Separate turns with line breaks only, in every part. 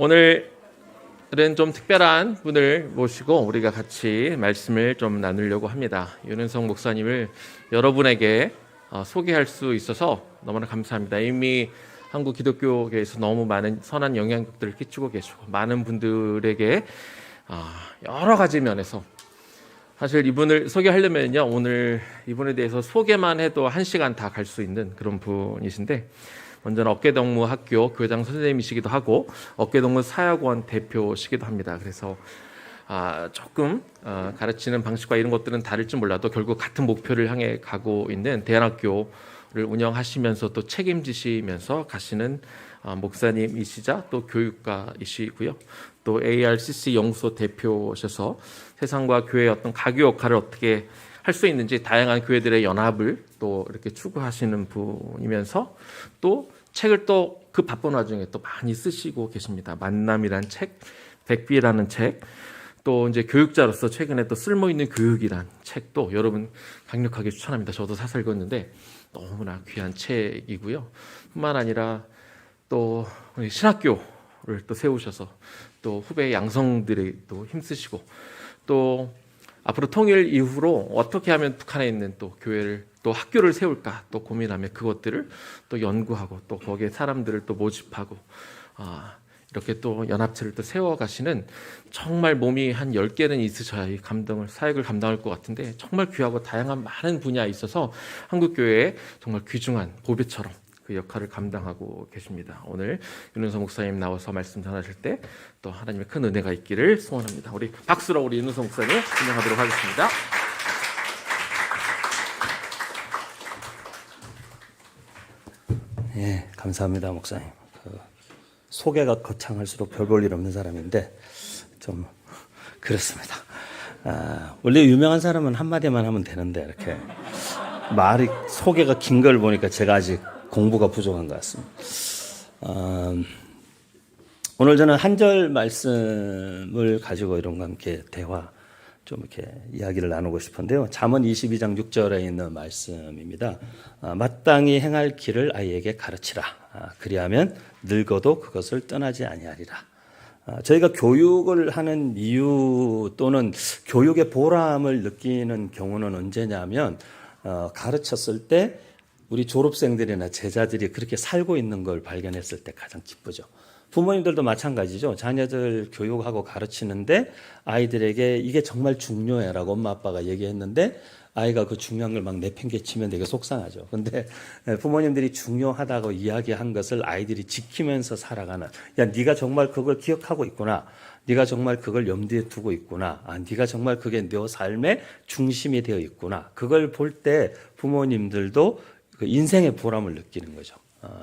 오늘은 좀 특별한 분을 모시고 우리가 같이 말씀을 좀 나누려고 합니다. 윤은성 목사님을 여러분에게 소개할 수 있어서 너무나 감사합니다. 이미 한국 기독교계에서 너무 많은 선한 영향력들을 끼치고 계시고 많은 분들에게 여러 가지 면에서 사실 이분을 소개하려면요, 오늘 이분에 대해서 소개만 해도 1시간 다 갈 수 있는 그런 분이신데, 먼저는 어깨동무학교 교장 선생님이시기도 하고 어깨동무 사역원 대표시기도 합니다. 그래서 조금 가르치는 방식과 이런 것들은 다를지 몰라도 결국 같은 목표를 향해 가고 있는 대안학교를 운영하시면서 또 책임지시면서 가시는 목사님이시자 또 교육가이시고요. 또 ARCC 영소 대표셔서 세상과 교회의 어떤 가교 역할을 어떻게 할 수 있는지 다양한 교회들의 연합을 또 이렇게 추구하시는 분이면서 또 책을 또 그 바쁜 와중에 또 많이 쓰시고 계십니다. 만남이란 책, 백비라는 책, 또 이제 교육자로서 최근에 또 쓸모 있는 교육이란 책도 여러분 강력하게 추천합니다. 저도 사서 읽었는데 너무나 귀한 책이고요. 뿐만 아니라 또 신학교를 또 세우셔서 또 후배 양성들에 또 힘쓰시고 또 앞으로 통일 이후로 어떻게 하면 북한에 있는 또 교회를 또 학교를 세울까 또 고민하며 그것들을 또 연구하고 또 거기에 사람들을 또 모집하고 이렇게 또 연합체를 또 세워가시는 정말 몸이 한 10개는 있으셔야 이 사역을 감당할 것 같은데 정말 귀하고 다양한 많은 분야에 있어서 한국교회에 정말 귀중한 보배처럼 그 역할을 감당하고 계십니다. 오늘 윤은성 목사님 나와서 말씀 전하실 때 또 하나님의 큰 은혜가 있기를 소원합니다. 우리 박수로 우리 윤은성 목사님 진행하도록 하겠습니다.
예, 감사합니다, 목사님. 소개가 거창할수록 별 볼 일 없는 사람인데 좀 그렇습니다. 원래 유명한 사람은 한마디만 하면 되는데 이렇게 말이 소개가 긴 걸 보니까 제가 아직 공부가 부족한 것 같습니다. 오늘 저는 한 절 말씀을 가지고 여러분과 함께 대화 좀 이렇게 이야기를 나누고 싶은데요. 잠언 22장 6절에 있는 말씀입니다. 마땅히 행할 길을 아이에게 가르치라. 그리하면 늙어도 그것을 떠나지 아니하리라. 저희가 교육을 하는 이유 또는 교육의 보람을 느끼는 경우는 언제냐면 가르쳤을 때 우리 졸업생들이나 제자들이 그렇게 살고 있는 걸 발견했을 때 가장 기쁘죠. 부모님들도 마찬가지죠. 자녀들 교육하고 가르치는데 아이들에게 이게 정말 중요해라고 엄마 아빠가 얘기했는데 아이가 그 중요한 걸 막 내팽개치면 되게 속상하죠. 근데 부모님들이 중요하다고 이야기한 것을 아이들이 지키면서 살아가는, 야, 네가 정말 그걸 기억하고 있구나. 네가 정말 그걸 염두에 두고 있구나. 네가 정말 그게 너 삶의 중심이 되어 있구나. 그걸 볼 때 부모님들도 그 인생의 보람을 느끼는 거죠.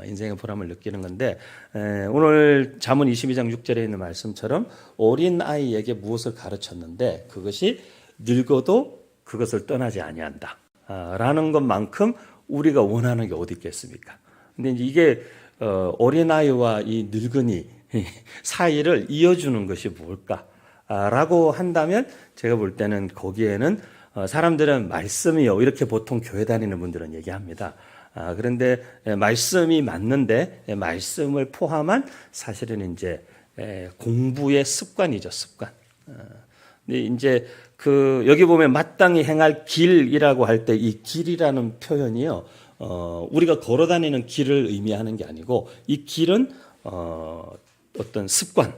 인생의 보람을 느끼는 건데, 오늘 잠언 22장 6절에 있는 말씀처럼 어린 아이에게 무엇을 가르쳤는데 그것이 늙어도 그것을 떠나지 아니한다 라는 것만큼 우리가 원하는 게 어디 있겠습니까? 근데 이게 어린아이와 이 늙은이 사이를 이어주는 것이 뭘까? 라고 한다면 제가 볼 때는 거기에는 사람들은 말씀이요 이렇게 보통 교회 다니는 분들은 얘기합니다. 그런데 말씀이 맞는데 말씀을 포함한 사실은 이제 공부의 습관이죠, 습관. 근데 이제 여기 보면 마땅히 행할 길이라고 할 때 이 길이라는 표현이요, 우리가 걸어 다니는 길을 의미하는 게 아니고 이 길은 어떤 습관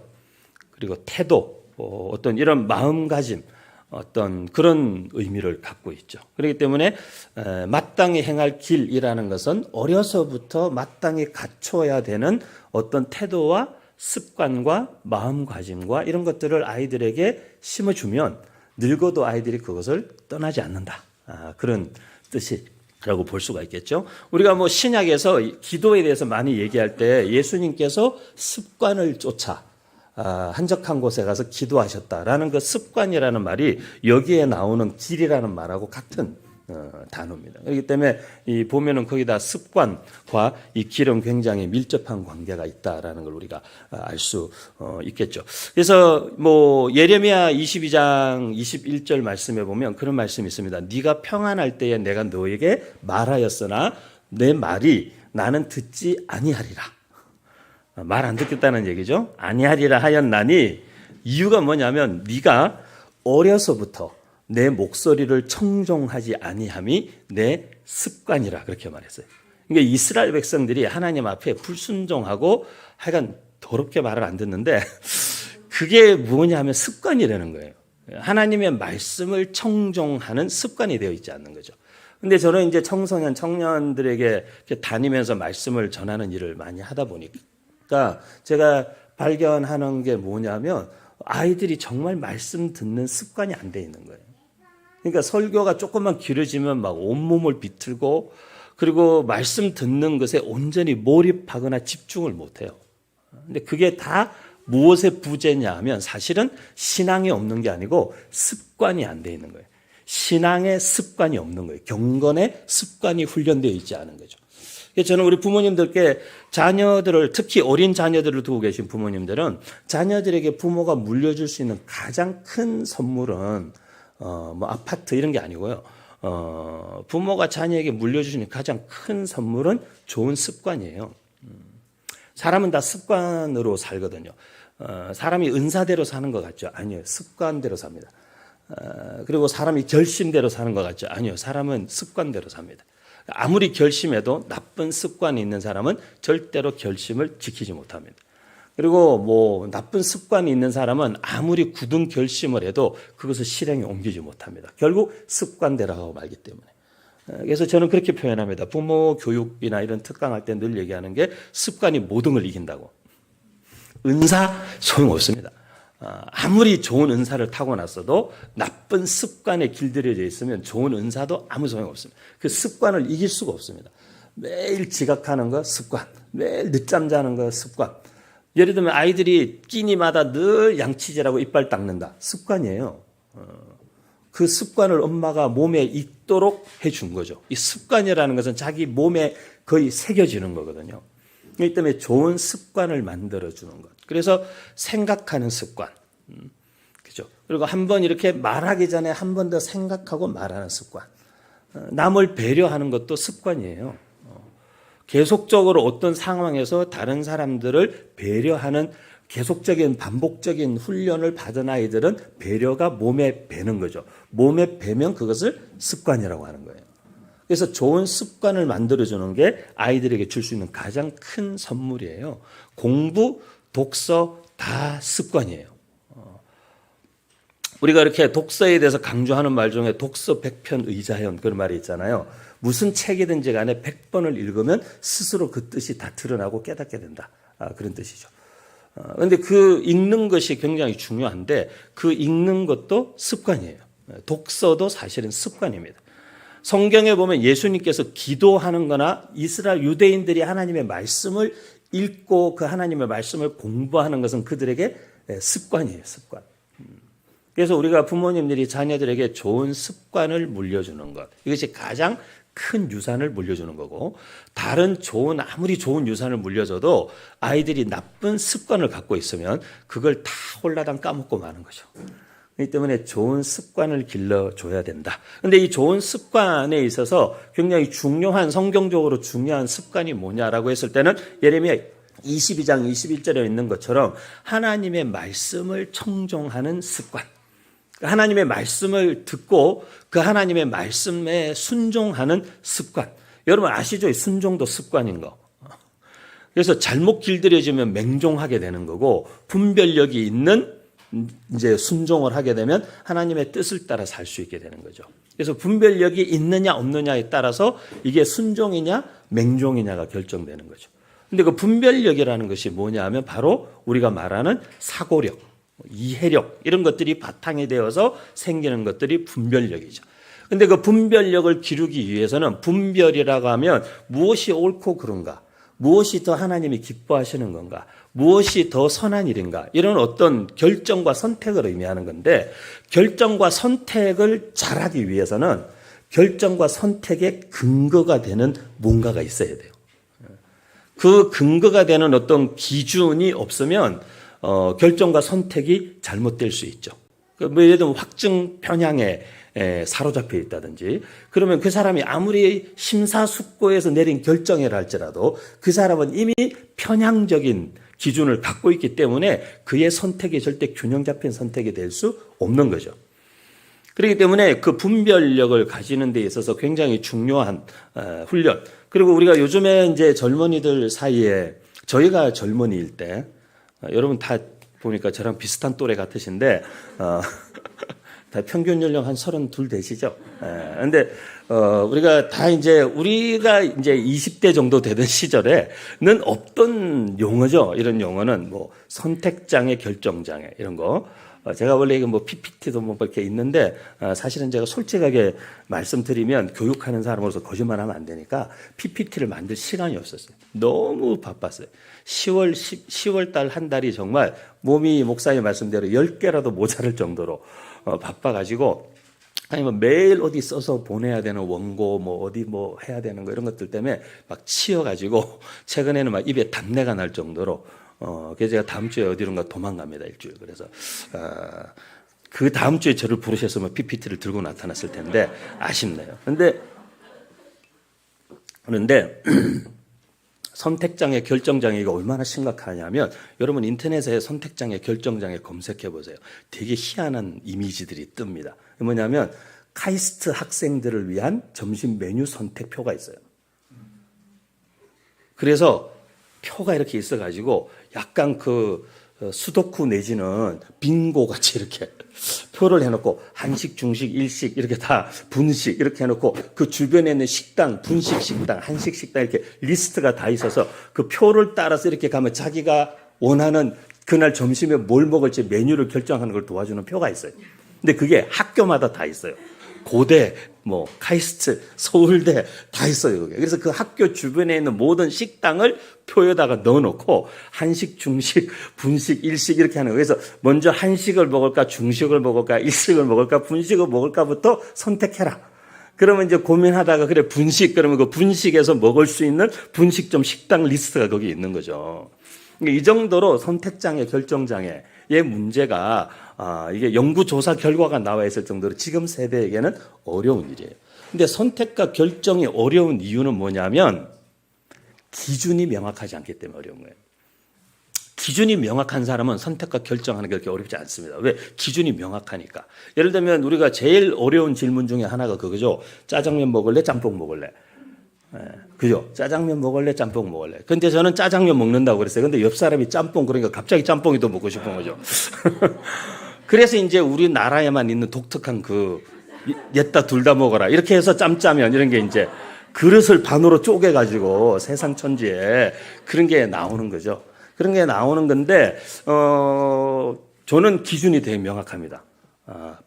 그리고 태도, 어떤 이런 마음가짐, 어떤 그런 의미를 갖고 있죠. 그렇기 때문에 마땅히 행할 길이라는 것은 어려서부터 마땅히 갖춰야 되는 어떤 태도와 습관과 마음가짐과 이런 것들을 아이들에게 심어주면 늙어도 아이들이 그것을 떠나지 않는다. 그런 뜻이라고 볼 수가 있겠죠. 우리가 뭐 신약에서 기도에 대해서 많이 얘기할 때 예수님께서 습관을 쫓아 한적한 곳에 가서 기도하셨다라는 그 습관이라는 말이 여기에 나오는 길이라는 말하고 같은 단어입니다. 그렇기 때문에 보면은 거기다 습관과 이 길은 굉장히 밀접한 관계가 있다라는 걸 우리가 알 수 있겠죠. 그래서 뭐 예레미야 22장 21절 말씀에 보면 그런 말씀이 있습니다. 네가 평안할 때에 내가 너에게 말하였으나 내 말이 나는 듣지 아니하리라. 말 안 듣겠다는 얘기죠. 아니하리라 하였나니 이유가 뭐냐면 네가 어려서부터 내 목소리를 청종하지 아니함이 내 습관이라 그렇게 말했어요. 그러니까 이스라엘 백성들이 하나님 앞에 불순종하고 하여간 더럽게 말을 안 듣는데 그게 뭐냐면 습관이라는 거예요. 하나님의 말씀을 청종하는 습관이 되어 있지 않는 거죠. 근데 저는 이제 청소년, 청년들에게 다니면서 말씀을 전하는 일을 많이 하다 보니까 제가 발견하는 게 뭐냐면 아이들이 정말 말씀 듣는 습관이 안 돼 있는 거예요. 그러니까 설교가 조금만 길어지면 막 온몸을 비틀고 그리고 말씀 듣는 것에 온전히 몰입하거나 집중을 못 해요. 근데 그게 다 무엇의 부재냐 하면 사실은 신앙이 없는 게 아니고 습관이 안 돼 있는 거예요. 신앙의 습관이 없는 거예요. 경건의 습관이 훈련되어 있지 않은 거죠. 그래서 저는 우리 부모님들께 자녀들을 특히 어린 자녀들을 두고 계신 부모님들은 자녀들에게 부모가 물려줄 수 있는 가장 큰 선물은 뭐 아파트 이런 게 아니고요. 부모가 자녀에게 물려주시는 가장 큰 선물은 좋은 습관이에요. 사람은 다 습관으로 살거든요. 사람이 은사대로 사는 것 같죠? 아니요. 습관대로 삽니다. 그리고 사람이 결심대로 사는 것 같죠? 아니요. 사람은 습관대로 삽니다. 아무리 결심해도 나쁜 습관이 있는 사람은 절대로 결심을 지키지 못합니다. 그리고 뭐 나쁜 습관이 있는 사람은 아무리 굳은 결심을 해도 그것을 실행에 옮기지 못합니다. 결국 습관대로 하고 말기 때문에. 그래서 저는 그렇게 표현합니다. 부모 교육이나 이런 특강할 때 늘 얘기하는 게 습관이 모든 걸 이긴다고. 은사 소용없습니다. 아무리 좋은 은사를 타고났어도 나쁜 습관에 길들여져 있으면 좋은 은사도 아무 소용없습니다. 그 습관을 이길 수가 없습니다. 매일 지각하는 거 습관, 매일 늦잠 자는 거 습관. 예를 들면 아이들이 끼니마다 늘 양치질하고 이빨 닦는다. 습관이에요. 그 습관을 엄마가 몸에 익도록 해준 거죠. 이 습관이라는 것은 자기 몸에 거의 새겨지는 거거든요. 그렇기 때문에 좋은 습관을 만들어주는 것. 그래서 생각하는 습관. 그죠? 그리고 한번 이렇게 말하기 전에 한 번 더 생각하고 말하는 습관. 남을 배려하는 것도 습관이에요. 계속적으로 어떤 상황에서 다른 사람들을 배려하는 계속적인 반복적인 훈련을 받은 아이들은 배려가 몸에 배는 거죠. 몸에 배면 그것을 습관이라고 하는 거예요. 그래서 좋은 습관을 만들어주는 게 아이들에게 줄 수 있는 가장 큰 선물이에요. 공부, 독서 다 습관이에요. 우리가 이렇게 독서에 대해서 강조하는 말 중에 독서 100편 의자현 그런 말이 있잖아요. 무슨 책이든지 간에 100번을 읽으면 스스로 그 뜻이 다 드러나고 깨닫게 된다. 그런 뜻이죠. 그런데 그 읽는 것이 굉장히 중요한데 그 읽는 것도 습관이에요. 독서도 사실은 습관입니다. 성경에 보면 예수님께서 기도하는 거나 이스라엘 유대인들이 하나님의 말씀을 읽고 그 하나님의 말씀을 공부하는 것은 그들에게 습관이에요. 습관. 그래서 우리가 부모님들이 자녀들에게 좋은 습관을 물려주는 것. 이것이 가장 큰 유산을 물려주는 거고 다른 아무리 좋은 유산을 물려줘도 아이들이 나쁜 습관을 갖고 있으면 그걸 다 홀라당 까먹고 마는 거죠. 그렇기 때문에 좋은 습관을 길러줘야 된다. 그런데 이 좋은 습관에 있어서 굉장히 중요한 성경적으로 중요한 습관이 뭐냐라고 했을 때는 예레미야 22장 21절에 있는 것처럼 하나님의 말씀을 청종하는 습관. 하나님의 말씀을 듣고 그 하나님의 말씀에 순종하는 습관. 여러분 아시죠? 순종도 습관인 거. 그래서 잘못 길들여지면 맹종하게 되는 거고 분별력이 있는 이제 순종을 하게 되면 하나님의 뜻을 따라 살 수 있게 되는 거죠. 그래서 분별력이 있느냐 없느냐에 따라서 이게 순종이냐 맹종이냐가 결정되는 거죠. 근데 그 분별력이라는 것이 뭐냐 하면 바로 우리가 말하는 사고력, 이해력 이런 것들이 바탕이 되어서 생기는 것들이 분별력이죠. 그런데 그 분별력을 기르기 위해서는 분별이라고 하면 무엇이 옳고 그른가, 무엇이 더 하나님이 기뻐하시는 건가, 무엇이 더 선한 일인가 이런 어떤 결정과 선택을 의미하는 건데 결정과 선택을 잘하기 위해서는 결정과 선택의 근거가 되는 뭔가가 있어야 돼요. 그 근거가 되는 어떤 기준이 없으면 결정과 선택이 잘못될 수 있죠. 뭐 예를 들면 확증 편향에 사로잡혀 있다든지 그러면 그 사람이 아무리 심사숙고해서 내린 결정이라 할지라도 그 사람은 이미 편향적인 기준을 갖고 있기 때문에 그의 선택이 절대 균형 잡힌 선택이 될 수 없는 거죠. 그렇기 때문에 그 분별력을 가지는 데 있어서 굉장히 중요한 훈련. 그리고 우리가 요즘에 이제 젊은이들 사이에 저희가 젊은이일 때 여러분 다 보니까 저랑 비슷한 또래 같으신데 다 평균 연령 한 32 되시죠? 근데 우리가 다 우리가 이제 20대 정도 되던 시절에는 없던 용어죠. 이런 용어는 뭐 선택장애, 결정장애 이런 거. 제가 원래 이거 뭐 PPT도 뭐 이렇게 있는데 사실은 제가 솔직하게 말씀드리면 교육하는 사람으로서 거짓말하면 안 되니까 PPT를 만들 시간이 없었어요. 너무 바빴어요. 10월 달 한 달이 정말 몸이 목사님 말씀대로 10개라도 모자랄 정도로 바빠가지고 아니면 매일 어디 써서 보내야 되는 원고 뭐 어디 뭐 해야 되는 거 이런 것들 때문에 막 치여가지고 최근에는 막 입에 단내가 날 정도로 그래서 제가 다음 주에 어디론가 도망갑니다, 일주일. 그래서 그 다음 주에 저를 부르셨으면 PPT를 들고 나타났을 텐데 아쉽네요. 그런데 선택장애, 결정장애가 얼마나 심각하냐면 여러분 인터넷에 선택장애, 결정장애 검색해 보세요. 되게 희한한 이미지들이 뜹니다. 뭐냐면 카이스트 학생들을 위한 점심 메뉴 선택표가 있어요. 그래서 표가 이렇게 있어가지고 약간 그 수도쿠 내지는 빙고 같이 이렇게 표를 해놓고 한식, 중식, 일식 이렇게 다 분식 이렇게 해놓고 그 주변에 있는 식당, 분식 식당, 한식 식당 이렇게 리스트가 다 있어서 그 표를 따라서 이렇게 가면 자기가 원하는 그날 점심에 뭘 먹을지 메뉴를 결정하는 걸 도와주는 표가 있어요. 근데 그게 학교마다 다 있어요. 고대, 뭐 카이스트, 서울대 다 있어요. 그게. 그래서 그 학교 주변에 있는 모든 식당을 표에다가 넣어놓고 한식, 중식, 분식, 일식 이렇게 하는 거예요. 그래서 먼저 한식을 먹을까, 중식을 먹을까, 일식을 먹을까, 분식을 먹을까부터 선택해라. 그러면 이제 고민하다가 그래 분식 그러면 그 분식에서 먹을 수 있는 분식점 식당 리스트가 거기 있는 거죠. 이 정도로 선택장애, 결정장애의 문제가 이게 연구조사 결과가 나와 있을 정도로 지금 세대에게는 어려운 일이에요. 근데 선택과 결정이 어려운 이유는 뭐냐면 기준이 명확하지 않기 때문에 어려운 거예요. 기준이 명확한 사람은 선택과 결정하는 게 그렇게 어렵지 않습니다. 왜? 기준이 명확하니까. 예를 들면 우리가 제일 어려운 질문 중에 하나가 그거죠. 짜장면 먹을래? 짬뽕 먹을래? 그죠? 짜장면 먹을래? 짬뽕 먹을래? 근데 저는 짜장면 먹는다고 그랬어요. 근데 옆 사람이 짬뽕 그러니까 갑자기 짬뽕이 더 먹고 싶은 거죠. 그래서 이제 우리나라에만 있는 독특한 그 옛다 둘 다 먹어라. 이렇게 해서 짬짜면 이런 게 이제 그릇을 반으로 쪼개가지고 세상 천지에 그런 게 나오는 거죠. 그런 게 나오는 건데, 저는 기준이 되게 명확합니다.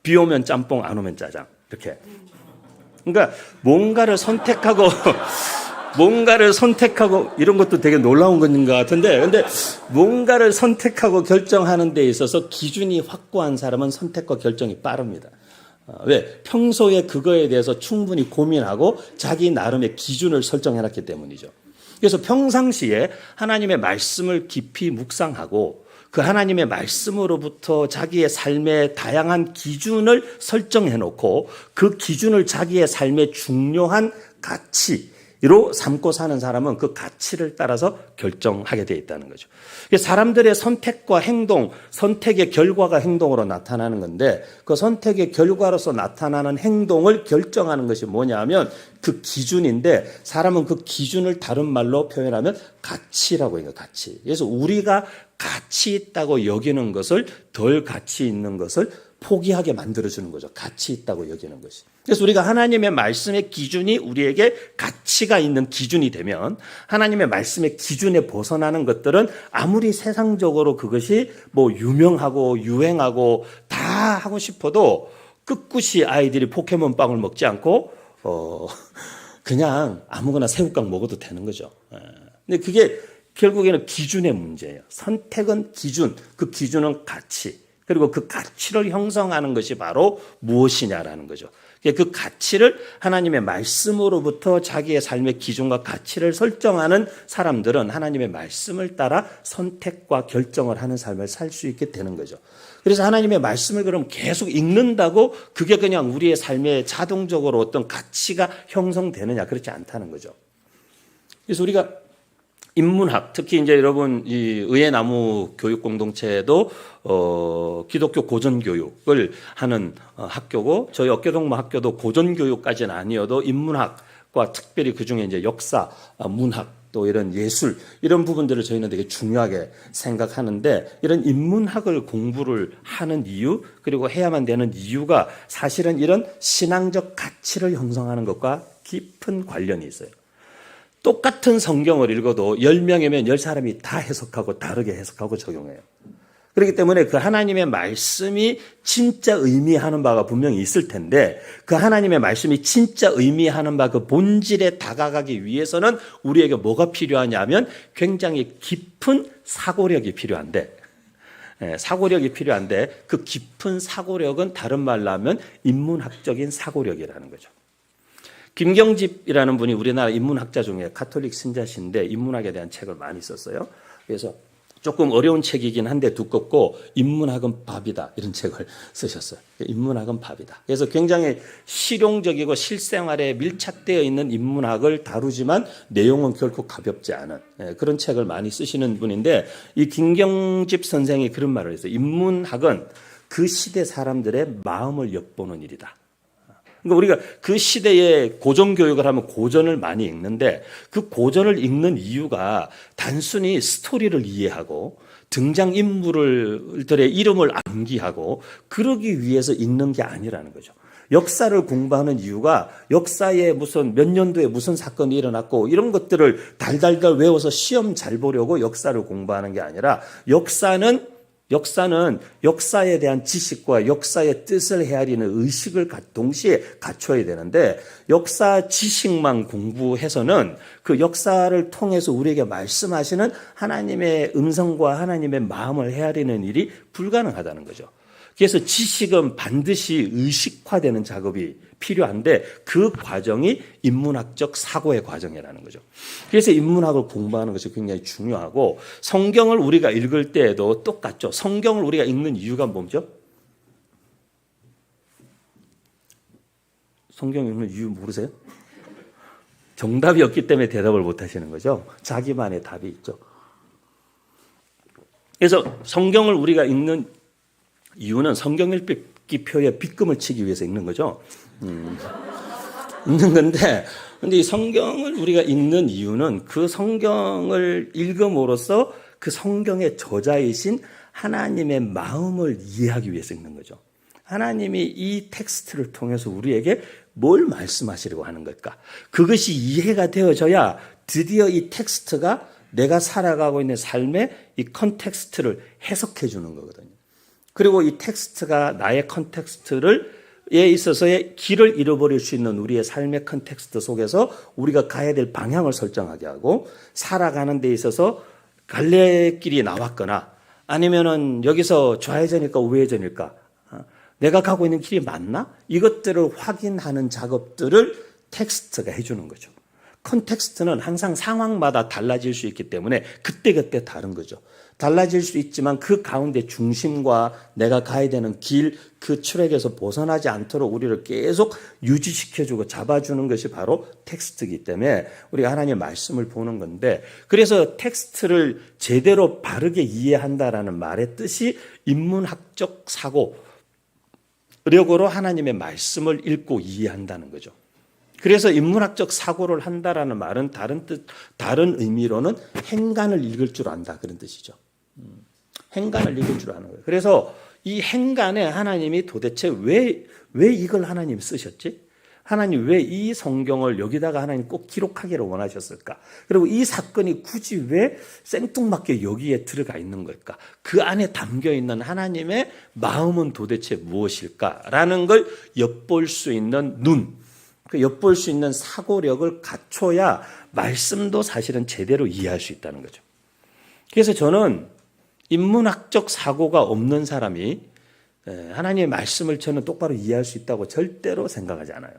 비 오면 짬뽕, 안 오면 짜장. 이렇게. 그러니까 뭔가를 선택하고 이런 것도 되게 놀라운 것인 것 같은데, 근데 뭔가를 선택하고 결정하는 데 있어서 기준이 확고한 사람은 선택과 결정이 빠릅니다. 왜? 평소에 그거에 대해서 충분히 고민하고 자기 나름의 기준을 설정해놨기 때문이죠. 그래서 평상시에 하나님의 말씀을 깊이 묵상하고 그 하나님의 말씀으로부터 자기의 삶의 다양한 기준을 설정해놓고 그 기준을 자기의 삶의 중요한 가치로 삼고 사는 사람은 그 가치를 따라서 결정하게 되어 있다는 거죠. 사람들의 선택과 행동, 선택의 결과가 행동으로 나타나는 건데 그 선택의 결과로서 나타나는 행동을 결정하는 것이 뭐냐면 그 기준인데 사람은 그 기준을 다른 말로 표현하면 가치라고 해요. 가치. 그래서 우리가 가치 있다고 여기는 것을 덜 가치 있는 것을 포기하게 만들어주는 거죠. 가치 있다고 여기는 것이. 그래서 우리가 하나님의 말씀의 기준이 우리에게 가치가 있는 기준이 되면 하나님의 말씀의 기준에 벗어나는 것들은 아무리 세상적으로 그것이 뭐 유명하고 유행하고 다 하고 싶어도 끝끝이 아이들이 포켓몬빵을 먹지 않고 그냥 아무거나 새우깡 먹어도 되는 거죠. 근데 그게 결국에는 기준의 문제예요. 선택은 기준, 그 기준은 가치. 그리고 그 가치를 형성하는 것이 바로 무엇이냐라는 거죠. 그 가치를 하나님의 말씀으로부터 자기의 삶의 기준과 가치를 설정하는 사람들은 하나님의 말씀을 따라 선택과 결정을 하는 삶을 살 수 있게 되는 거죠. 그래서 하나님의 말씀을 그럼 계속 읽는다고 그게 그냥 우리의 삶에 자동적으로 어떤 가치가 형성되느냐 그렇지 않다는 거죠. 그래서 우리가 인문학, 특히 이제 여러분 이 의의 나무 교육 공동체도 기독교 고전 교육을 하는 학교고, 저희 어깨동무 학교도 고전 교육까지는 아니어도 인문학과 특별히 그 중에 이제 역사, 문학, 또 이런 예술, 이런 부분들을 저희는 되게 중요하게 생각하는데, 이런 인문학을 공부를 하는 이유, 그리고 해야만 되는 이유가 사실은 이런 신앙적 가치를 형성하는 것과 깊은 관련이 있어요. 똑같은 성경을 읽어도 10명이면 10사람이 다 해석하고 다르게 해석하고 적용해요. 그렇기 때문에 그 하나님의 말씀이 진짜 의미하는 바가 분명히 있을 텐데, 그 하나님의 말씀이 진짜 의미하는 바 그 본질에 다가가기 위해서는 우리에게 뭐가 필요하냐면 굉장히 깊은 사고력이 필요한데, 사고력이 필요한데 그 깊은 사고력은 다른 말로 하면 인문학적인 사고력이라는 거죠. 김경집이라는 분이 우리나라 인문학자 중에 가톨릭 신자신데 인문학에 대한 책을 많이 썼어요. 그래서 조금 어려운 책이긴 한데 두껍고, 인문학은 밥이다, 이런 책을 쓰셨어요. 인문학은 밥이다. 그래서 굉장히 실용적이고 실생활에 밀착되어 있는 인문학을 다루지만 내용은 결코 가볍지 않은 그런 책을 많이 쓰시는 분인데, 이 김경집 선생이 그런 말을 했어요. 인문학은 그 시대 사람들의 마음을 엿보는 일이다. 그러니까 우리가 그 시대에 고전교육을 하면 고전을 많이 읽는데, 그 고전을 읽는 이유가 단순히 스토리를 이해하고 등장인물들의 이름을 암기하고 그러기 위해서 읽는 게 아니라는 거죠. 역사를 공부하는 이유가 역사에 무슨 몇 년도에 무슨 사건이 일어났고 이런 것들을 달달달 외워서 시험 잘 보려고 역사를 공부하는 게 아니라, 역사는 역사에 대한 지식과 역사의 뜻을 헤아리는 의식을 동시에 갖춰야 되는데, 역사 지식만 공부해서는 그 역사를 통해서 우리에게 말씀하시는 하나님의 음성과 하나님의 마음을 헤아리는 일이 불가능하다는 거죠. 그래서 지식은 반드시 의식화되는 작업이 필요한데, 그 과정이 인문학적 사고의 과정이라는 거죠. 그래서 인문학을 공부하는 것이 굉장히 중요하고, 성경을 우리가 읽을 때에도 똑같죠. 성경을 우리가 읽는 이유가 뭐죠? 성경 읽는 이유 모르세요? 정답이 없기 때문에 대답을 못 하시는 거죠. 자기만의 답이 있죠. 그래서 성경을 우리가 읽는 이유는 성경 읽기표에 빗금을 치기 위해서 읽는 거죠. 읽는 건데, 근데 이 성경을 우리가 읽는 이유는 그 성경을 읽음으로써 그 성경의 저자이신 하나님의 마음을 이해하기 위해서 읽는 거죠. 하나님이 이 텍스트를 통해서 우리에게 뭘 말씀하시려고 하는 걸까? 그것이 이해가 되어져야 드디어 이 텍스트가 내가 살아가고 있는 삶의 이 컨텍스트를 해석해 주는 거거든요. 그리고 이 텍스트가 나의 컨텍스트에 있어서의 길을 잃어버릴 수 있는 우리의 삶의 컨텍스트 속에서 우리가 가야 될 방향을 설정하게 하고, 살아가는 데 있어서 갈래길이 나왔거나 아니면은 여기서 좌회전일까 우회전일까, 내가 가고 있는 길이 맞나? 이것들을 확인하는 작업들을 텍스트가 해주는 거죠. 컨텍스트는 항상 상황마다 달라질 수 있기 때문에 그때그때 다른 거죠. 달라질 수 있지만 그 가운데 중심과 내가 가야 되는 길, 그 트랙에서 벗어나지 않도록 우리를 계속 유지시켜주고 잡아주는 것이 바로 텍스트이기 때문에 우리가 하나님의 말씀을 보는 건데, 그래서 텍스트를 제대로 바르게 이해한다라는 말의 뜻이 인문학적 사고력으로 하나님의 말씀을 읽고 이해한다는 거죠. 그래서 인문학적 사고를 한다라는 말은 다른 의미로는 행간을 읽을 줄 안다, 그런 뜻이죠. 행간을 읽을 줄 아는 거예요. 그래서 이 행간에 하나님이 도대체 왜 이걸 하나님이 쓰셨지? 하나님 왜 이 성경을 여기다가 하나님 꼭 기록하기를 원하셨을까? 그리고 이 사건이 굳이 왜 생뚱맞게 여기에 들어가 있는 걸까? 그 안에 담겨 있는 하나님의 마음은 도대체 무엇일까라는 걸 엿볼 수 있는 눈, 그 엿볼 수 있는 사고력을 갖춰야 말씀도 사실은 제대로 이해할 수 있다는 거죠. 그래서 저는 인문학적 사고가 없는 사람이 하나님의 말씀을 저는 똑바로 이해할 수 있다고 절대로 생각하지 않아요.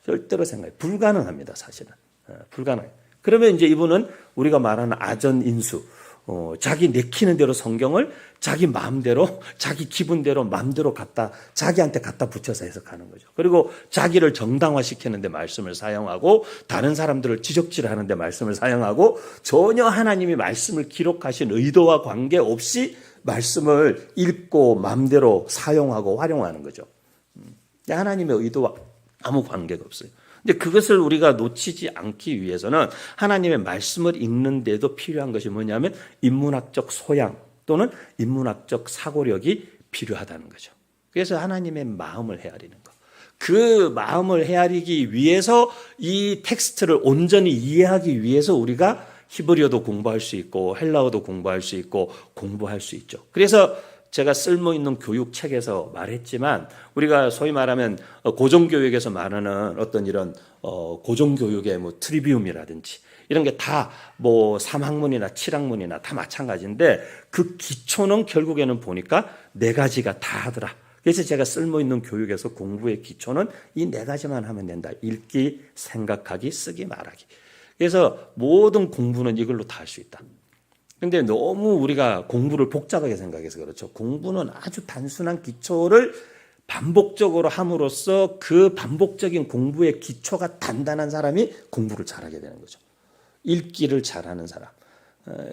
절대로 생각해요. 불가능합니다, 사실은. 불가능해요. 그러면 이제 이분은 우리가 말하는 아전인수, 자기 내키는 대로 성경을 자기 마음대로 자기 기분대로 마음대로 자기한테 갖다 붙여서 해석하는 거죠. 그리고 자기를 정당화시키는데 말씀을 사용하고 다른 사람들을 지적질하는데 말씀을 사용하고 전혀 하나님이 말씀을 기록하신 의도와 관계없이 말씀을 읽고 마음대로 사용하고 활용하는 거죠. 하나님의 의도와 아무 관계가 없어요. 근데 그것을 우리가 놓치지 않기 위해서는 하나님의 말씀을 읽는데도 필요한 것이 뭐냐면 인문학적 소양 또는 인문학적 사고력이 필요하다는 거죠. 그래서 하나님의 마음을 헤아리는 것. 그 마음을 헤아리기 위해서 이 텍스트를 온전히 이해하기 위해서 우리가 히브리어도 공부할 수 있고 헬라어도 공부할 수 있고 공부할 수 있죠. 그래서 제가 쓸모있는 교육책에서 말했지만 우리가 소위 말하면 고정교육에서 말하는 어떤 이런 고정교육의 뭐 트리비움이라든지 이런 게 다 뭐 3학문이나 7학문이나 다 마찬가지인데 그 기초는 결국에는 보니까 4가지가 다 하더라. 그래서 제가 쓸모있는 교육에서 공부의 기초는 이 4가지만 하면 된다. 읽기, 생각하기, 쓰기, 말하기. 그래서 모든 공부는 이걸로 다 할 수 있다. 근데 너무 우리가 공부를 복잡하게 생각해서 그렇죠. 공부는 아주 단순한 기초를 반복적으로 함으로써 그 반복적인 공부의 기초가 단단한 사람이 공부를 잘하게 되는 거죠. 읽기를 잘하는 사람.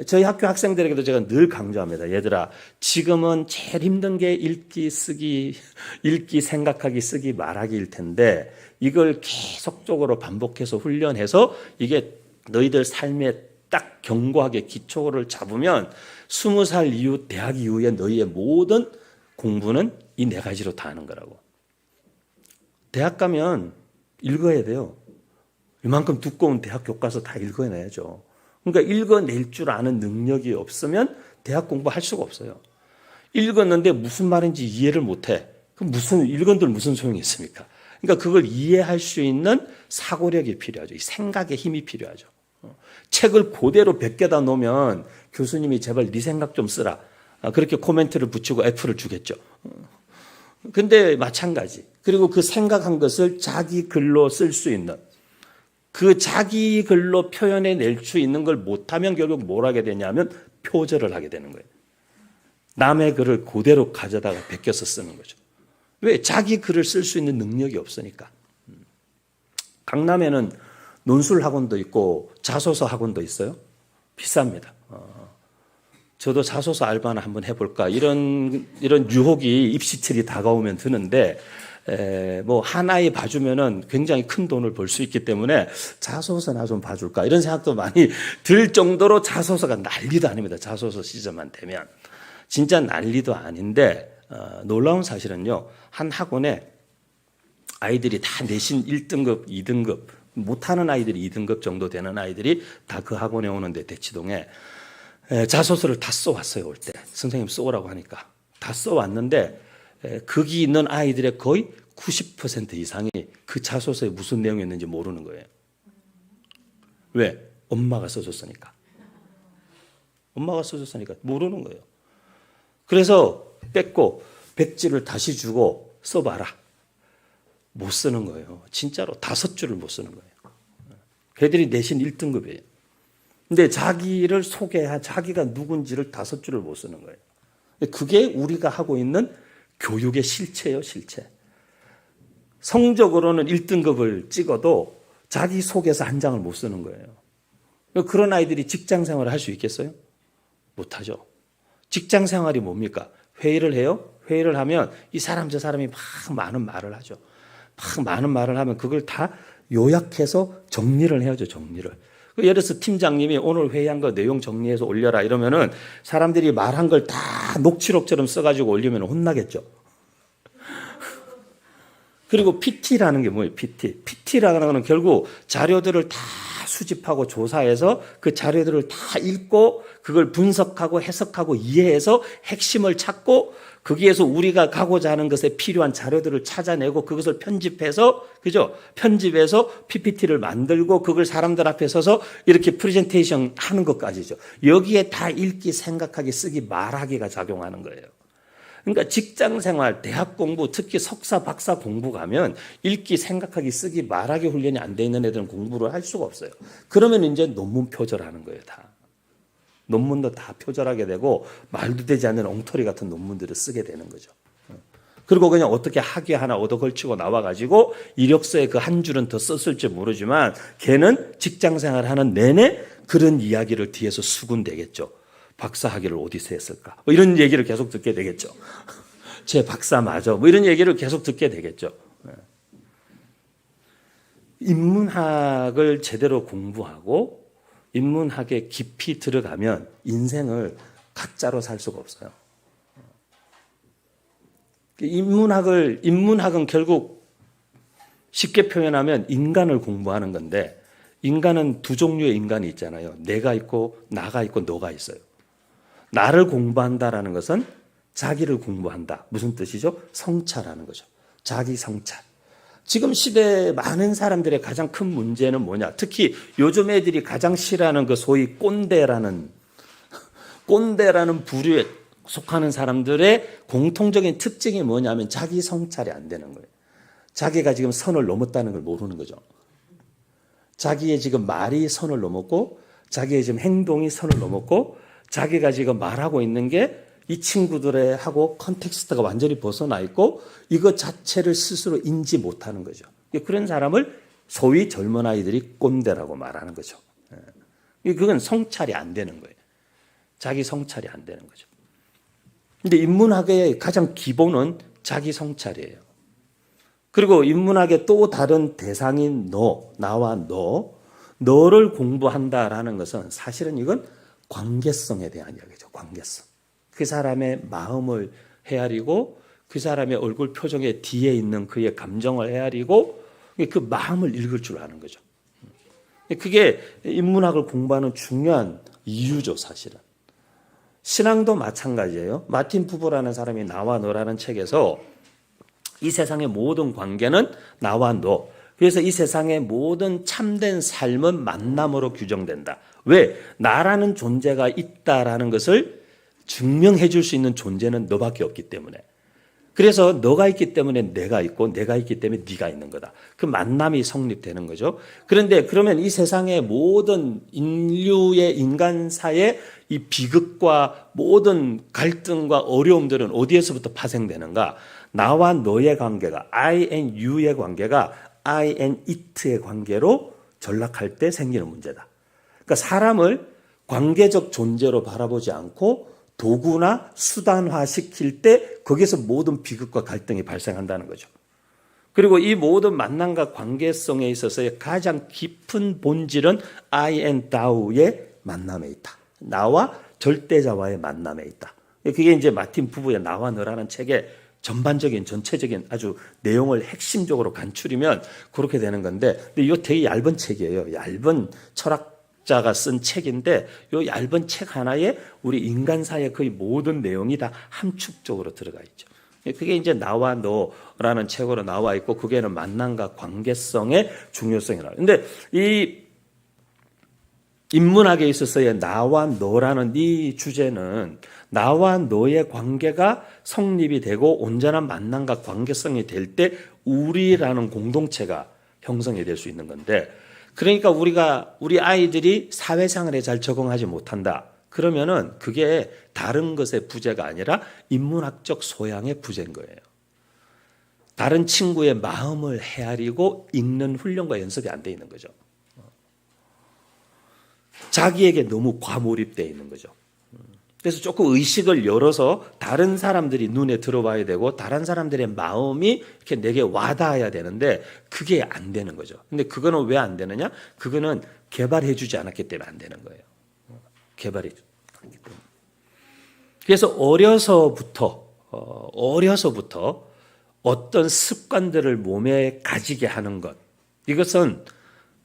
저희 학교 학생들에게도 제가 늘 강조합니다. 얘들아, 지금은 제일 힘든 게 읽기, 쓰기, 읽기, 생각하기, 쓰기, 말하기일 텐데 이걸 계속적으로 반복해서 훈련해서 이게 너희들 삶에 딱 견고하게 기초를 잡으면 20살 이후 대학 이후에 너희의 모든 공부는 이 4가지로 다 하는 거라고. 대학 가면 읽어야 돼요. 이만큼 두꺼운 대학 교과서 다 읽어내야죠. 그러니까 읽어낼 줄 아는 능력이 없으면 대학 공부할 수가 없어요. 읽었는데 무슨 말인지 이해를 못해. 그럼 읽은들 무슨 소용이 있습니까? 그러니까 그걸 이해할 수 있는 사고력이 필요하죠. 이 생각의 힘이 필요하죠. 책을 그대로 100개다 놓으면 교수님이 제발 네 생각 좀 쓰라. 그렇게 코멘트를 붙이고 F를 주겠죠. 근데 마찬가지. 그리고 그 생각한 것을 자기 글로 쓸 수 있는 그 자기 글로 표현해낼 수 있는 걸 못하면 결국 뭘 하게 되냐면 표절을 하게 되는 거예요. 남의 글을 그대로 가져다가 베껴서 쓰는 거죠. 왜? 자기 글을 쓸 수 있는 능력이 없으니까. 강남에는 논술 학원도 있고 자소서 학원도 있어요. 비쌉니다. 저도 자소서 알바나 한번 해볼까 이런 유혹이 입시철이 다가오면 드는데 뭐 하나에 봐주면은 굉장히 큰 돈을 벌 수 있기 때문에 자소서나 좀 봐줄까 이런 생각도 많이 들 정도로 자소서가 난리도 아닙니다. 자소서 시즌만 되면 진짜 난리도 아닌데 놀라운 사실은요. 한 학원에 아이들이 다 내신 1등급, 2등급 못하는 아이들이 2등급 정도 되는 아이들이 다 그 학원에 오는데 대치동에 자소서를 다 써왔어요. 올 때 선생님 써오라고 하니까 다 써왔는데 거기 있는 아이들의 거의 90% 이상이 그 자소서에 무슨 내용이 있는지 모르는 거예요. 왜? 엄마가 써줬으니까. 엄마가 써줬으니까 모르는 거예요. 그래서 뺐고 백지를 다시 주고 써봐라. 못 쓰는 거예요. 진짜로 5줄을 못 쓰는 거예요. 걔들이 내신 1등급이에요. 근데 자기를 자기가 누군지를 5줄을 못 쓰는 거예요. 그게 우리가 하고 있는 교육의 실체예요, 실체. 성적으로는 1등급을 찍어도 자기 속에서 한 장을 못 쓰는 거예요. 그런 아이들이 직장 생활을 할 수 있겠어요? 못하죠. 직장 생활이 뭡니까? 회의를 해요? 회의를 하면 이 사람 저 사람이 막 많은 말을 하죠. 막 많은 말을 하면 그걸 다 요약해서 정리를 해야죠, 정리를. 예를 들어서 팀장님이 오늘 회의한 거 내용 정리해서 올려라 이러면은 사람들이 말한 걸 다 녹취록처럼 써가지고 올리면 혼나겠죠. 그리고 PT라는 게 뭐예요? PT라는 거는 결국 자료들을 다 수집하고 조사해서 그 자료들을 다 읽고 그걸 분석하고 해석하고 이해해서 핵심을 찾고 거기에서 우리가 가고자 하는 것에 필요한 자료들을 찾아내고 그것을 편집해서 그죠? 편집해서 PPT를 만들고 그걸 사람들 앞에 서서 이렇게 프레젠테이션 하는 것까지죠. 여기에 다 읽기, 생각하기, 쓰기, 말하기가 작용하는 거예요. 그러니까 직장 생활, 대학 공부, 특히 석사, 박사 공부 가면 읽기, 생각하기, 쓰기, 말하기 훈련이 안 돼 있는 애들은 공부를 할 수가 없어요. 그러면 이제 논문 표절하는 거예요, 다. 논문도 다 표절하게 되고 말도 되지 않는 엉터리 같은 논문들을 쓰게 되는 거죠. 그리고 그냥 어떻게 학위 하나 얻어 걸치고 나와가지고 이력서에 그 한 줄은 더 썼을지 모르지만 걔는 직장생활 하는 내내 그런 이야기를 뒤에서 수군대겠죠. 박사 학위를 어디서 했을까? 뭐 이런 얘기를 계속 듣게 되겠죠. 제 박사 맞아. 뭐 이런 얘기를 계속 듣게 되겠죠. 인문학을 제대로 공부하고 인문학에 깊이 들어가면 인생을 가짜로 살 수가 없어요. 인문학은 결국 쉽게 표현하면 인간을 공부하는 건데 인간은 두 종류의 인간이 있잖아요. 내가 있고 나가 있고 너가 있어요. 나를 공부한다라는 것은 자기를 공부한다. 무슨 뜻이죠? 성찰하는 거죠. 자기 성찰. 지금 시대에 많은 사람들의 가장 큰 문제는 뭐냐? 특히 요즘 애들이 가장 싫어하는 그 소위 꼰대라는 부류에 속하는 사람들의 공통적인 특징이 뭐냐면 자기 성찰이 안 되는 거예요. 자기가 지금 선을 넘었다는 걸 모르는 거죠. 자기의 지금 말이 선을 넘었고 자기의 지금 행동이 선을 넘었고 자기가 지금 말하고 있는 게 이 친구들의 하고 컨텍스트가 완전히 벗어나 있고 이것 자체를 스스로 인지 못하는 거죠. 그런 사람을 소위 젊은 아이들이 꼰대라고 말하는 거죠. 그건 성찰이 안 되는 거예요. 자기 성찰이 안 되는 거죠. 근데 인문학의 가장 기본은 자기 성찰이에요. 그리고 인문학의 또 다른 대상인 나와 너를 공부한다라는 것은 사실은 이건 관계성에 대한 이야기죠. 관계성. 그 사람의 마음을 헤아리고 그 사람의 얼굴 표정의 뒤에 있는 그의 감정을 헤아리고 그 마음을 읽을 줄 아는 거죠. 그게 인문학을 공부하는 중요한 이유죠, 사실은. 신앙도 마찬가지예요. 마틴 부버라는 사람이 나와 너라는 책에서 이 세상의 모든 관계는 나와 너. 그래서 이 세상의 모든 참된 삶은 만남으로 규정된다. 왜? 나라는 존재가 있다라는 것을 증명해 줄 수 있는 존재는 너밖에 없기 때문에. 그래서 너가 있기 때문에 내가 있고 내가 있기 때문에 네가 있는 거다. 그 만남이 성립되는 거죠. 그런데 그러면 이 세상의 모든 인류의 인간사의 이 비극과 모든 갈등과 어려움들은 어디에서부터 파생되는가? 나와 너의 관계가 I and you의 관계가 I and it의 관계로 전락할 때 생기는 문제다. 그러니까 사람을 관계적 존재로 바라보지 않고 도구나 수단화시킬 때 거기서 모든 비극과 갈등이 발생한다는 거죠. 그리고 이 모든 만남과 관계성에 있어서의 가장 깊은 본질은 I and thou의 만남에 있다. 나와 절대자와의 만남에 있다. 그게 이제 마틴 부부의 나와 너라는 책의 전반적인 전체적인 아주 내용을 핵심적으로 간추리면 그렇게 되는 건데, 근데 이거 되게 얇은 책이에요. 얇은 철학자가 쓴 책인데 이 얇은 책 하나에 우리 인간사의 거의 모든 내용이 다 함축적으로 들어가 있죠. 그게 이제 나와 너라는 책으로 나와 있고 그게는 만남과 관계성의 중요성이라. 근데 이 인문학에 있어서의 나와 너라는 이 주제는 나와 너의 관계가 성립이 되고 온전한 만남과 관계성이 될 때 우리라는 공동체가 형성이 될 수 있는 건데, 그러니까 우리 아이들이 사회생활에 잘 적응하지 못한다. 그러면은 그게 다른 것의 부재가 아니라 인문학적 소양의 부재인 거예요. 다른 친구의 마음을 헤아리고 읽는 훈련과 연습이 안 돼 있는 거죠. 자기에게 너무 과몰입되어 있는 거죠. 그래서 조금 의식을 열어서 다른 사람들이 눈에 들어봐야 되고 다른 사람들의 마음이 이렇게 내게 와닿아야 되는데 그게 안 되는 거죠. 근데 그거는 왜 안 되느냐? 그거는 개발해 주지 않았기 때문에 안 되는 거예요. 개발해 주지 않았기 때문에. 그래서 어려서부터 어떤 습관들을 몸에 가지게 하는 것, 이것은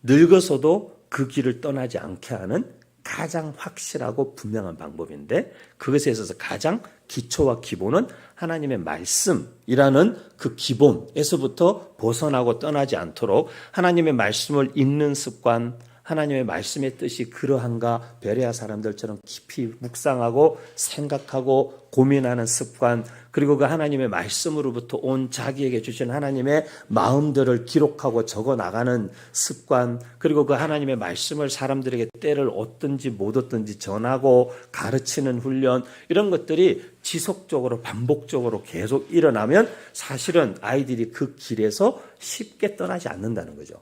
늙어서도 그 길을 떠나지 않게 하는 가장 확실하고 분명한 방법인데, 그것에 있어서 가장 기초와 기본은 하나님의 말씀이라는 그 기본에서부터 벗어나고 떠나지 않도록 하나님의 말씀을 읽는 습관, 하나님의 말씀의 뜻이 그러한가 베레아 사람들처럼 깊이 묵상하고 생각하고 고민하는 습관, 그리고 그 하나님의 말씀으로부터 온 자기에게 주신 하나님의 마음들을 기록하고 적어 나가는 습관, 그리고 그 하나님의 말씀을 사람들에게 때를 얻든지 못 얻든지 전하고 가르치는 훈련, 이런 것들이 지속적으로 반복적으로 계속 일어나면 사실은 아이들이 그 길에서 쉽게 떠나지 않는다는 거죠.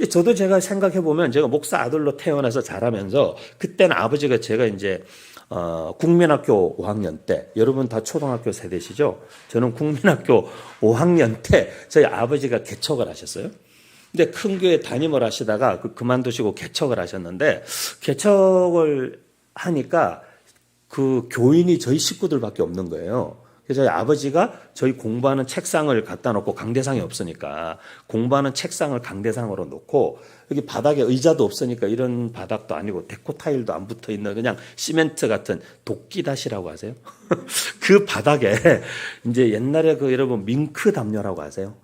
저도 제가 생각해 보면 제가 목사 아들로 태어나서 자라면서 그때는 아버지가 제가 이제 국민학교 5학년 때, 여러분 다 초등학교 세대시죠? 저는 국민학교 5학년 때 저희 아버지가 개척을 하셨어요. 근데 큰 교회 담임을 하시다가 그만두시고 개척을 하셨는데, 개척을 하니까 그 교인이 저희 식구들밖에 없는 거예요. 그래서 저희 아버지가 저희 공부하는 책상을 갖다 놓고, 강대상이 없으니까 공부하는 책상을 강대상으로 놓고, 여기 바닥에 의자도 없으니까 이런 바닥도 아니고 데코 타일도 안 붙어 있는 그냥 시멘트 같은 도끼다시라고 하세요? 그 바닥에 이제 옛날에 그 여러분 밍크 담요라고 아세요?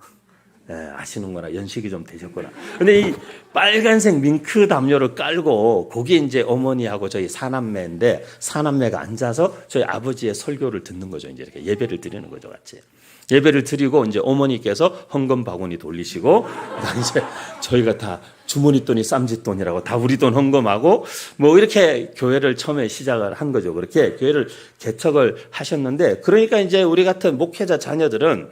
네, 아시는구나. 연식이 좀 되셨구나. 근데 이 빨간색 밍크 담요를 깔고 거기에 이제 어머니하고 저희 사남매인데, 사남매가 앉아서 저희 아버지의 설교를 듣는 거죠. 이제 이렇게 예배를 드리는 거죠, 같이. 예배를 드리고 이제 어머니께서 헌금 바구니 돌리시고, 이제 저희가 다 주머니 돈이 쌈짓돈이라고 다 우리 돈 헌금하고 뭐 이렇게 교회를 처음에 시작을 한 거죠. 그렇게 교회를 개척을 하셨는데, 그러니까 이제 우리 같은 목회자 자녀들은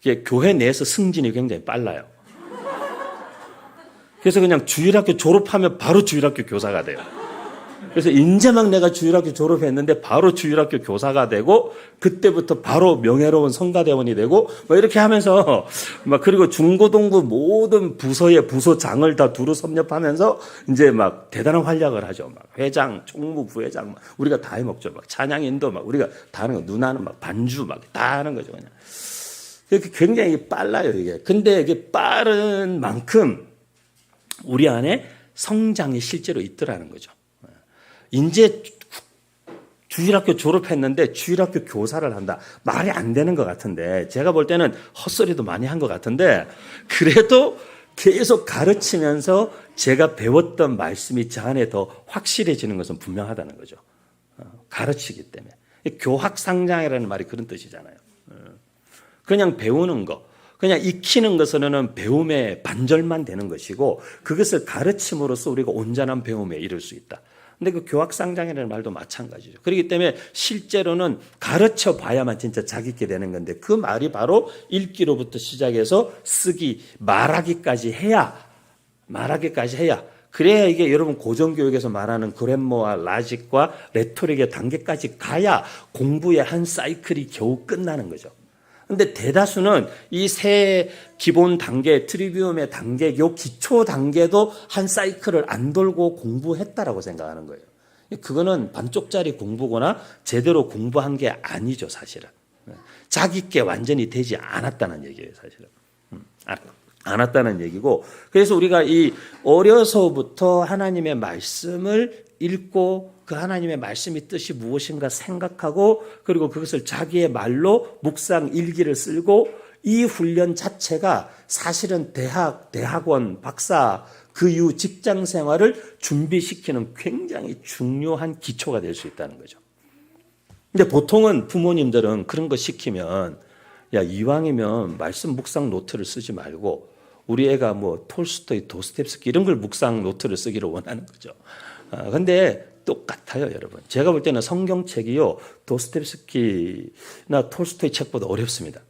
이게 교회 내에서 승진이 굉장히 빨라요. 그래서 그냥 주일학교 졸업하면 바로 주일학교 교사가 돼요. 그래서 이제 막 내가 주일학교 졸업했는데 바로 주일학교 교사가 되고, 그때부터 바로 명예로운 성가대원이 되고, 뭐 이렇게 하면서 막, 그리고 중고등부 모든 부서의 부서장을 다 두루 섭렵하면서 이제 막 대단한 활약을 하죠. 막 회장, 총무, 부회장, 막 우리가 다 해먹죠. 막 찬양인도 막 우리가 다 하는 거, 누나는 막 반주 막 다 하는 거죠, 그냥. 이렇게 굉장히 빨라요, 이게. 근데 이게 빠른 만큼 우리 안에 성장이 실제로 있더라는 거죠. 이제 주일학교 졸업했는데 주일학교 교사를 한다. 말이 안 되는 것 같은데, 제가 볼 때는 헛소리도 많이 한 것 같은데, 그래도 계속 가르치면서 제가 배웠던 말씀이 저 안에 더 확실해지는 것은 분명하다는 거죠. 가르치기 때문에. 교학상장이라는 말이 그런 뜻이잖아요. 그냥 배우는 거, 그냥 익히는 것으로는 배움의 반절만 되는 것이고, 그것을 가르침으로써 우리가 온전한 배움에 이를 수 있다. 근데 그 교학상장이라는 말도 마찬가지죠. 그렇기 때문에 실제로는 가르쳐 봐야만 진짜 자기 있게 되는 건데, 그 말이 바로 읽기로부터 시작해서 쓰기, 말하기까지 해야, 그래야 이게 여러분 고정교육에서 말하는 그래머와 라직과 레토릭의 단계까지 가야 공부의 한 사이클이 겨우 끝나는 거죠. 근데 대다수는 이 세 기본 단계, 트리비움의 단계, 요 기초 단계도 한 사이클을 안 돌고 공부했다라고 생각하는 거예요. 그거는 반쪽짜리 공부거나 제대로 공부한 게 아니죠, 사실은. 자기께 완전히 되지 않았다는 얘기예요, 사실은. 않았다는 얘기고, 그래서 우리가 이 어려서부터 하나님의 말씀을 읽고 그 하나님의 말씀의 뜻이 무엇인가 생각하고, 그리고 그것을 자기의 말로 묵상 일기를 쓰고, 이 훈련 자체가 사실은 대학원, 박사, 그 이후 직장 생활을 준비시키는 굉장히 중요한 기초가 될 수 있다는 거죠. 근데 보통은 부모님들은 그런 거 시키면, 야, 이왕이면 말씀 묵상 노트를 쓰지 말고 우리 애가 뭐 톨스토이, 도스토옙스키 이런 걸 묵상 노트를 쓰기를 원하는 거죠. 근데 똑같아요, 여러분. 제가 볼 때는 성경책이요, 도스토옙스키나 톨스토이 책보다 어렵습니다.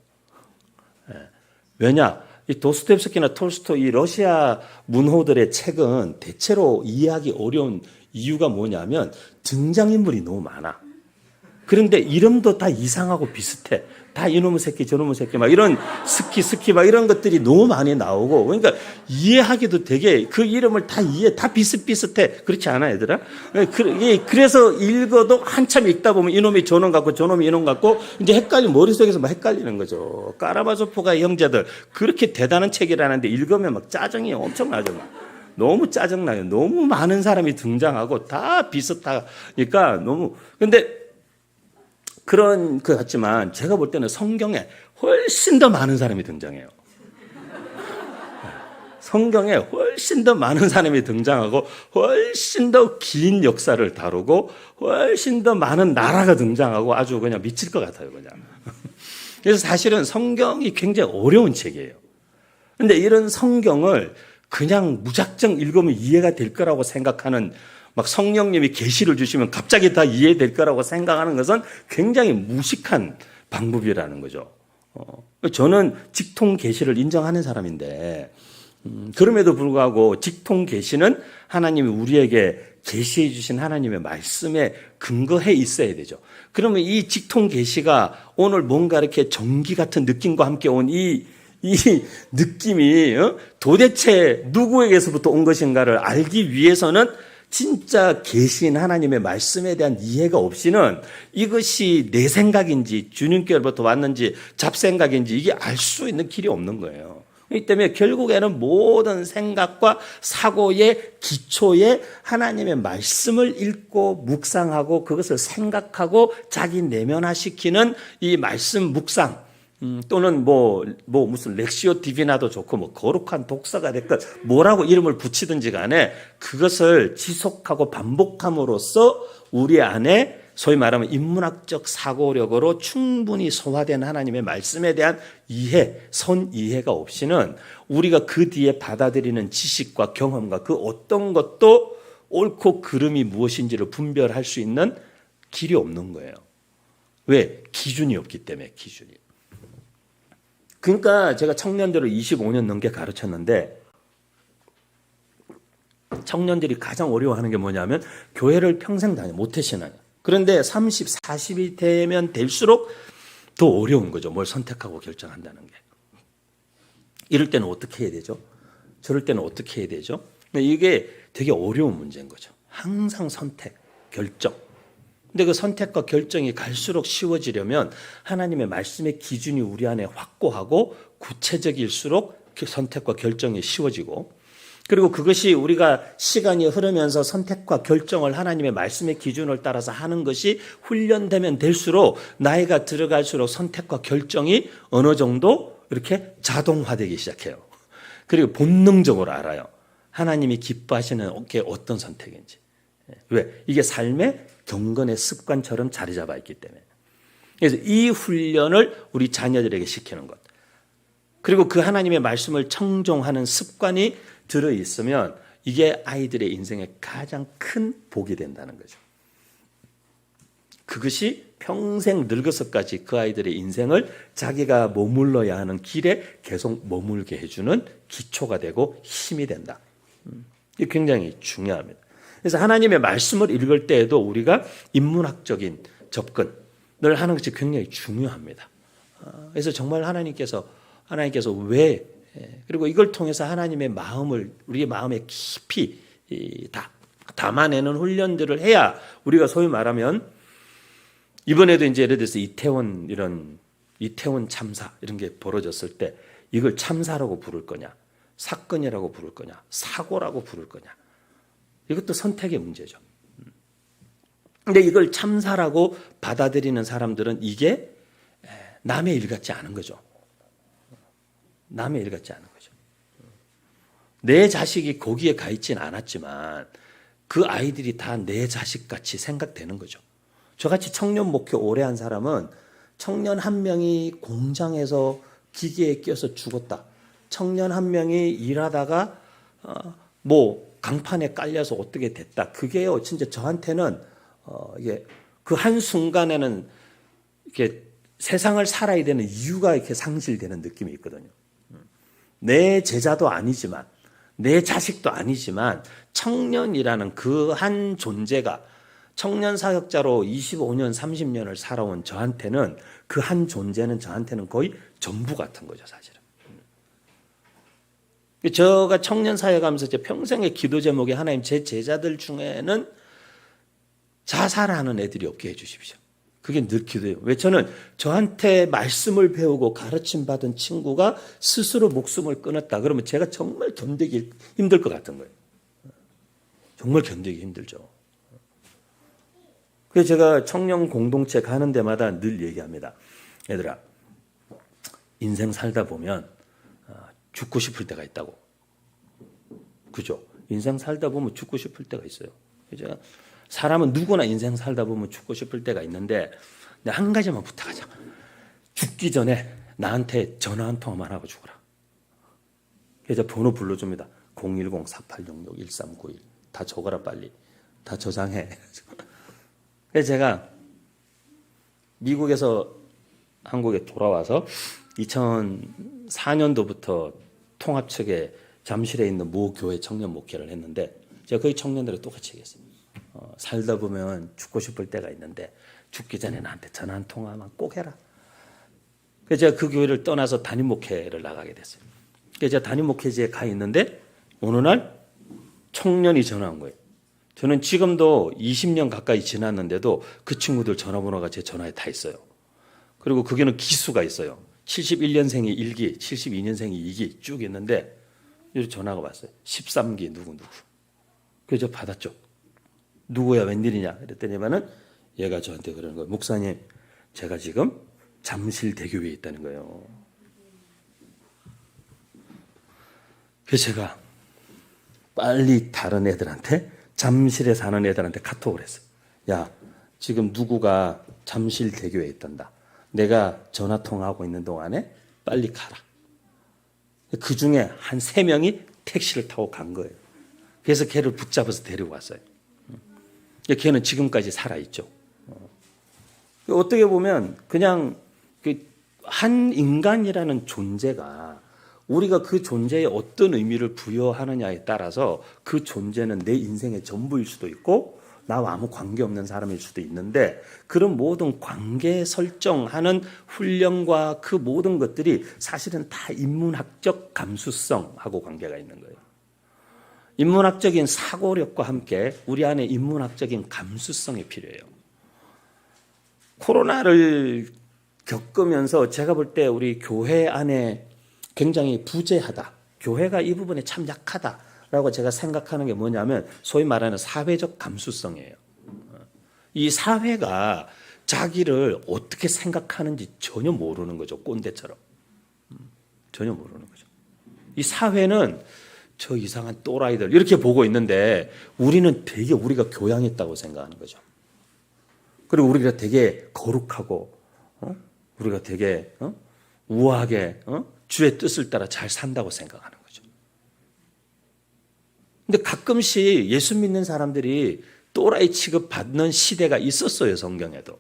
왜냐? 이 도스토옙스키나 톨스토이, 이 러시아 문호들의 책은 대체로 이해하기 어려운 이유가 뭐냐면 등장인물이 너무 많아. 그런데 이름도 다 이상하고 비슷해. 다 이놈의 새끼, 저놈의 새끼, 막 이런 스키, 막 이런 것들이 너무 많이 나오고, 그러니까 이해하기도 되게 그 이름을 다 비슷비슷해. 그렇지 않아, 얘들아? 그래서 읽어도 한참 읽다 보면 이놈이 저놈 같고 저놈이 이놈 같고, 이제 머릿속에서 막 헷갈리는 거죠. 까라바조프가의 형제들, 그렇게 대단한 책이라는데 읽으면 막 짜증이 엄청나죠. 너무 짜증나요. 너무 많은 사람이 등장하고 다 비슷하니까 너무, 근데 그런 것 같지만 제가 볼 때는 성경에 훨씬 더 많은 사람이 등장해요. 성경에 훨씬 더 많은 사람이 등장하고 훨씬 더 긴 역사를 다루고 훨씬 더 많은 나라가 등장하고 아주 그냥 미칠 것 같아요, 그냥. 그래서 사실은 성경이 굉장히 어려운 책이에요. 근데 이런 성경을 그냥 무작정 읽으면 이해가 될 거라고 생각하는, 막 성령님이 계시를 주시면 갑자기 다 이해될 거라고 생각하는 것은 굉장히 무식한 방법이라는 거죠. 저는 직통 계시를 인정하는 사람인데, 그럼에도 불구하고 직통 계시는 하나님이 우리에게 계시해 주신 하나님의 말씀에 근거해 있어야 되죠. 그러면 이 직통 계시가 오늘 뭔가 이렇게 전기 같은 느낌과 함께 온 이 느낌이 도대체 누구에게서부터 온 것인가를 알기 위해서는 진짜 계신 하나님의 말씀에 대한 이해가 없이는 이것이 내 생각인지 주님께로부터 왔는지 잡생각인지 이게 알 수 있는 길이 없는 거예요. 그렇기 때문에 결국에는 모든 생각과 사고의 기초에 하나님의 말씀을 읽고 묵상하고 그것을 생각하고 자기 내면화시키는 이 말씀 묵상, 또는 무슨 렉시오 디비나도 좋고 거룩한 독서가 됐건 뭐라고 이름을 붙이든지 간에 그것을 지속하고 반복함으로써 우리 안에 소위 말하면 인문학적 사고력으로 충분히 소화된 하나님의 말씀에 대한 이해, 선이해가 없이는 우리가 그 뒤에 받아들이는 지식과 경험과 그 어떤 것도 옳고 그름이 무엇인지를 분별할 수 있는 길이 없는 거예요. 왜? 기준이 없기 때문에, 기준이. 그러니까 제가 청년들을 25년 넘게 가르쳤는데 청년들이 가장 어려워하는 게 뭐냐면 교회를 평생 다녀 모태신앙이야. 그런데 30, 40이 되면 될수록 더 어려운 거죠. 뭘 선택하고 결정한다는 게. 이럴 때는 어떻게 해야 되죠? 저럴 때는 어떻게 해야 되죠? 이게 되게 어려운 문제인 거죠. 항상 선택, 결정. 근데 그 선택과 결정이 갈수록 쉬워지려면 하나님의 말씀의 기준이 우리 안에 확고하고 구체적일수록 그 선택과 결정이 쉬워지고, 그리고 그것이 우리가 시간이 흐르면서 선택과 결정을 하나님의 말씀의 기준을 따라서 하는 것이 훈련되면 될수록 나이가 들어갈수록 선택과 결정이 어느 정도 이렇게 자동화되기 시작해요. 그리고 본능적으로 알아요. 하나님이 기뻐하시는 게 어떤 선택인지. 왜? 이게 삶의 경건의 습관처럼 자리 잡아 있기 때문에. 그래서 이 훈련을 우리 자녀들에게 시키는 것. 그리고 그 하나님의 말씀을 청종하는 습관이 들어있으면 이게 아이들의 인생에 가장 큰 복이 된다는 거죠. 그것이 평생 늙어서까지 그 아이들의 인생을 자기가 머물러야 하는 길에 계속 머물게 해주는 기초가 되고 힘이 된다. 이게 굉장히 중요합니다. 그래서 하나님의 말씀을 읽을 때에도 우리가 인문학적인 접근을 하는 것이 굉장히 중요합니다. 그래서 정말 하나님께서 왜, 그리고 이걸 통해서 하나님의 마음을 우리의 마음에 깊이 담아내는 훈련들을 해야 우리가 소위 말하면 이번에도 이제 예를 들어서 이태원 참사 이런 게 벌어졌을 때 이걸 참사라고 부를 거냐, 사건이라고 부를 거냐, 사고라고 부를 거냐. 이것도 선택의 문제죠. 근데 이걸 참사라고 받아들이는 사람들은 이게 남의 일 같지 않은 거죠. 남의 일 같지 않은 거죠. 내 자식이 거기에 가 있지는 않았지만 그 아이들이 다 내 자식같이 생각되는 거죠. 저같이 청년 목회 오래 한 사람은 청년 한 명이 공장에서 기계에 껴서 죽었다. 청년 한 명이 일하다가 강판에 깔려서 어떻게 됐다. 그게요, 진짜 저한테는 이게 그 한 순간에는 이렇게 세상을 살아야 되는 이유가 이렇게 상실되는 느낌이 있거든요. 내 제자도 아니지만, 내 자식도 아니지만, 청년이라는 그 한 존재가 청년 사역자로 25년, 30년을 살아온 저한테는 그 한 존재는 저한테는 거의 전부 같은 거죠, 사실은. 제가 청년 사역하면서 제 평생의 기도 제목이 하나님 제 제자들 중에는 자살하는 애들이 없게 해주십시오. 그게 늘 기도예요. 왜? 저는 저한테 말씀을 배우고 가르침 받은 친구가 스스로 목숨을 끊었다. 그러면 제가 정말 견디기 힘들 것 같은 거예요. 정말 견디기 힘들죠. 그래서 제가 청년 공동체 가는 데마다 늘 얘기합니다. 얘들아, 인생 살다 보면 죽고 싶을 때가 있다고. 그죠? 인생 살다 보면 죽고 싶을 때가 있어요. 그죠? 사람은 누구나 인생 살다 보면 죽고 싶을 때가 있는데 한 가지만 부탁하자. 죽기 전에 나한테 전화 한 통화만 하고 죽어라. 그래서 번호 불러줍니다. 010-4866-1391 다 적어라 빨리. 다 저장해. 그래서 제가 미국에서 한국에 돌아와서 2004년도부터 통합 측에 잠실에 있는 모 교회 청년 목회를 했는데 제가 거기 청년들을 똑같이 얘기했어요. 살다 보면 죽고 싶을 때가 있는데 죽기 전에 나한테 전화 한 통화만 꼭 해라. 그래서 제가 그 교회를 떠나서 담임 목회를 나가게 됐어요. 그래서 제가 담임 목회지에 가 있는데 어느 날 청년이 전화한 거예요. 저는 지금도 20년 가까이 지났는데도 그 친구들 전화번호가 제 전화에 다 있어요. 그리고 그게는 기수가 있어요. 71년생이 1기, 72년생이 2기 쭉 있는데 이렇게 전화가 왔어요. 13기 누구. 그래서 저 받았죠. 누구야 웬일이냐 그랬더니만은 얘가 저한테 그러는 거예요. 목사님 제가 지금 잠실대교에 있다는 거예요. 그래서 제가 빨리 다른 애들한테 잠실에 사는 애들한테 카톡을 했어요. 야 지금 누구가 잠실대교에 있단다. 내가 전화통화하고 있는 동안에 빨리 가라. 그 중에 한 3명이 택시를 타고 간 거예요. 그래서 걔를 붙잡아서 데리고 왔어요. 걔는 지금까지 살아있죠. 어떻게 보면 그냥 한 인간이라는 존재가 우리가 그 존재에 어떤 의미를 부여하느냐에 따라서 그 존재는 내 인생의 전부일 수도 있고 나와 아무 관계없는 사람일 수도 있는데 그런 모든 관계 설정하는 훈련과 그 모든 것들이 사실은 다 인문학적 감수성하고 관계가 있는 거예요. 인문학적인 사고력과 함께 우리 안에 인문학적인 감수성이 필요해요. 코로나를 겪으면서 제가 볼 때 우리 교회 안에 굉장히 부재하다. 교회가 이 부분에 참 약하다라고 제가 생각하는 게 뭐냐면 소위 말하는 사회적 감수성이에요. 이 사회가 자기를 어떻게 생각하는지 전혀 모르는 거죠. 꼰대처럼. 전혀 모르는 거죠. 이 사회는 저 이상한 또라이들 이렇게 보고 있는데 우리는 되게 우리가 교양있다고 생각하는 거죠. 그리고 우리가 되게 거룩하고 우리가 되게 우아하게 주의 뜻을 따라 잘 산다고 생각하는 거죠. 근데 가끔씩 예수 믿는 사람들이 또라이 취급받는 시대가 있었어요. 성경에도.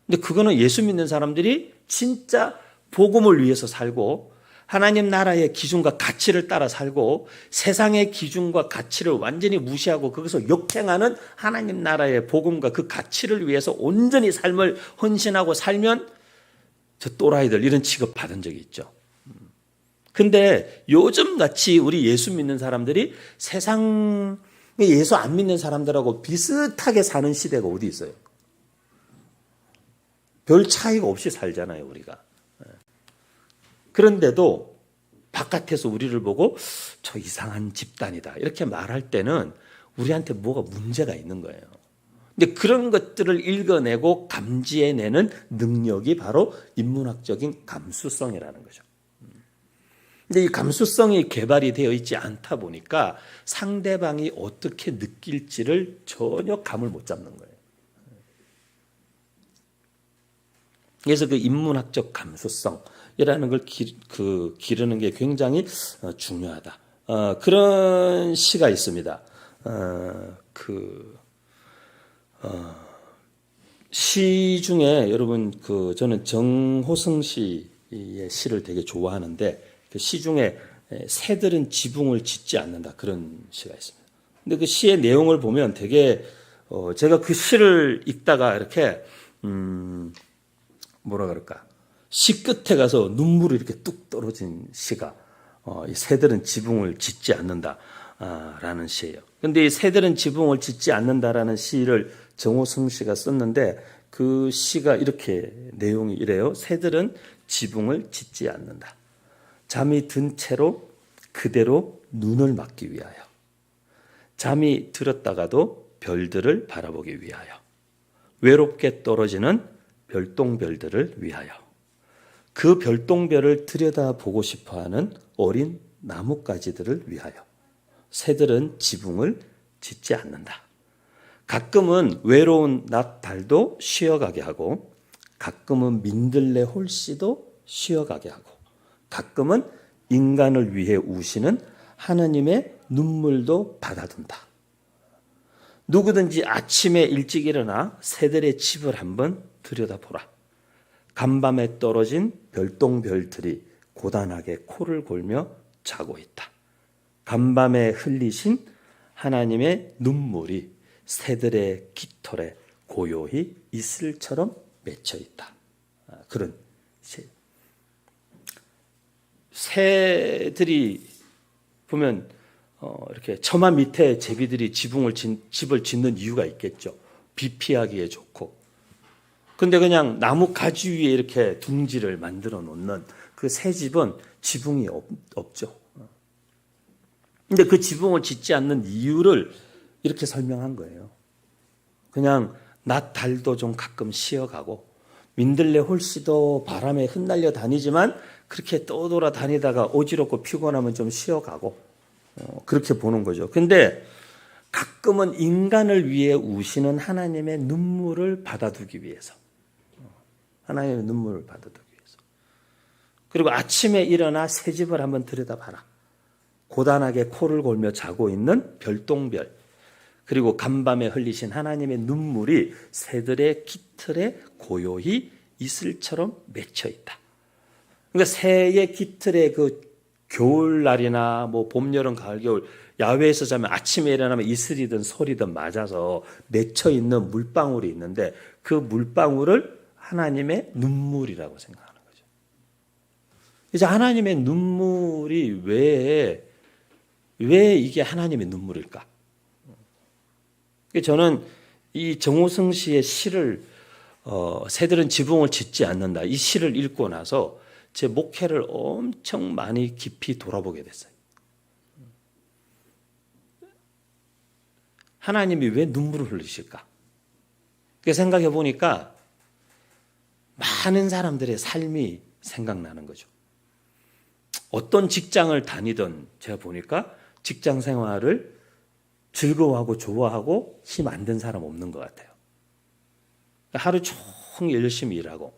근데 그거는 예수 믿는 사람들이 진짜 복음을 위해서 살고 하나님 나라의 기준과 가치를 따라 살고 세상의 기준과 가치를 완전히 무시하고 거기서 역행하는 하나님 나라의 복음과 그 가치를 위해서 온전히 삶을 헌신하고 살면 저 또라이들 이런 취급 받은 적이 있죠. 근데 요즘같이 우리 예수 믿는 사람들이 세상에 예수 안 믿는 사람들하고 비슷하게 사는 시대가 어디 있어요? 별 차이가 없이 살잖아요, 우리가. 그런데도 바깥에서 우리를 보고 저 이상한 집단이다 이렇게 말할 때는 우리한테 뭐가 문제가 있는 거예요. 근데 그런 것들을 읽어내고 감지해내는 능력이 바로 인문학적인 감수성이라는 거죠. 근데 이 감수성이 개발이 되어 있지 않다 보니까 상대방이 어떻게 느낄지를 전혀 감을 못 잡는 거예요. 그래서 그 인문학적 감수성이라는 걸 기르는 게 굉장히 중요하다. 그런 시가 있습니다. 시 중에 여러분 저는 정호승 씨의 시를 되게 좋아하는데 그 시 중에 새들은 지붕을 짓지 않는다 그런 시가 있습니다. 근데 그 시의 내용을 보면 되게 제가 그 시를 읽다가 이렇게 뭐라 그럴까 시 끝에 가서 눈물이 이렇게 뚝 떨어진 시가 이 새들은 지붕을 짓지 않는다라는 시예요. 근데 이 새들은 지붕을 짓지 않는다라는 시를 정호승 씨가 썼는데 그 시가 이렇게 내용이 이래요. 새들은 지붕을 짓지 않는다. 잠이 든 채로 그대로 눈을 막기 위하여. 잠이 들었다가도 별들을 바라보기 위하여. 외롭게 떨어지는 별똥별들을 위하여. 그 별똥별을 들여다보고 싶어하는 어린 나뭇가지들을 위하여. 새들은 지붕을 짓지 않는다. 가끔은 외로운 낮 달도 쉬어가게 하고, 가끔은 민들레 홀씨도 쉬어가게 하고, 가끔은 인간을 위해 우시는 하느님의 눈물도 받아둔다. 누구든지 아침에 일찍 일어나 새들의 집을 한번 들여다보라. 간밤에 떨어진 별똥별들이 고단하게 코를 골며 자고 있다. 간밤에 흘리신 하나님의 눈물이 새들의 깃털에 고요히 이슬처럼 맺혀 있다. 그런 새들이 보면 이렇게 처마 밑에 제비들이 집을 짓는 이유가 있겠죠. 비 피하기에 좋고. 근데 그냥 나무 가지 위에 이렇게 둥지를 만들어 놓는 그 새 집은 지붕이 없죠. 근데 그 지붕을 짓지 않는 이유를 이렇게 설명한 거예요. 그냥 낮 달도 좀 가끔 쉬어가고, 민들레 홀씨도 바람에 흩날려 다니지만 그렇게 떠돌아 다니다가 어지럽고 피곤하면 좀 쉬어가고, 그렇게 보는 거죠. 근데 가끔은 인간을 위해 우시는 하나님의 눈물을 받아두기 위해서, 하나님의 눈물을 받아두기 위해서. 그리고 아침에 일어나 새 집을 한번 들여다봐라. 고단하게 코를 골며 자고 있는 별똥별, 그리고 간밤에 흘리신 하나님의 눈물이 새들의 깃털에 고요히 이슬처럼 맺혀 있다. 그러니까 새의 깃털에 그 겨울날이나 뭐 봄, 여름, 가을, 겨울 야외에서 자면 아침에 일어나면 이슬이든 소리든 맞아서 맺혀 있는 물방울이 있는데, 그 물방울을 하나님의 눈물이라고 생각하는 거죠. 이제 하나님의 눈물이 왜 이게 하나님의 눈물일까? 저는 이 정호승 씨의 시를 새들은 지붕을 짓지 않는다, 이 시를 읽고 나서 제 목회를 엄청 많이 깊이 돌아보게 됐어요. 하나님이 왜 눈물을 흘리실까? 생각해 보니까 많은 사람들의 삶이 생각나는 거죠. 어떤 직장을 다니든 제가 보니까 직장 생활을 즐거워하고 좋아하고 힘 안 든 사람 없는 것 같아요. 하루 종일 열심히 일하고,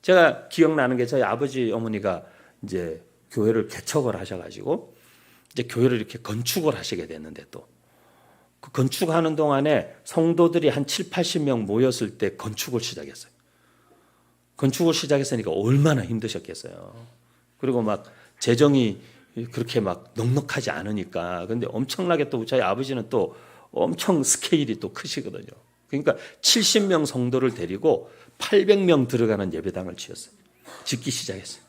제가 기억나는 게 저희 아버지 어머니가 이제 교회를 개척을 하셔가지고 이제 교회를 이렇게 건축을 하시게 됐는데, 또 그 건축하는 동안에 성도들이 한 7, 80명 모였을 때 건축을 시작했어요. 건축을 시작했으니까 얼마나 힘드셨겠어요. 그리고 막 재정이 그렇게 막 넉넉하지 않으니까. 근데 엄청나게 또 저희 아버지는 또 엄청 스케일이 또 크시거든요. 그러니까 70명 성도를 데리고 800명 들어가는 예배당을 짓기 시작했어요.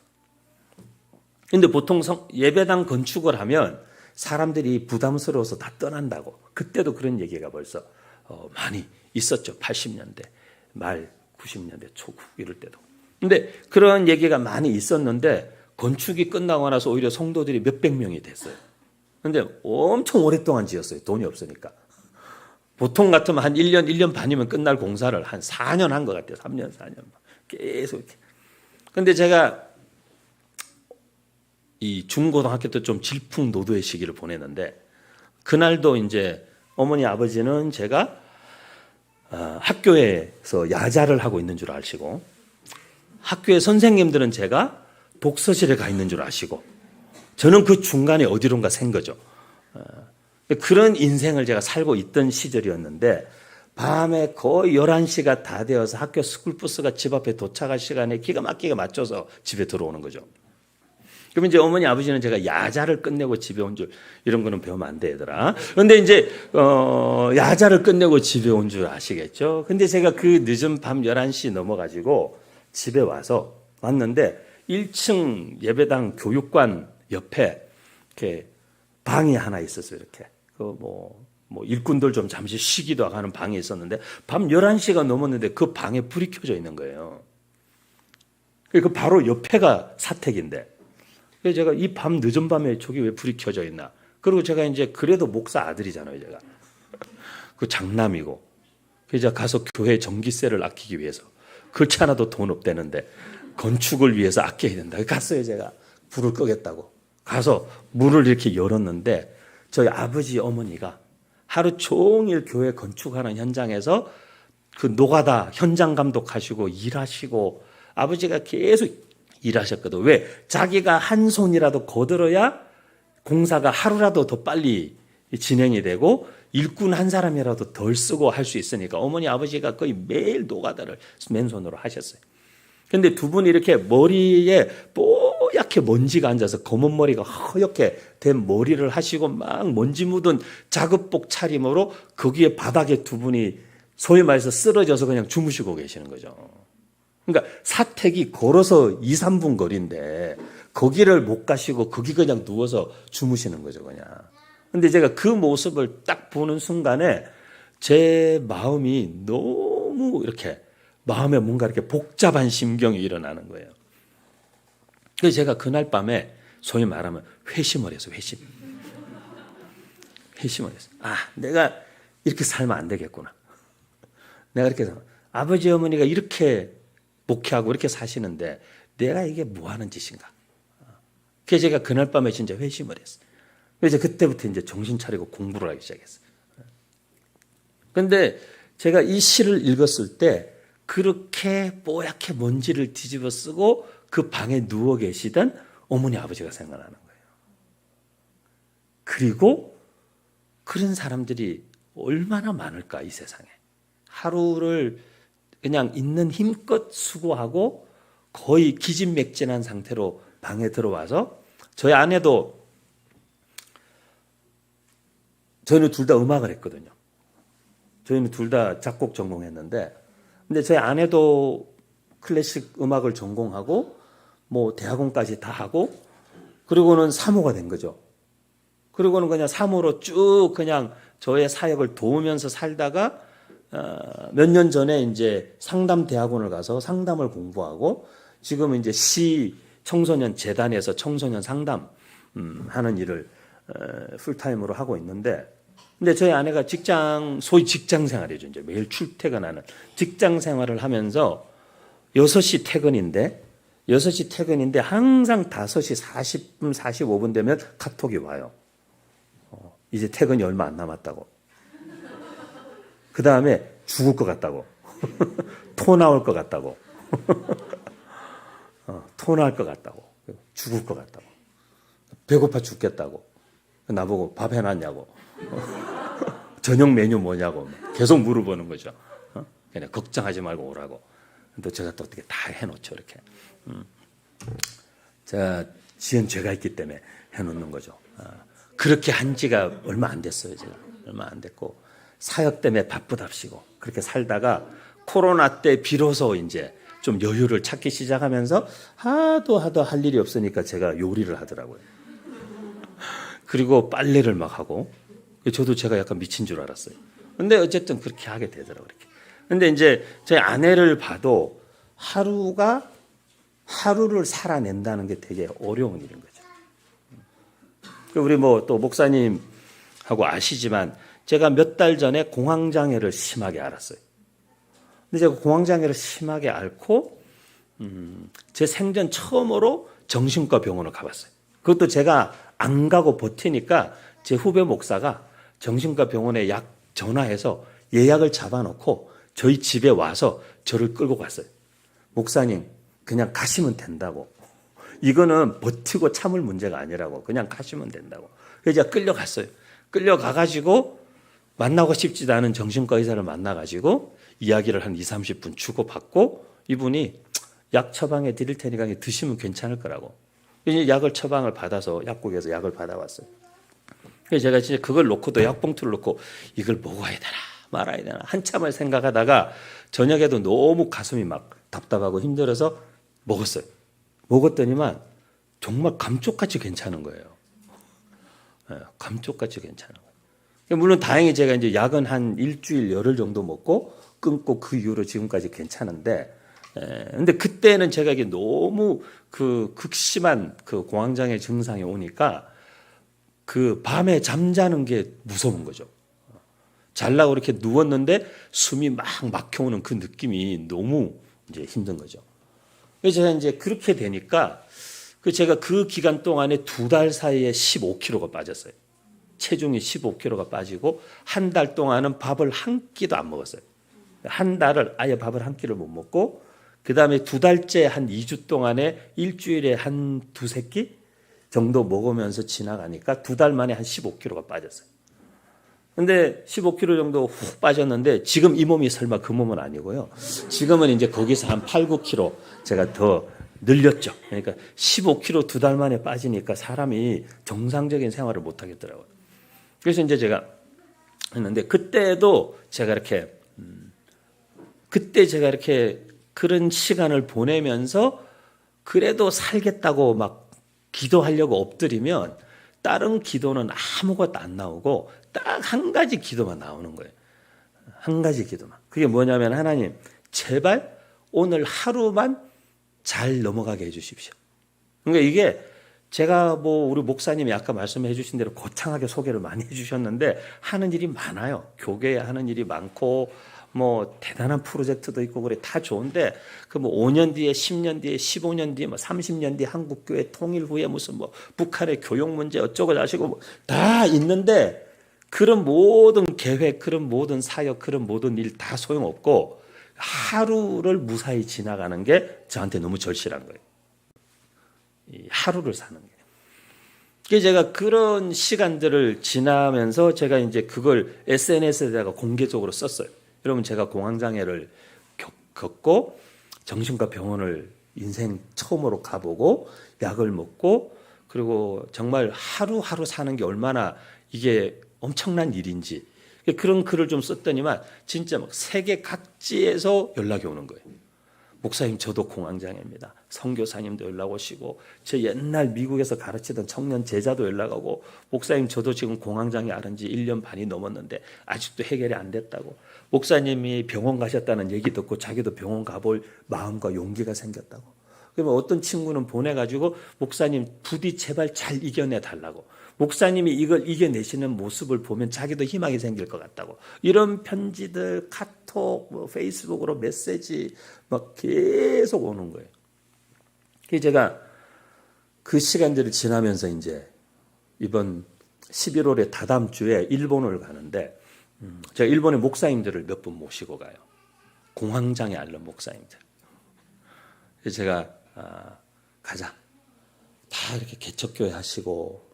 근데 보통 예배당 건축을 하면 사람들이 부담스러워서 다 떠난다고. 그때도 그런 얘기가 벌써 많이 있었죠. 80년대 말 90년대 초국 이럴 때도. 근데 그런 얘기가 많이 있었는데 건축이 끝나고 나서 오히려 성도들이 몇백 명이 됐어요. 근데 엄청 오랫동안 지었어요. 돈이 없으니까. 보통 같으면 한 1년, 1년 반이면 끝날 공사를 한 4년 한 것 같아요. 3년, 4년. 계속 이렇게. 근데 제가 이 중고등학교 때 좀 질풍노도의 시기를 보냈는데, 그날도 이제 어머니 아버지는 제가 학교에서 야자를 하고 있는 줄 아시고, 학교의 선생님들은 제가 독서실에 가 있는 줄 아시고, 저는 그 중간에 어디론가 샌 거죠. 그런 인생을 제가 살고 있던 시절이었는데, 밤에 거의 11시가 다 되어서 학교 스쿨버스가 집 앞에 도착할 시간에 기가 막히게 맞춰서 집에 들어오는 거죠. 그럼 이제 어머니 아버지는 제가 야자를 끝내고 집에 온 줄, 이런 거는 배우면 안 돼, 얘들아. 그런데 이제 야자를 끝내고 집에 온 줄 아시겠죠. 근데 제가 그 늦은 밤 11시 넘어가지고 집에 왔는데 1층 예배당 교육관 옆에 이렇게 방이 하나 있었어요. 이렇게 뭐 일꾼들 좀 잠시 쉬기도 하는 방이 있었는데, 밤 11시가 넘었는데 그 방에 불이 켜져 있는 거예요. 그 바로 옆에가 사택인데, 그래서 제가 이 밤 늦은 밤에 저기 왜 불이 켜져 있나? 그리고 제가 이제 그래도 목사 아들이잖아요, 제가. 그 장남이고. 그래서 가서 교회 전기세를 아끼기 위해서, 그렇지 않아도 돈 없대는데 건축을 위해서 아껴야 된다. 갔어요, 제가. 불을 끄겠다고. 가서 문을 이렇게 열었는데 저희 아버지 어머니가 하루 종일 교회 건축하는 현장에서 그 노가다 현장 감독하시고 일하시고 아버지가 계속 일하셨거든. 왜? 자기가 한 손이라도 거들어야 공사가 하루라도 더 빨리 진행이 되고 일꾼 한 사람이라도 덜 쓰고 할 수 있으니까 어머니 아버지가 거의 매일 노가다를 맨손으로 하셨어요. 근데 두 분이 이렇게 머리에 뽀얗게 먼지가 앉아서 검은 머리가 허옇게 된 머리를 하시고 막 먼지 묻은 작업복 차림으로 거기에 바닥에 두 분이 소위 말해서 쓰러져서 그냥 주무시고 계시는 거죠. 그러니까 사택이 걸어서 2, 3분 거리인데 거기를 못 가시고 거기 그냥 누워서 주무시는 거죠, 그냥. 근데 제가 그 모습을 딱 보는 순간에 제 마음이 너무 이렇게 마음에 뭔가 이렇게 복잡한 심경이 일어나는 거예요. 그래서 제가 그날 밤에 소위 말하면 회심을 해서 회심을 했어요. 내가 이렇게 살면 안 되겠구나. 내가 이렇게 아버지 어머니가 이렇게 목회하고 이렇게 사시는데 내가 이게 뭐 하는 짓인가. 그래서 제가 그날 밤에 진짜 회심을 했어요. 그래서 그때부터 이제 정신 차리고 공부를 하기 시작했어요. 그런데 제가 이 시를 읽었을 때 그렇게 뽀얗게 먼지를 뒤집어 쓰고 그 방에 누워 계시던 어머니 아버지가 생각나는 거예요. 그리고 그런 사람들이 얼마나 많을까 이 세상에. 하루를 그냥 있는 힘껏 수고하고 거의 기진맥진한 상태로 방에 들어와서 저희 아내도 저희는 둘 다 음악을 했거든요. 저희는 둘 다 작곡 전공했는데 근데 저희 아내도 클래식 음악을 전공하고 뭐 대학원까지 다 하고 그리고는 사모가 된 거죠. 그리고는 그냥 사모로 쭉 그냥 저의 사역을 도우면서 살다가 몇 년 전에 이제 상담 대학원을 가서 상담을 공부하고 지금은 이제 시 청소년 재단에서 청소년 상담 하는 일을 풀타임으로 하고 있는데 근데 저희 아내가 소위 직장 생활이죠. 이제 매일 출퇴근하는 직장 생활을 하면서 6시 퇴근인데 항상 5시 40분, 45분 되면 카톡이 와요. 이제 퇴근이 얼마 안 남았다고. 그 다음에 죽을 것 같다고. 토 나올 것 같다고. 토 나올 것 같다고. 죽을 것 같다고. 배고파 죽겠다고. 나보고 밥 해놨냐고. 저녁 메뉴 뭐냐고. 계속 물어보는 거죠. 그냥 걱정하지 말고 오라고. 또 제가 또 어떻게 다 해놓죠. 이렇게. 제가 지은 죄가 있기 때문에 해놓는 거죠. 그렇게 한 지가 얼마 안 됐어요. 제가. 얼마 안 됐고. 사역 때문에 바쁘답시고. 그렇게 살다가 코로나 때 비로소 이제 좀 여유를 찾기 시작하면서 하도 할 일이 없으니까 제가 요리를 하더라고요. 그리고 빨래를 막 하고. 저도 제가 약간 미친 줄 알았어요. 근데 어쨌든 그렇게 하게 되더라고요. 이렇게. 근데 이제 저희 아내를 봐도 하루를 살아낸다는 게 되게 어려운 일인 거죠. 우리 뭐 또 목사님하고 아시지만 제가 몇 달 전에 공황장애를 심하게 앓았어요. 근데 제가 공황장애를 심하게 앓고 제 생전 처음으로 정신과 병원을 가봤어요. 그것도 제가 안 가고 버티니까 제 후배 목사가 정신과 병원에 전화해서 예약을 잡아놓고 저희 집에 와서 저를 끌고 갔어요. 목사님 그냥 가시면 된다고. 이거는 버티고 참을 문제가 아니라고. 그냥 가시면 된다고. 그래서 제가 끌려갔어요. 끌려가가지고 만나고 싶지도 않은 정신과 의사를 만나가지고 이야기를 한 2, 30분 주고받고 이분이 약 처방해 드릴 테니까 드시면 괜찮을 거라고. 이제 약을 처방을 받아서 약국에서 약을 받아왔어요. 그래서 제가 진짜 그걸 놓고도 약봉투를 놓고 이걸 먹어야 되나 말아야 되나 한참을 생각하다가 저녁에도 너무 가슴이 막 답답하고 힘들어서 먹었어요. 먹었더니만 정말 감쪽같이 괜찮은 거예요. 감쪽같이 괜찮은 거예요. 물론 다행히 제가 이제 약은 한 일주일 열흘 정도 먹고 끊고 그 이후로 지금까지 괜찮은데 근데 그때는 제가 이게 너무 그 극심한 그 공황장애 증상이 오니까 그 밤에 잠자는 게 무서운 거죠. 잘라고 이렇게 누웠는데 숨이 막 막혀오는 그 느낌이 너무 이제 힘든 거죠. 그래서 제가 이제 그렇게 되니까 제가 그 기간 동안에 2달 사이에 15kg가 빠졌어요. 체중이 15kg가 빠지고 한 달 동안은 밥을 한 끼도 안 먹었어요. 한 달을 아예 밥을 한 끼를 못 먹고 그 다음에 2달째 한 2주 동안에 일주일에 한 2-3끼 정도 먹으면서 지나가니까 2달 만에 한 15kg가 빠졌어요. 근데 15kg 정도 훅 빠졌는데 지금 이 몸이 설마 그 몸은 아니고요. 지금은 이제 거기서 한 8-9kg 제가 더 늘렸죠. 그러니까 15kg 2달 만에 빠지니까 사람이 정상적인 생활을 못 하겠더라고요. 그래서 이제 제가 했는데 그때도 제가 이렇게 그런 시간을 보내면서 그래도 살겠다고 막 기도하려고 엎드리면 다른 기도는 아무것도 안 나오고 딱 한 가지 기도만 나오는 거예요. 한 가지 기도만. 그게 뭐냐면 하나님 제발 오늘 하루만 잘 넘어가게 해주십시오. 그러니까 이게 제가 우리 목사님이 아까 말씀해 주신 대로 거창하게 소개를 많이 해주셨는데 하는 일이 많아요. 교회에 하는 일이 많고 대단한 프로젝트도 있고 그래 다 좋은데 그 5년 뒤에 10년 뒤에 15년 뒤에 30년 뒤에 한국교회 통일 후에 무슨 북한의 교육 문제 어쩌고 저쩌고 다 있는데 그런 모든 계획, 그런 모든 사역, 그런 모든 일 다 소용없고 하루를 무사히 지나가는 게 저한테 너무 절실한 거예요. 이 하루를 사는 게. 그래서 제가 그런 시간들을 지나면서 제가 이제 그걸 SNS에다가 공개적으로 썼어요. 여러분 제가 공황장애를 겪고 정신과 병원을 인생 처음으로 가보고 약을 먹고 그리고 정말 하루하루 사는 게 얼마나 이게 엄청난 일인지 그런 글을 좀 썼더니만 진짜 세계 각지에서 연락이 오는 거예요. 목사님 저도 공황장애입니다. 선교사님도 연락 오시고 제 옛날 미국에서 가르치던 청년 제자도 연락하고 목사님 저도 지금 공황장애 앓은 지 1년 반이 넘었는데 아직도 해결이 안 됐다고 목사님이 병원 가셨다는 얘기 듣고 자기도 병원 가볼 마음과 용기가 생겼다고 그러면 어떤 친구는 보내가지고 목사님 부디 제발 잘 이겨내 달라고 목사님이 이걸 이겨내시는 모습을 보면 자기도 희망이 생길 것 같다고 이런 편지들 카톡 페이스북으로 메시지 막 계속 오는 거예요. 그래서 제가 그 시간들을 지나면서 이제 이번 11월에 다다음 주에 일본을 가는데 제가 일본의 목사님들을 몇 분 모시고 가요. 공황장애 앓는 목사님들. 그래서 제가 가자. 다 이렇게 개척교회 하시고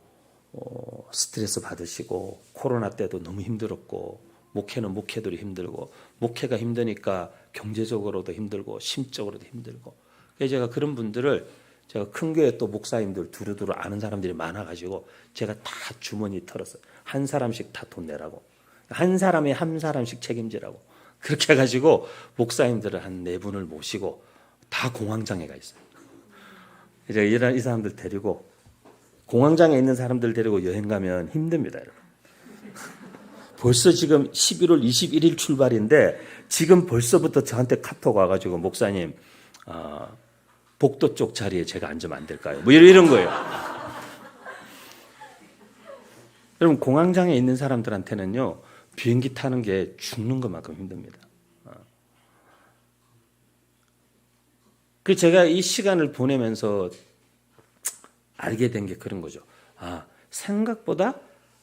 스트레스 받으시고 코로나 때도 너무 힘들었고 목회는 목회들이 힘들고 목회가 힘드니까 경제적으로도 힘들고 심적으로도 힘들고 그래서 제가 그런 분들을 제가 큰 교회 또 목사님들 두루두루 아는 사람들이 많아가지고 제가 다 주머니 털었어요. 한 사람씩 다 돈 내라고 한 사람에 한 사람씩 책임지라고 그렇게 해가지고 목사님들을 한 4분을 모시고 다 공황장애가 있어요. 이제 이 사람들 데리고 공황장애 있는 사람들 데리고 여행 가면 힘듭니다, 여러분. 벌써 지금 11월 21일 출발인데 지금 벌써부터 저한테 카톡 와가지고 목사님 복도 쪽 자리에 제가 앉으면 안 될까요? 이런 거예요. 여러분 공황장애 있는 사람들한테는요 비행기 타는 게 죽는 것만큼 힘듭니다. 그 제가 이 시간을 보내면서 알게 된 게 그런 거죠. 생각보다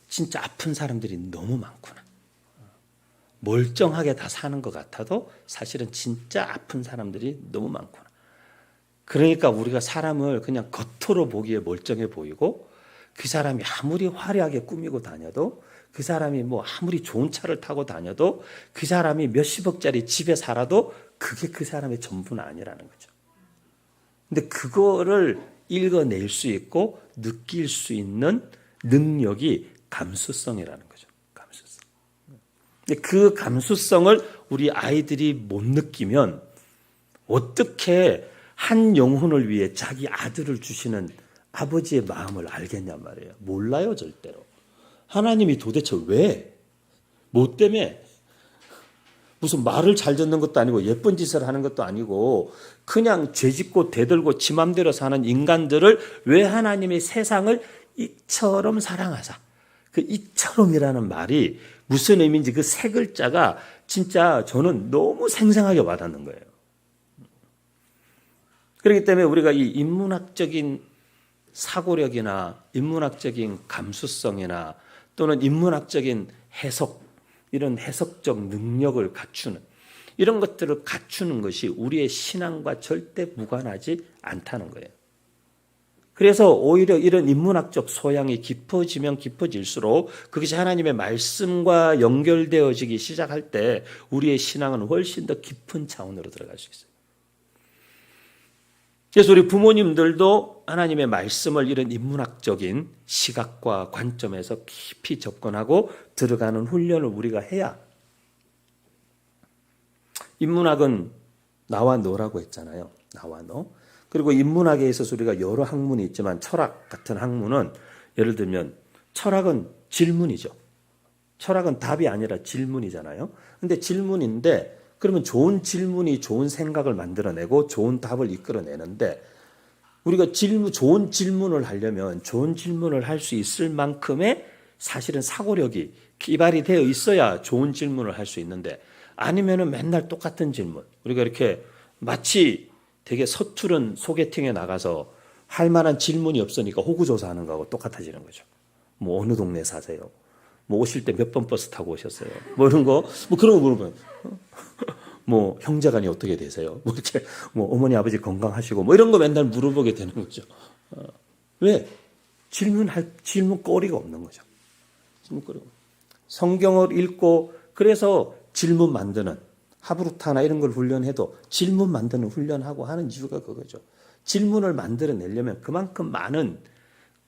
진짜 아픈 사람들이 너무 많구나. 멀쩡하게 다 사는 것 같아도 사실은 진짜 아픈 사람들이 너무 많구나. 그러니까 우리가 사람을 그냥 겉으로 보기에 멀쩡해 보이고 그 사람이 아무리 화려하게 꾸미고 다녀도 그 사람이 아무리 좋은 차를 타고 다녀도 그 사람이 몇십억짜리 집에 살아도 그게 그 사람의 전부는 아니라는 거죠. 근데 그거를 읽어낼 수 있고 느낄 수 있는 능력이 감수성이라는 거죠. 감수성. 근데 그 감수성을 우리 아이들이 못 느끼면 어떻게 한 영혼을 위해 자기 아들을 주시는 아버지의 마음을 알겠냔 말이에요. 몰라요, 절대로. 하나님이 도대체 왜? 뭐 때문에? 무슨 말을 잘 듣는 것도 아니고 예쁜 짓을 하는 것도 아니고 그냥 죄짓고 대들고 지 맘대로 사는 인간들을 왜 하나님이 세상을 이처럼 사랑하사. 그 이처럼이라는 말이 무슨 의미인지 그 세 글자가 진짜 저는 너무 생생하게 와닿는 거예요. 그렇기 때문에 우리가 이 인문학적인 사고력이나 인문학적인 감수성이나 또는 인문학적인 해석, 이런 해석적 능력을 갖추는 이런 것들을 갖추는 것이 우리의 신앙과 절대 무관하지 않다는 거예요. 그래서 오히려 이런 인문학적 소양이 깊어지면 깊어질수록 그것이 하나님의 말씀과 연결되어지기 시작할 때 우리의 신앙은 훨씬 더 깊은 차원으로 들어갈 수 있어요. 그래서 우리 부모님들도 하나님의 말씀을 이런 인문학적인 시각과 관점에서 깊이 접근하고 들어가는 훈련을 우리가 해야. 인문학은 나와 너라고 했잖아요. 나와 너. 그리고 인문학에 있어서 우리가 여러 학문이 있지만 철학 같은 학문은 예를 들면 철학은 질문이죠. 철학은 답이 아니라 질문이잖아요. 근데 질문인데 그러면 좋은 질문이 좋은 생각을 만들어내고 좋은 답을 이끌어내는데 우리가 좋은 질문을 하려면 좋은 질문을 할 수 있을 만큼의 사실은 사고력이 기발이 되어 있어야 좋은 질문을 할 수 있는데 아니면은 맨날 똑같은 질문. 우리가 이렇게 마치 되게 서투른 소개팅에 나가서 할 만한 질문이 없으니까 호구조사하는 거하고 똑같아지는 거죠. 뭐 어느 동네 사세요? 뭐 오실 때 몇 번 버스 타고 오셨어요? 뭐 이런 거, 뭐 그런 거 물어봐요. 뭐 형제간이 어떻게 되세요? 뭐 이렇게 뭐 어머니 아버지 건강하시고 뭐 이런 거 맨날 물어보게 되는 거죠. 왜? 질문거리가 없는 거죠. 질문거리가. 성경을 읽고 그래서 질문 만드는 하브루타나 이런 걸 훈련해도 질문 만드는 훈련하고 하는 이유가 그거죠. 질문을 만들어내려면 그만큼 많은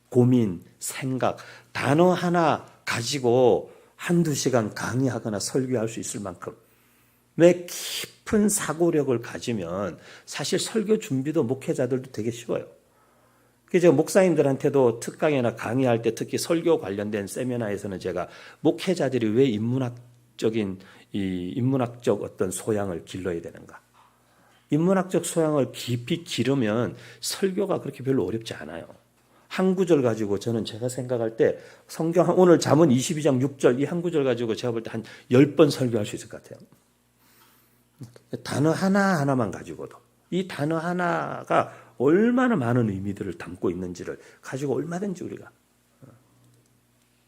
고민, 생각, 단어 하나 가지고 한두 시간 강의하거나 설교할 수 있을 만큼 왜 깊은 사고력을 가지면 사실 설교 준비도 목회자들도 되게 쉬워요. 그래서 제가 목사님들한테도 특강이나 강의할 때 특히 설교 관련된 세미나에서는 제가 목회자들이 왜 인문학적 어떤 소양을 길러야 되는가? 인문학적 소양을 깊이 기르면 설교가 그렇게 별로 어렵지 않아요. 한 구절 가지고 저는 제가 생각할 때 성경 오늘 잠언 22장 6절 이 한 구절 가지고 제가 볼 때 한 10번 설교할 수 있을 것 같아요. 단어 하나하나만 가지고도 이 단어 하나가 얼마나 많은 의미들을 담고 있는지를 가지고 얼마든지 우리가.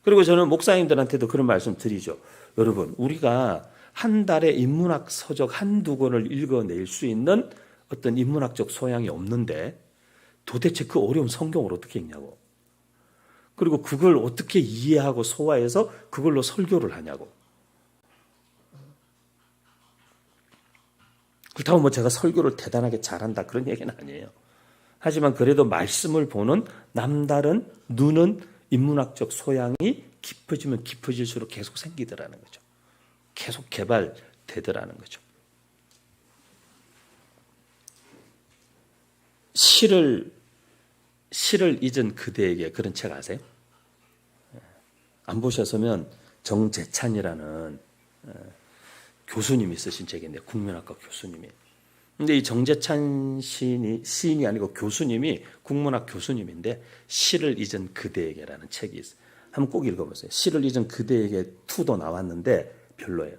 그리고 저는 목사님들한테도 그런 말씀 드리죠. 여러분, 우리가 한 달에 인문학 서적 한두 권을 읽어낼 수 있는 어떤 인문학적 소양이 없는데 도대체 그 어려운 성경을 어떻게 읽냐고. 그리고 그걸 어떻게 이해하고 소화해서 그걸로 설교를 하냐고. 그렇다고 뭐 제가 설교를 대단하게 잘한다 그런 얘기는 아니에요. 하지만 그래도 말씀을 보는 남다른 눈은 인문학적 소양이 깊어지면 깊어질수록 계속 생기더라는 거죠. 계속 개발되더라는 거죠. 시를 잊은 그대에게 그런 책 아세요? 안 보셨으면 정재찬이라는 교수님이 쓰신 책인데 국문학과 교수님이. 근데 이 정재찬 시인이 아니고 교수님이 국문학 교수님인데 시를 잊은 그대에게라는 책이 있어요. 한번 꼭 읽어보세요. 시를 잊은 그대에게 2도 나왔는데 별로예요.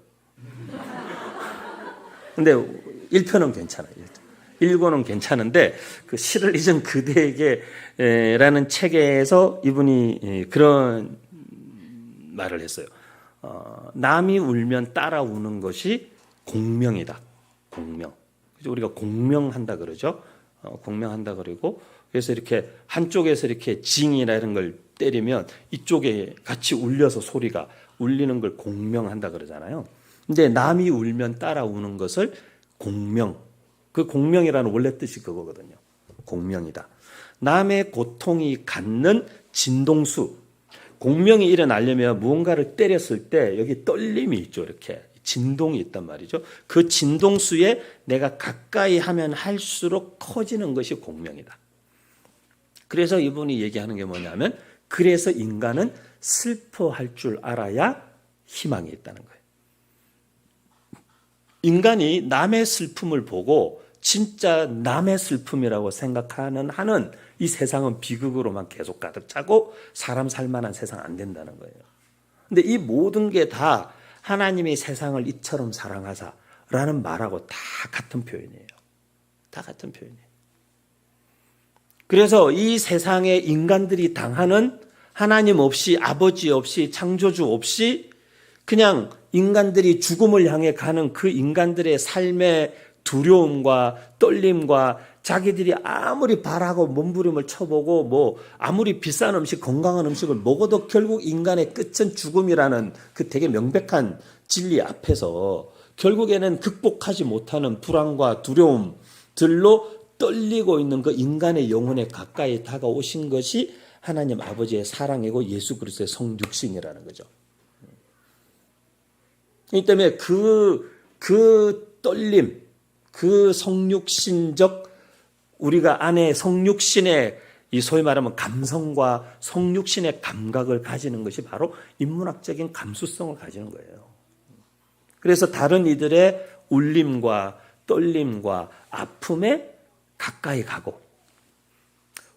근데 1편은 괜찮아요. 1권은 괜찮은데 그 시를 잊은 그대에게라는 책에서 이분이 그런 말을 했어요. 남이 울면 따라 우는 것이 공명이다. 공명. 우리가 공명한다 그러죠. 공명한다 그러고 그래서 이렇게 한쪽에서 이렇게 징이나 이런 걸 때리면 이쪽에 같이 울려서 소리가 울리는 걸 공명한다 그러잖아요. 근데 남이 울면 따라 우는 것을 공명. 그 공명이라는 원래 뜻이 그거거든요. 공명이다. 남의 고통이 갖는 진동수. 공명이 일어나려면 무언가를 때렸을 때 여기 떨림이 있죠. 이렇게 진동이 있단 말이죠. 그 진동수에 내가 가까이 하면 할수록 커지는 것이 공명이다. 그래서 이분이 얘기하는 게 뭐냐면 그래서 인간은 슬퍼할 줄 알아야 희망이 있다는 거예요. 인간이 남의 슬픔을 보고 진짜 남의 슬픔이라고 생각하는 한은 이 세상은 비극으로만 계속 가득 차고 사람 살만한 세상 안 된다는 거예요. 근데 이 모든 게 다 하나님이 세상을 이처럼 사랑하사라는 말하고 다 같은 표현이에요. 다 같은 표현이에요. 그래서 이 세상에 인간들이 당하는 하나님 없이, 아버지 없이, 창조주 없이 그냥 인간들이 죽음을 향해 가는 그 인간들의 삶의 두려움과 떨림과 자기들이 아무리 바라고 몸부림을 쳐보고 뭐 아무리 비싼 음식, 건강한 음식을 먹어도 결국 인간의 끝은 죽음이라는 그 되게 명백한 진리 앞에서 결국에는 극복하지 못하는 불안과 두려움들로 떨리고 있는 그 인간의 영혼에 가까이 다가오신 것이 하나님 아버지의 사랑이고 예수 그리스도의 성육신이라는 거죠. 그렇기 때문에 그 떨림, 그 성육신적 우리가 안에 성육신의 이 소위 말하면 감성과 성육신의 감각을 가지는 것이 바로 인문학적인 감수성을 가지는 거예요. 그래서 다른 이들의 울림과 떨림과 아픔에 가까이 가고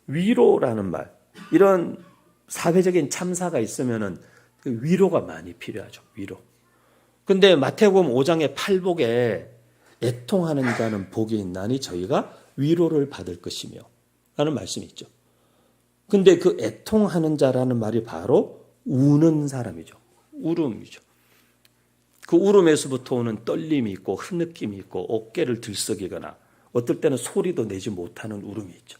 위로라는 말, 이런 사회적인 참사가 있으면은 위로가 많이 필요하죠. 위로. 근데 마태복음 5장의 팔복에 애통하는 자는 복이 있나니 저희가 위로를 받을 것이며 라는 말씀이 있죠. 근데 그 애통하는 자라는 말이 바로 우는 사람이죠. 울음이죠. 그 울음에서부터 오는 떨림이 있고 흐느낌이 있고 어깨를 들썩이거나 어떨 때는 소리도 내지 못하는 울음이 있죠.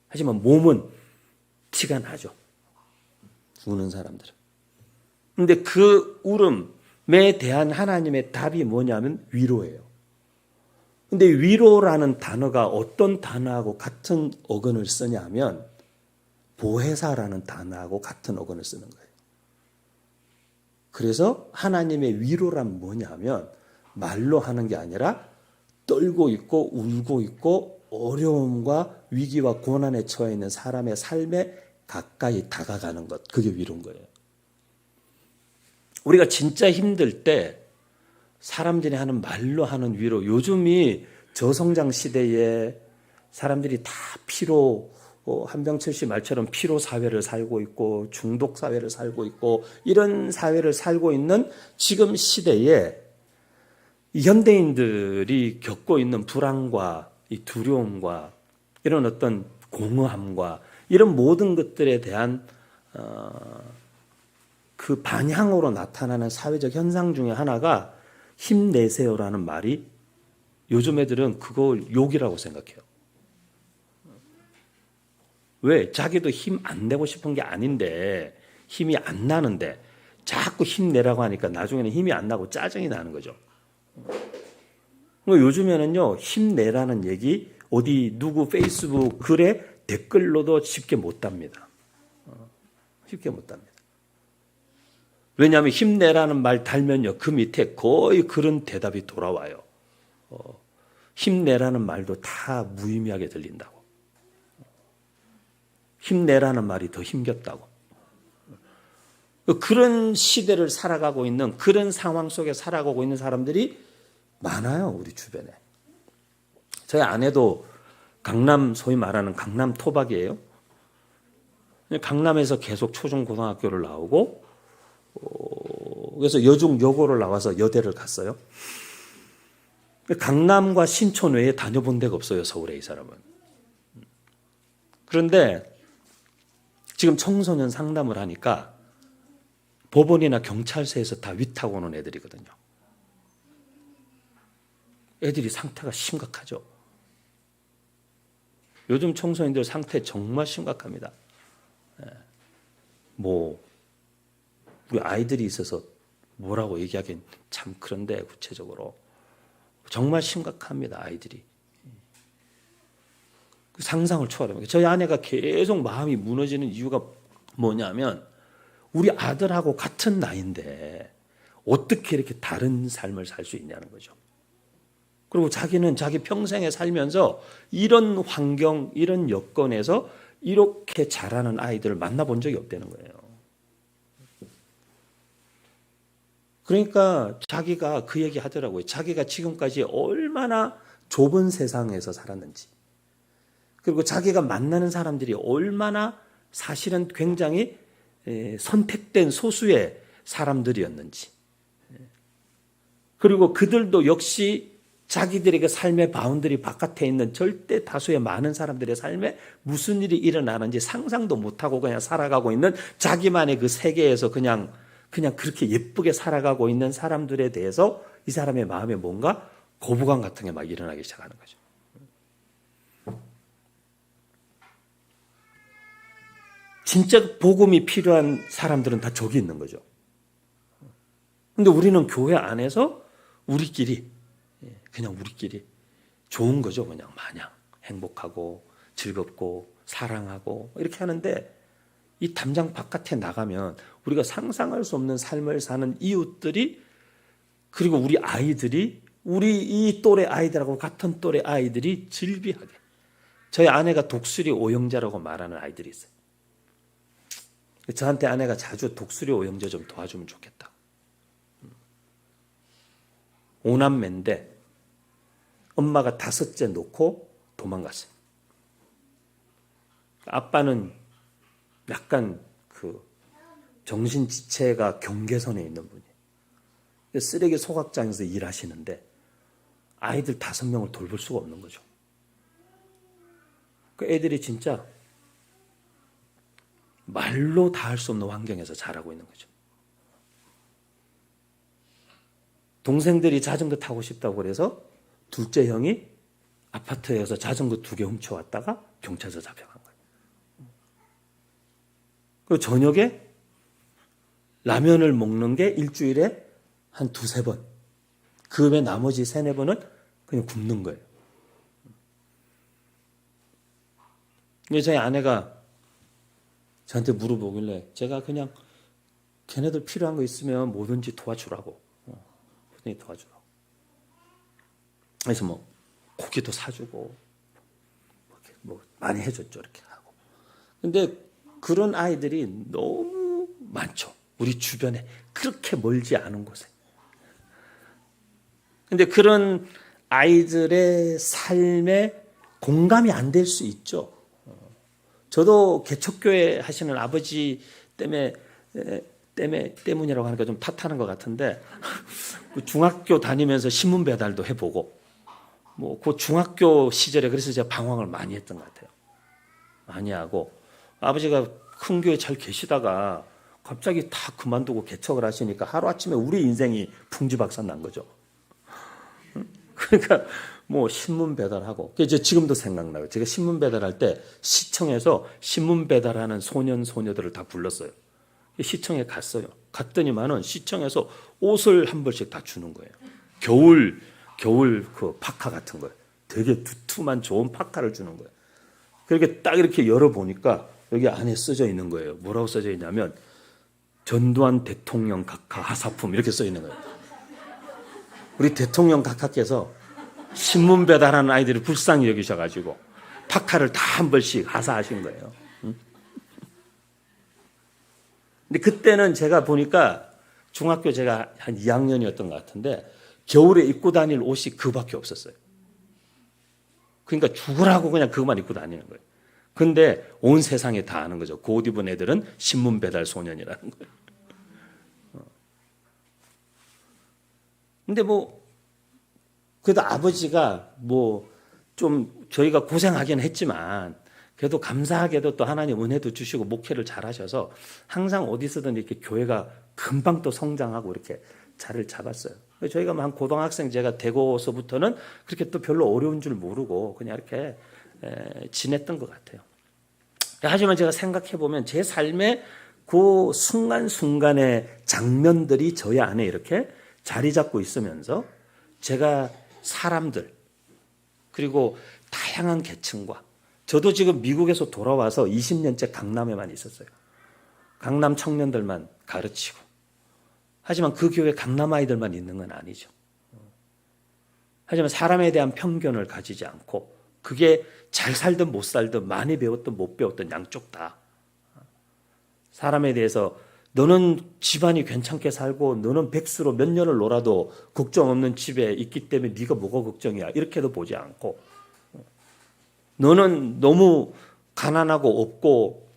하지만 몸은 티가 나죠. 우는 사람들은. 근데 그 울음에 대한 하나님의 답이 뭐냐면 위로예요. 근데 위로라는 단어가 어떤 단어하고 같은 어근을 쓰냐면 보혜사라는 단어하고 같은 어근을 쓰는 거예요. 그래서 하나님의 위로란 뭐냐면 말로 하는 게 아니라 떨고 있고 울고 있고 어려움과 위기와 고난에 처해 있는 사람의 삶에 가까이 다가가는 것, 그게 위로인 거예요. 우리가 진짜 힘들 때 사람들이 하는 말로 하는 위로, 요즘이 저성장 시대에 사람들이 다 피로, 한병철 씨 말처럼 피로 사회를 살고 있고 중독 사회를 살고 있고 이런 사회를 살고 있는 지금 시대에 현대인들이 겪고 있는 불안과 이 두려움과 이런 어떤 공허함과 이런 모든 것들에 대한 그 반향으로 나타나는 사회적 현상 중에 하나가 힘내세요라는 말이 요즘 애들은 그걸 욕이라고 생각해요. 왜? 자기도 힘 안 내고 싶은 게 아닌데 힘이 안 나는데 자꾸 힘내라고 하니까 나중에는 힘이 안 나고 짜증이 나는 거죠. 요즘에는요, 힘내라는 얘기 어디 누구 페이스북 글에 댓글로도 쉽게 못 답니다. 쉽게 못 답니다. 왜냐하면 힘내라는 말 달면요, 그 밑에 거의 그런 대답이 돌아와요. 힘내라는 말도 다 무의미하게 들린다고. 힘내라는 말이 더 힘겹다고. 그런 시대를 살아가고 있는, 그런 상황 속에 살아가고 있는 사람들이 많아요, 우리 주변에. 저희 아내도 강남, 소위 말하는 강남 토박이에요. 강남에서 계속 초중 고등학교를 나오고, 그래서 여중 여고를 나와서 여대를 갔어요. 강남과 신촌 외에 다녀본 데가 없어요, 서울에 이 사람은. 그런데 지금 청소년 상담을 하니까 법원이나 경찰서에서 다 위탁 오는 애들이거든요. 애들이 상태가 심각하죠. 요즘 청소년들 상태 정말 심각합니다. 우리 아이들이 있어서 뭐라고 얘기하기엔 참 그런데 구체적으로 정말 심각합니다, 아이들이. 그 상상을 초월합니다. 저희 아내가 계속 마음이 무너지는 이유가 뭐냐면 우리 아들하고 같은 나이인데 어떻게 이렇게 다른 삶을 살 수 있냐는 거죠. 그리고 자기는 자기 평생에 살면서 이런 환경, 이런 여건에서 이렇게 자라는 아이들을 만나본 적이 없다는 거예요. 그러니까 자기가 그 얘기 하더라고요. 자기가 지금까지 얼마나 좁은 세상에서 살았는지, 그리고 자기가 만나는 사람들이 얼마나 사실은 굉장히 선택된 소수의 사람들이었는지, 그리고 그들도 역시 자기들에게 삶의 바운더리 바깥에 있는 절대 다수의 많은 사람들의 삶에 무슨 일이 일어나는지 상상도 못하고 그냥 살아가고 있는 자기만의 그 세계에서 그냥 그렇게 예쁘게 살아가고 있는 사람들에 대해서 이 사람의 마음에 뭔가 거부감 같은 게 막 일어나기 시작하는 거죠. 진짜 복음이 필요한 사람들은 다 저기 있는 거죠. 근데 우리는 교회 안에서 우리끼리 그냥 우리끼리 좋은 거죠. 그냥 마냥 행복하고 즐겁고 사랑하고 이렇게 하는데 이 담장 바깥에 나가면 우리가 상상할 수 없는 삶을 사는 이웃들이 그리고 우리 아이들이 우리 이 또래 아이들하고 같은 또래 아이들이 질비하게 저희 아내가 독수리 오영자라고 말하는 아이들이 있어요. 저한테 아내가 자주 독수리 오영자 좀 도와주면 좋겠다. 오남매인데 엄마가 5째 놓고 도망갔어요. 아빠는 약간 그 정신지체가 경계선에 있는 분이에요. 쓰레기 소각장에서 일하시는데 아이들 5명을 돌볼 수가 없는 거죠. 그 애들이 진짜 말로 다 할 수 없는 환경에서 자라고 있는 거죠. 동생들이 자전거 타고 싶다고 그래서 둘째 형이 아파트에서 자전거 2개 훔쳐왔다가 경찰서 잡혀간 거예요. 그리고 저녁에 라면을 먹는 게 일주일에 한 2-3번. 그 외 나머지 3-4번은 그냥 굶는 거예요. 근데 저희 아내가 저한테 물어보길래 제가 그냥 걔네들 필요한 거 있으면 뭐든지 도와주라고. 뭐든지 도와주라고. 그래서 뭐 고기도 사주고 뭐 많이 해줬죠. 이렇게 하고. 근데 그런 아이들이 너무 많죠. 우리 주변에 그렇게 멀지 않은 곳에. 근데 그런 아이들의 삶에 공감이 안 될 수 있죠. 저도 개척교회 하시는 아버지 때문이라고 하니까 좀 탓하는 것 같은데 중학교 다니면서 신문 배달도 해보고 뭐 그 중학교 시절에 그래서 제가 방황을 많이 했던 것 같아요. 많이 하고 아버지가 큰 교회 잘 계시다가 갑자기 다 그만두고 개척을 하시니까 하루아침에 우리 인생이 풍지박산 난 거죠. 그러니까 뭐 신문 배달하고 이제 지금도 생각나요. 제가 신문 배달할 때 시청에서 신문 배달하는 소년 소녀들을 다 불렀어요. 시청에 갔어요. 갔더니만은 시청에서 옷을 한 벌씩 다 주는 거예요. 겨울 그 파카 같은 거, 되게 두툼한 좋은 파카를 주는 거예요. 그렇게 딱 이렇게 열어 보니까 여기 안에 써져 있는 거예요. 뭐라고 써져 있냐면 전두환 대통령 각하 하사품 이렇게 써 있는 거예요. 우리 대통령 각하께서 신문 배달하는 아이들을 불쌍히 여기셔가지고 파카를 다 한 벌씩 하사하신 거예요. 근데 그때는 제가 보니까 중학교 제가 한 2학년이었던 것 같은데 겨울에 입고 다닐 옷이 그밖에 없었어요. 그러니까 죽으라고 그냥 그것만 입고 다니는 거예요. 근데 온 세상에 다 아는 거죠. 그 옷 입은 애들은 신문 배달 소년이라는 거예요. 근데 뭐 그래도 아버지가 뭐 좀 저희가 고생하긴 했지만 그래도 감사하게도 또 하나님 은혜도 주시고 목회를 잘하셔서 항상 어디서든 이렇게 교회가 금방 또 성장하고 이렇게 자리를 잡았어요. 저희가 한 고등학생 제가 되고서부터는 그렇게 또 별로 어려운 줄 모르고 그냥 이렇게 지냈던 것 같아요. 하지만 제가 생각해 보면 제 삶의 그 순간순간의 장면들이 저희 안에 이렇게 자리 잡고 있으면서 제가 사람들 그리고 다양한 계층과 저도 지금 미국에서 돌아와서 20년째 강남에만 있었어요. 강남 청년들만 가르치고 하지만 그 교회 강남 아이들만 있는 건 아니죠. 하지만 사람에 대한 편견을 가지지 않고 그게 잘 살든 못 살든 많이 배웠든 못 배웠든 양쪽 다 사람에 대해서 너는 집안이 괜찮게 살고 너는 백수로 몇 년을 놀아도 걱정 없는 집에 있기 때문에 네가 뭐가 걱정이야 이렇게도 보지 않고 너는 너무 가난하고 없고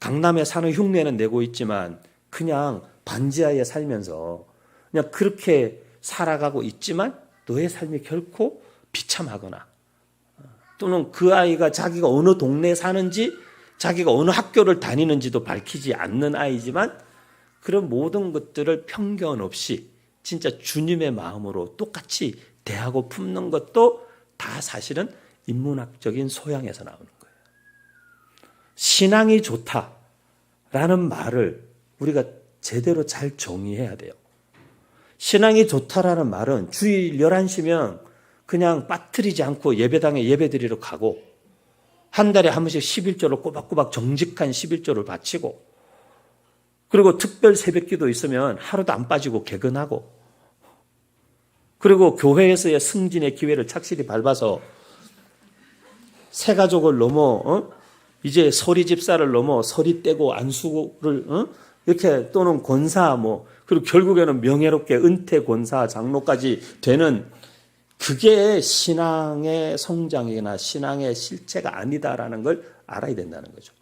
강남에 사는 흉내는 내고 있지만 그냥 반지하에 살면서 그냥 그렇게 살아가고 있지만 너의 삶이 결코 비참하거나 또는 그 아이가 자기가 어느 동네에 사는지 자기가 어느 학교를 다니는지도 밝히지 않는 아이지만 그런 모든 것들을 편견 없이 진짜 주님의 마음으로 똑같이 대하고 품는 것도 다 사실은 인문학적인 소양에서 나오는 거예요. 신앙이 좋다라는 말을 우리가 제대로 잘 정의해야 돼요. 신앙이 좋다라는 말은 주일 11시면 그냥 빠뜨리지 않고 예배당에 예배드리러 가고 한 달에 한 번씩 11조를 꼬박꼬박 정직한 11조를 바치고 그리고 특별 새벽기도 있으면 하루도 안 빠지고 개근하고 그리고 교회에서의 승진의 기회를 착실히 밟아서 새 가족을 넘어 이제 서리 집사를 넘어 서리 떼고 안수를 이렇게 또는 권사 그리고 결국에는 명예롭게 은퇴 권사 장로까지 되는 그게 신앙의 성장이나 신앙의 실체가 아니다라는 걸 알아야 된다는 거죠.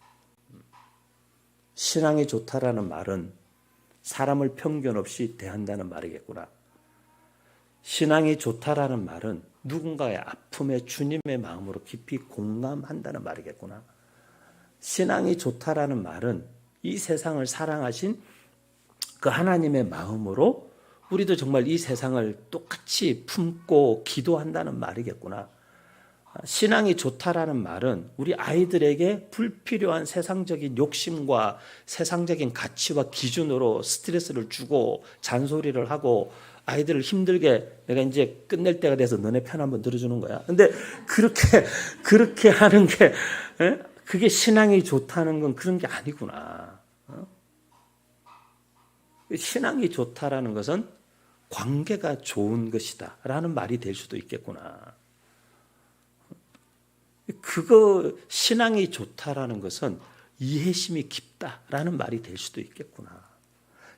신앙이 좋다라는 말은 사람을 편견 없이 대한다는 말이겠구나. 신앙이 좋다라는 말은 누군가의 아픔에 주님의 마음으로 깊이 공감한다는 말이겠구나. 신앙이 좋다라는 말은 이 세상을 사랑하신 그 하나님의 마음으로 우리도 정말 이 세상을 똑같이 품고 기도한다는 말이겠구나. 신앙이 좋다라는 말은 우리 아이들에게 불필요한 세상적인 욕심과 세상적인 가치와 기준으로 스트레스를 주고 잔소리를 하고 아이들을 힘들게 내가 이제 끝낼 때가 돼서 너네 편 한번 들어주는 거야. 근데 그렇게 하는 게 그게 신앙이 좋다는 건 그런 게 아니구나. 신앙이 좋다라는 것은 관계가 좋은 것이다 라는 말이 될 수도 있겠구나. 그거 신앙이 좋다라는 것은 이해심이 깊다라는 말이 될 수도 있겠구나.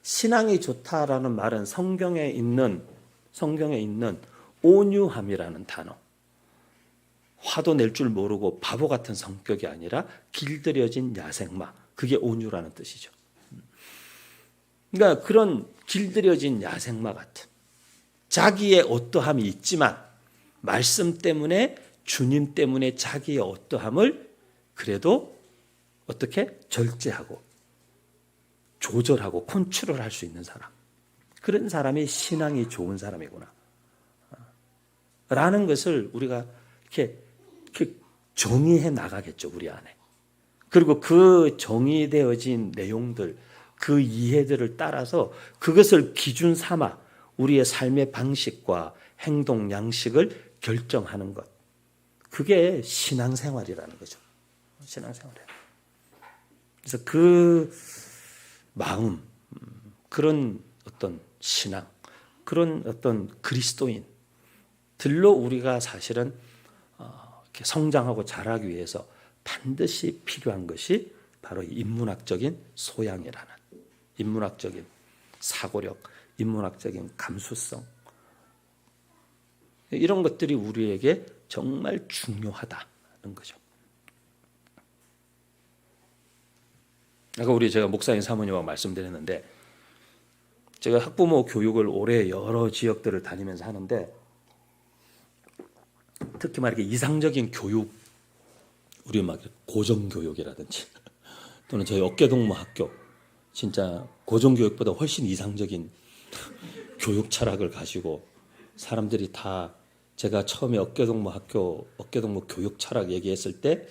신앙이 좋다라는 말은 성경에 있는 온유함이라는 단어. 화도 낼 줄 모르고 바보 같은 성격이 아니라 길들여진 야생마. 그게 온유라는 뜻이죠. 그러니까 그런 길들여진 야생마 같은 자기의 어떠함이 있지만 말씀 때문에 주님 때문에 자기의 어떠함을 그래도 어떻게 절제하고 조절하고 컨트롤할 수 있는 사람. 그런 사람이 신앙이 좋은 사람이구나. 라는 것을 우리가 이렇게 정의해 나가겠죠, 우리 안에. 그리고 그 정의되어진 내용들, 그 이해들을 따라서 그것을 기준 삼아 우리의 삶의 방식과 행동 양식을 결정하는 것. 그게 신앙생활이라는 거죠. 신앙생활이에요. 그래서 그 마음, 그런 어떤 신앙, 그런 어떤 그리스도인들로 우리가 사실은 이렇게 성장하고 자라기 위해서 반드시 필요한 것이 바로 인문학적인 소양이라는 인문학적인 사고력, 인문학적인 감수성 이런 것들이 우리에게 정말 중요하다는 거죠. 아까 제가 목사님 사모님하고 말씀드렸는데 제가 학부모 교육을 올해 여러 지역들을 다니면서 하는데 특히 막 이렇게 이상적인 교육, 우리 막 고정교육이라든지 또는 저희 어깨동무 학교 진짜 고정교육보다 훨씬 이상적인 교육 철학을 가지고 사람들이 다 제가 처음에 어깨동무 교육 철학 얘기했을 때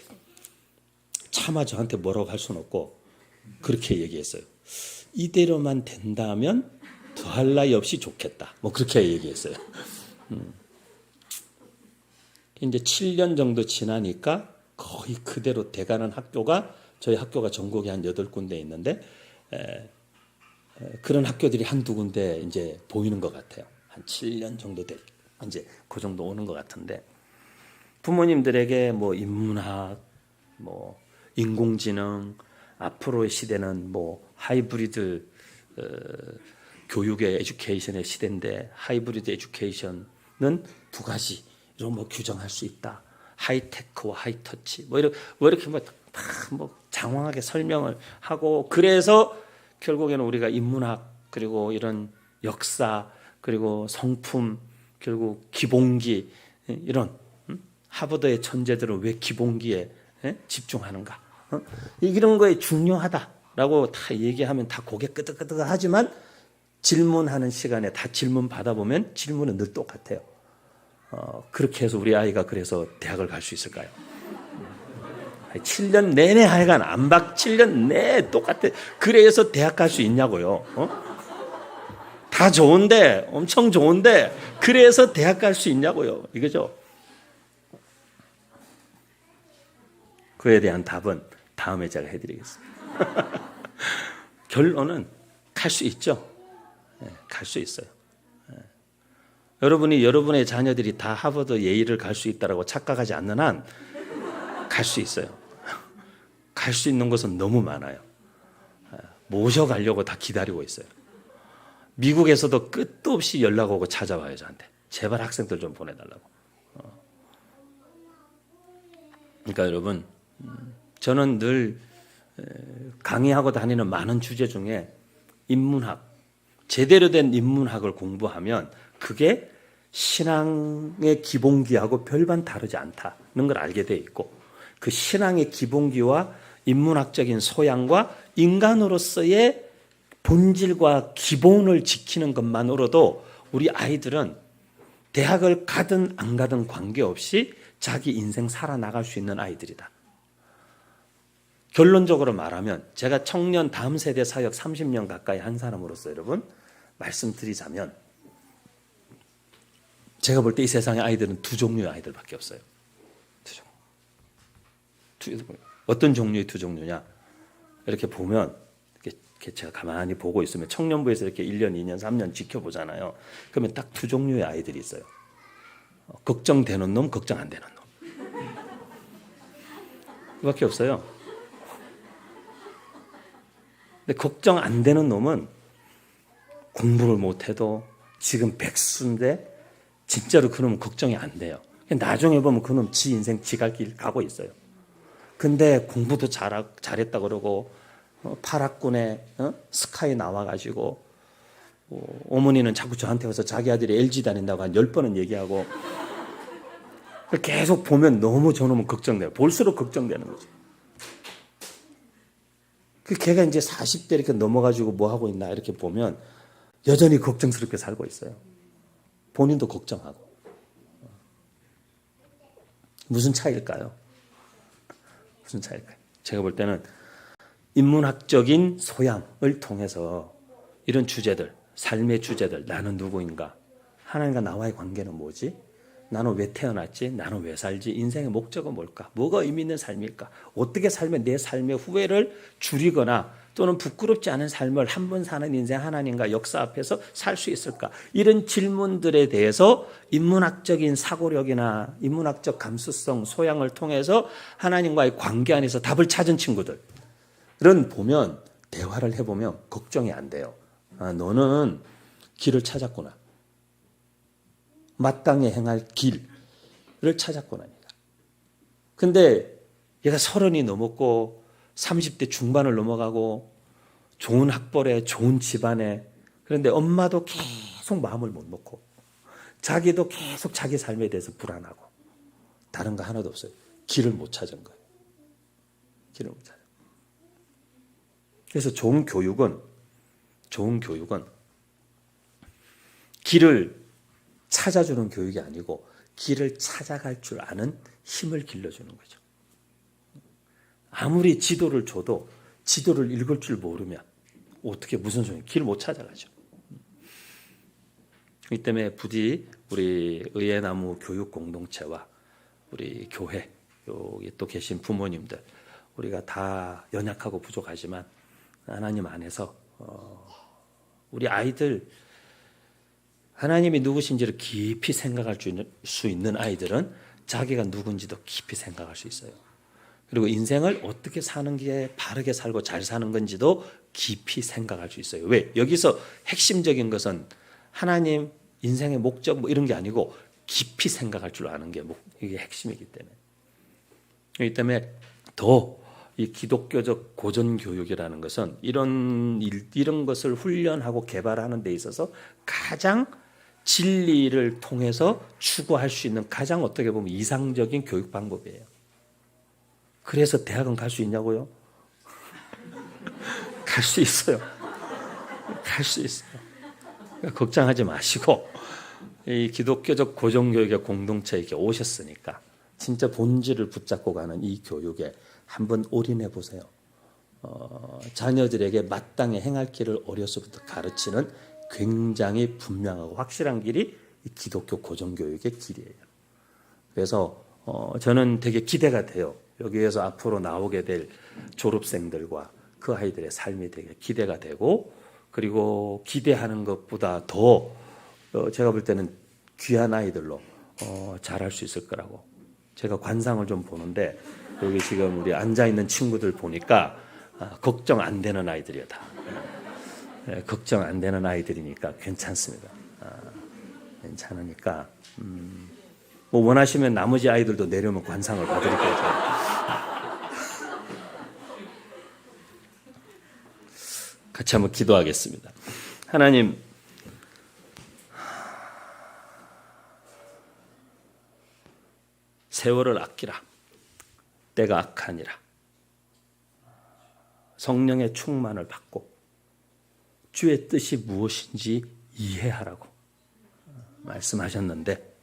차마 저한테 뭐라고 할 수는 없고 그렇게 얘기했어요. 이대로만 된다면 더할 나위 없이 좋겠다. 뭐 그렇게 얘기했어요. 이제 7년 정도 지나니까 거의 그대로 돼가는 학교가 저희 학교가 전국에 한 8군데 있는데 그런 학교들이 한두 군데 이제 보이는 것 같아요. 한 7년 정도 돼 이제 그 정도 오는 것 같은데 부모님들에게 뭐 인문학, 뭐 인공지능, 앞으로의 시대는 뭐 하이브리드 교육의 에듀케이션의 시대인데 하이브리드 에듀케이션은 두 가지로 뭐 규정할 수 있다. 하이테크와 하이터치 뭐 이렇게 뭐 장황하게 설명을 하고 그래서 결국에는 우리가 인문학 그리고 이런 역사 그리고 성품 결국 기본기 이런 하버드의 천재들은 왜 기본기에 집중하는가? 이런 거에 중요하다라고 다 얘기하면 다 고개 끄덕끄덕하지만 질문하는 시간에 다 질문 받아보면 질문은 늘 똑같아요. 그렇게 해서 우리 아이가 그래서 대학을 갈 수 있을까요? 7년 내내 하여간 안박 7년 내내 똑같아. 그래서 대학 갈 수 있냐고요. 다 좋은데 엄청 좋은데 그래서 대학 갈 수 있냐고요. 이거죠. 그에 대한 답은 다음에 제가 해드리겠습니다. 결론은 갈 수 있죠. 갈 수 있어요. 여러분이 여러분의 자녀들이 다 하버드 예일을 갈 수 있다고 착각하지 않는 한 갈 수 있어요. 갈 수 있는 곳은 너무 많아요. 모셔가려고 다 기다리고 있어요. 미국에서도 끝도 없이 연락 오고 찾아와요 저한테. 제발 학생들 좀 보내달라고. 그러니까 여러분 저는 늘 강의하고 다니는 많은 주제 중에 인문학, 제대로 된 인문학을 공부하면 그게 신앙의 기본기하고 별반 다르지 않다는 걸 알게 돼 있고 그 신앙의 기본기와 인문학적인 소양과 인간으로서의 본질과 기본을 지키는 것만으로도 우리 아이들은 대학을 가든 안 가든 관계없이 자기 인생 살아나갈 수 있는 아이들이다. 결론적으로 말하면 제가 청년 다음 세대 사역 30년 가까이 한 사람으로서 여러분 말씀드리자면 제가 볼 때 이 세상의 아이들은 두 종류의 아이들밖에 없어요. 어떤 종류의 두 종류냐? 이렇게 보면 이렇게 제가 가만히 보고 있으면 청년부에서 이렇게 1년, 2년, 3년 지켜보잖아요. 그러면 딱 두 종류의 아이들이 있어요. 걱정되는 놈, 걱정 안 되는 놈. 그밖에 없어요. 근데 걱정 안 되는 놈은 공부를 못해도 지금 백수인데 진짜로 그놈은 걱정이 안 돼요. 나중에 보면 그놈 지 인생 지갈 길 가고 있어요. 근데 공부도 잘했다 그러고 8학군에 스카이 나와가지고 어머니는 자꾸 저한테 와서 자기 아들이 LG 다닌다고 한 10번은 얘기하고 계속 보면 너무 저놈은 걱정돼요. 볼수록 걱정되는 거죠. 그 걔가 이제 40대 이렇게 넘어가지고 뭐 하고 있나 이렇게 보면 여전히 걱정스럽게 살고 있어요. 본인도 걱정하고. 무슨 차이일까요? 무슨 차이일까요? 제가 볼 때는 인문학적인 소양을 통해서 이런 주제들, 삶의 주제들, 나는 누구인가? 하나님과 나와의 관계는 뭐지? 나는 왜 태어났지? 나는 왜 살지? 인생의 목적은 뭘까? 뭐가 의미 있는 삶일까? 어떻게 살면 내 삶의 후회를 줄이거나 또는 부끄럽지 않은 삶을 한 번 사는 인생 하나님과 역사 앞에서 살 수 있을까? 이런 질문들에 대해서 인문학적인 사고력이나 인문학적 감수성, 소양을 통해서 하나님과의 관계 안에서 답을 찾은 친구들은 보면 대화를 해보면 걱정이 안 돼요. 아, 너는 길을 찾았구나. 마땅히 행할 길을 찾았구나. 근데 얘가 30이 넘었고 30대 중반을 넘어가고 좋은 학벌에 좋은 집안에 그런데 엄마도 계속 마음을 못 놓고 자기도 계속 자기 삶에 대해서 불안하고 다른 거 하나도 없어요. 길을 못 찾은 거예요. 길을 못 찾은. 그래서 좋은 교육은 길을 찾아주는 교육이 아니고 길을 찾아갈 줄 아는 힘을 길러주는 거죠. 아무리 지도를 줘도 지도를 읽을 줄 모르면 어떻게 무슨 소리 길 못 찾아가죠. 이 때문에 부디 우리 의예나무 교육 공동체와 우리 교회 여기 또 계신 부모님들 우리가 다 연약하고 부족하지만 하나님 안에서 우리 아이들 하나님이 누구신지를 깊이 생각할 수 있는 아이들은 자기가 누군지도 깊이 생각할 수 있어요. 그리고 인생을 어떻게 사는 게 바르게 살고 잘 사는 건지도 깊이 생각할 수 있어요. 왜? 여기서 핵심적인 것은 하나님, 인생의 목적 뭐 이런 게 아니고 깊이 생각할 줄 아는 게 이게 핵심이기 때문에. 그렇기 때문에 더 이 기독교적 고전교육이라는 것은 이런 것을 훈련하고 개발하는 데 있어서 가장 진리를 통해서 추구할 수 있는 가장 어떻게 보면 이상적인 교육 방법이에요. 그래서 대학은 갈 수 있냐고요? 갈 수 있어요. 갈 수 있어요. 그러니까 걱정하지 마시고 이 기독교적 고정교육의 공동체에 이렇게 오셨으니까 진짜 본질을 붙잡고 가는 이 교육에 한번 올인해 보세요. 자녀들에게 마땅히 행할 길을 어려서부터 가르치는 굉장히 분명하고 확실한 길이 이 기독교 고정교육의 길이에요. 그래서 저는 되게 기대가 돼요. 여기에서 앞으로 나오게 될 졸업생들과 그 아이들의 삶이 되게 기대가 되고, 그리고 기대하는 것보다 더 제가 볼 때는 귀한 아이들로 잘할 수 있을 거라고 제가 관상을 좀 보는데, 여기 지금 우리 앉아있는 친구들 보니까 걱정 안 되는 아이들이요 다. 걱정 안 되는 아이들이니까 괜찮습니다. 괜찮으니까 뭐 원하시면 나머지 아이들도 내려오면 관상을 봐드릴게요. 같이 한번 기도하겠습니다. 하나님, 세월을 아끼라. 때가 악하니라. 성령의 충만을 받고 주의 뜻이 무엇인지 이해하라고 말씀하셨는데,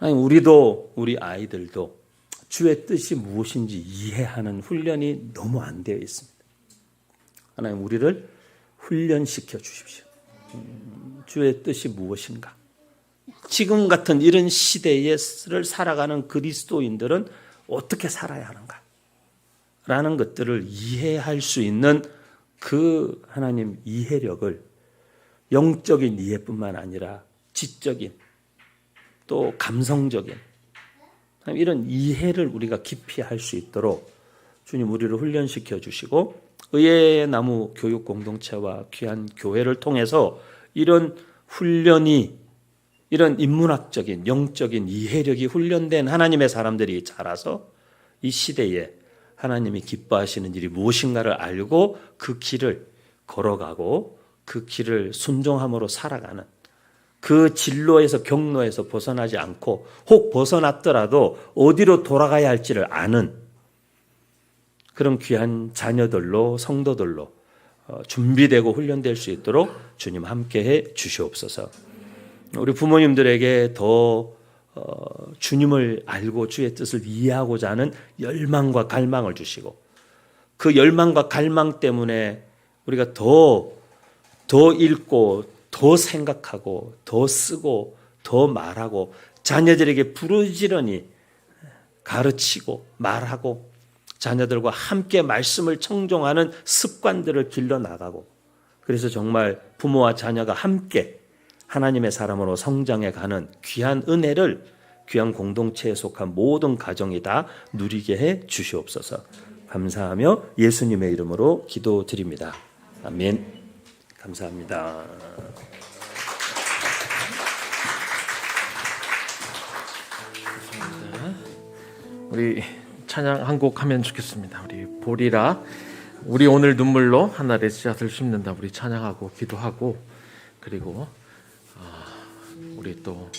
아니, 우리 아이들도 주의 뜻이 무엇인지 이해하는 훈련이 너무 안 되어 있습니다. 하나님, 우리를 훈련시켜 주십시오. 주의 뜻이 무엇인가? 지금 같은 이런 시대를 살아가는 그리스도인들은 어떻게 살아야 하는가? 라는 것들을 이해할 수 있는 그 하나님 이해력을, 영적인 이해뿐만 아니라 지적인 또 감성적인 이런 이해를 우리가 깊이 할 수 있도록 주님 우리를 훈련시켜 주시고, 의의 나무 교육 공동체와 귀한 교회를 통해서 이런 훈련이, 이런 인문학적인 영적인 이해력이 훈련된 하나님의 사람들이 자라서 이 시대에 하나님이 기뻐하시는 일이 무엇인가를 알고 그 길을 걸어가고 그 길을 순종함으로 살아가는, 그 진로에서 경로에서 벗어나지 않고 혹 벗어났더라도 어디로 돌아가야 할지를 아는 그런 귀한 자녀들로, 성도들로 준비되고 훈련될 수 있도록 주님 함께해 주시옵소서. 우리 부모님들에게 더 주님을 알고 주의 뜻을 이해하고자 하는 열망과 갈망을 주시고, 그 열망과 갈망 때문에 우리가 더 읽고 더 생각하고 더 쓰고 더 말하고 자녀들에게 부르짖으니 가르치고 말하고 자녀들과 함께 말씀을 청종하는 습관들을 길러나가고, 그래서 정말 부모와 자녀가 함께 하나님의 사람으로 성장해 가는 귀한 은혜를 귀한 공동체에 속한 모든 가정이 다 누리게 해 주시옵소서. 감사하며 예수님의 이름으로 기도드립니다. 아멘. 감사합니다.
우리 찬양 한 곡 하면 좋겠습니다. 우리 보리라, 우리 오늘 눈물로 하늘의 씨앗을 심는다. 우리 찬양하고 기도하고, 그리고 우리 또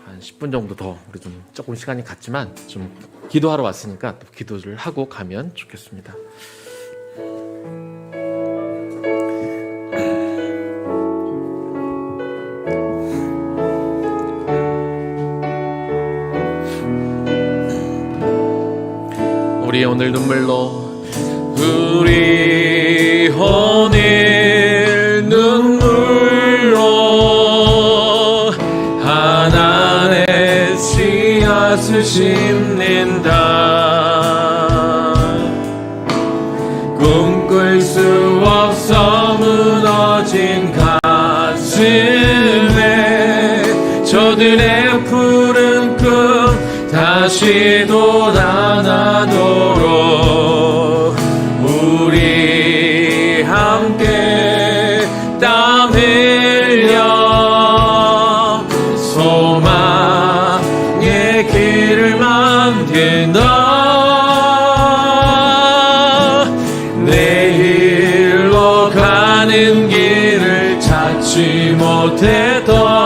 한 10분 정도 더, 우리 좀 조금 시간이 갔지만 좀 기도하러 왔으니까 또 기도를 하고 가면 좋겠습니다. 우리 오늘 눈물로, 우리 오늘 눈물로 하나님의 씨앗을 심는다. 꿈꿀 수 없어 무너진 가슴에 저들의 푸른 꿈 다시 돋아나도록 우리 함께 땀 흘려 소망의 길을 만든다. 내일로 가는 길을 찾지 못했던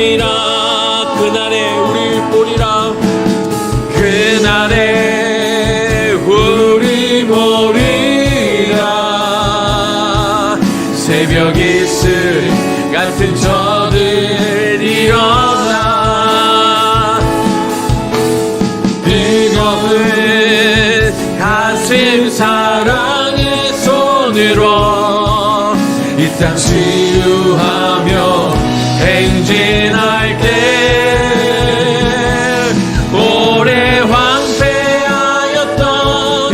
보리라 그날에 우리 보리라 그날에 우리 보리라 새벽 이슬 같은 저들 일어나 뜨거운 가슴 사랑의 손으로 이 땅 치유하며 행진할 때 오래 황폐하였던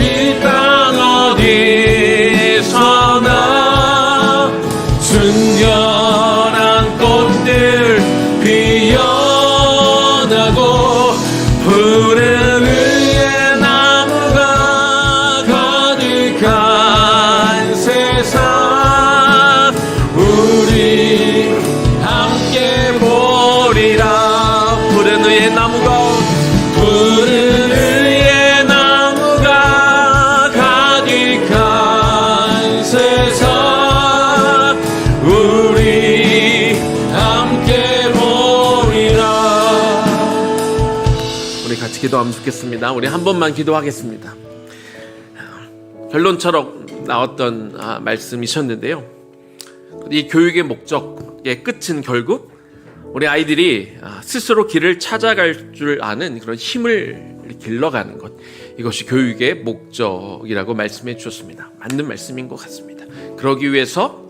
이 땅 어디서나 순결한 꽃들 피어나고 푸른 위에 나무가 가득한 세상 우리 함께 보리라 푸른 위에 나무가 가득한 세상 우리 함께 보리라. 우리 같이 기도하면 좋겠습니다. 우리 한 번만 기도하겠습니다. 결론처럼 나왔던 말씀이셨는데요. 이 교육의 목적의 끝은 결국 우리 아이들이 스스로 길을 찾아갈 줄 아는 그런 힘을 길러가는 것, 이것이 교육의 목적이라고 말씀해 주셨습니다. 맞는 말씀인 것 같습니다. 그러기 위해서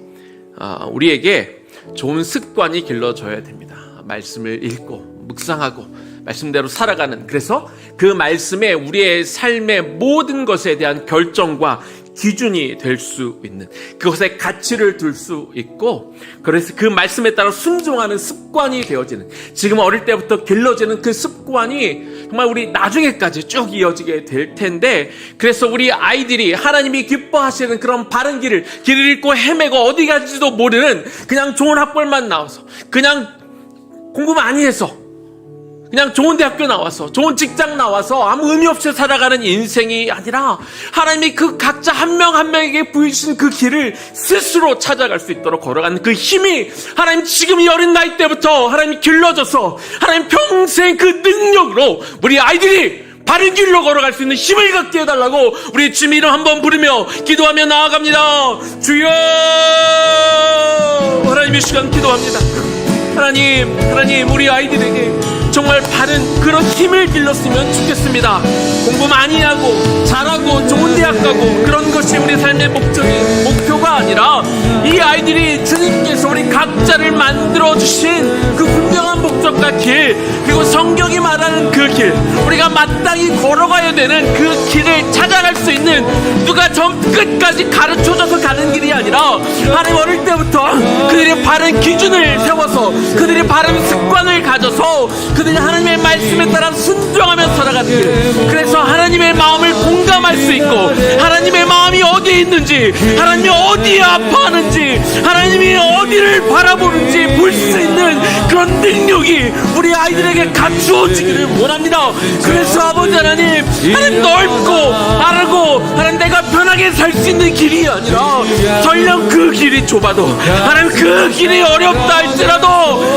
우리에게 좋은 습관이 길러져야 됩니다. 말씀을 읽고 묵상하고 말씀대로 살아가는, 그래서 그 말씀에 우리의 삶의 모든 것에 대한 결정과 기준이 될 수 있는, 그것에 가치를 둘 수 있고, 그래서 그 말씀에 따라 순종하는 습관이 되어지는, 지금 어릴 때부터 길러지는 그 습관이 정말 우리 나중에까지 쭉 이어지게 될 텐데, 그래서 우리 아이들이 하나님이 기뻐하시는 그런 바른 길을 잃고 헤매고 어디 가지도 모르는, 그냥 좋은 학벌만 나와서 그냥 공부 많이 해서 그냥 좋은 대학교 나와서 좋은 직장 나와서 아무 의미 없이 살아가는 인생이 아니라, 하나님이 그 각자 한 명 한 명에게 부여주신 그 길을 스스로 찾아갈 수 있도록 걸어가는 그 힘이, 하나님 지금 이 어린 나이 때부터 하나님이 길러줘서 하나님 평생 그 능력으로 우리 아이들이 바른 길로 걸어갈 수 있는 힘을 갖게 해달라고 우리 주님 이름 한번 부르며 기도하며 나아갑니다. 주여, 하나님 이 시간 기도합니다. 하나님 우리 아이들에게 정말 바른 그런 힘을 길렀으면 좋겠습니다. 공부 많이 하고 잘하고 좋은 대학 가고 그런 것이 우리 삶의 목표가 아니라, 이 아이들이 주님께서 우리 각자를 만들어주신 그 분명한 목적과 길, 그리고 성경이 말하는 그 길, 우리가 마땅히 걸어가야 되는 그 길을 찾아갈 수 있는, 누가 전 끝까지 가르쳐줘서 가는 길이 아니라, 하나님 어릴 때부터 그들의 바른 기준을 세워서 그들의 바른 습관을 가져서 그들이 하나님의 말씀에 따라 순종하며 살아가는 길, 그래서 하나님의 마음을 공감할 수 있고, 하나님의 마음이 어디에 있는지, 하나님이 어디에 아파하는지, 하나님이 어디를 바라보는지 볼 수 있는 그런 능력이 우리 아이들에게 갖추어지기를 원합니다. 그래서 아버지 하나님 넓고 바르고 하나님 내가 편하게 살 수 있는 길이 아니라, 설령 그 길이 좁아도, 하나님 그 길이 어렵다 할지라도,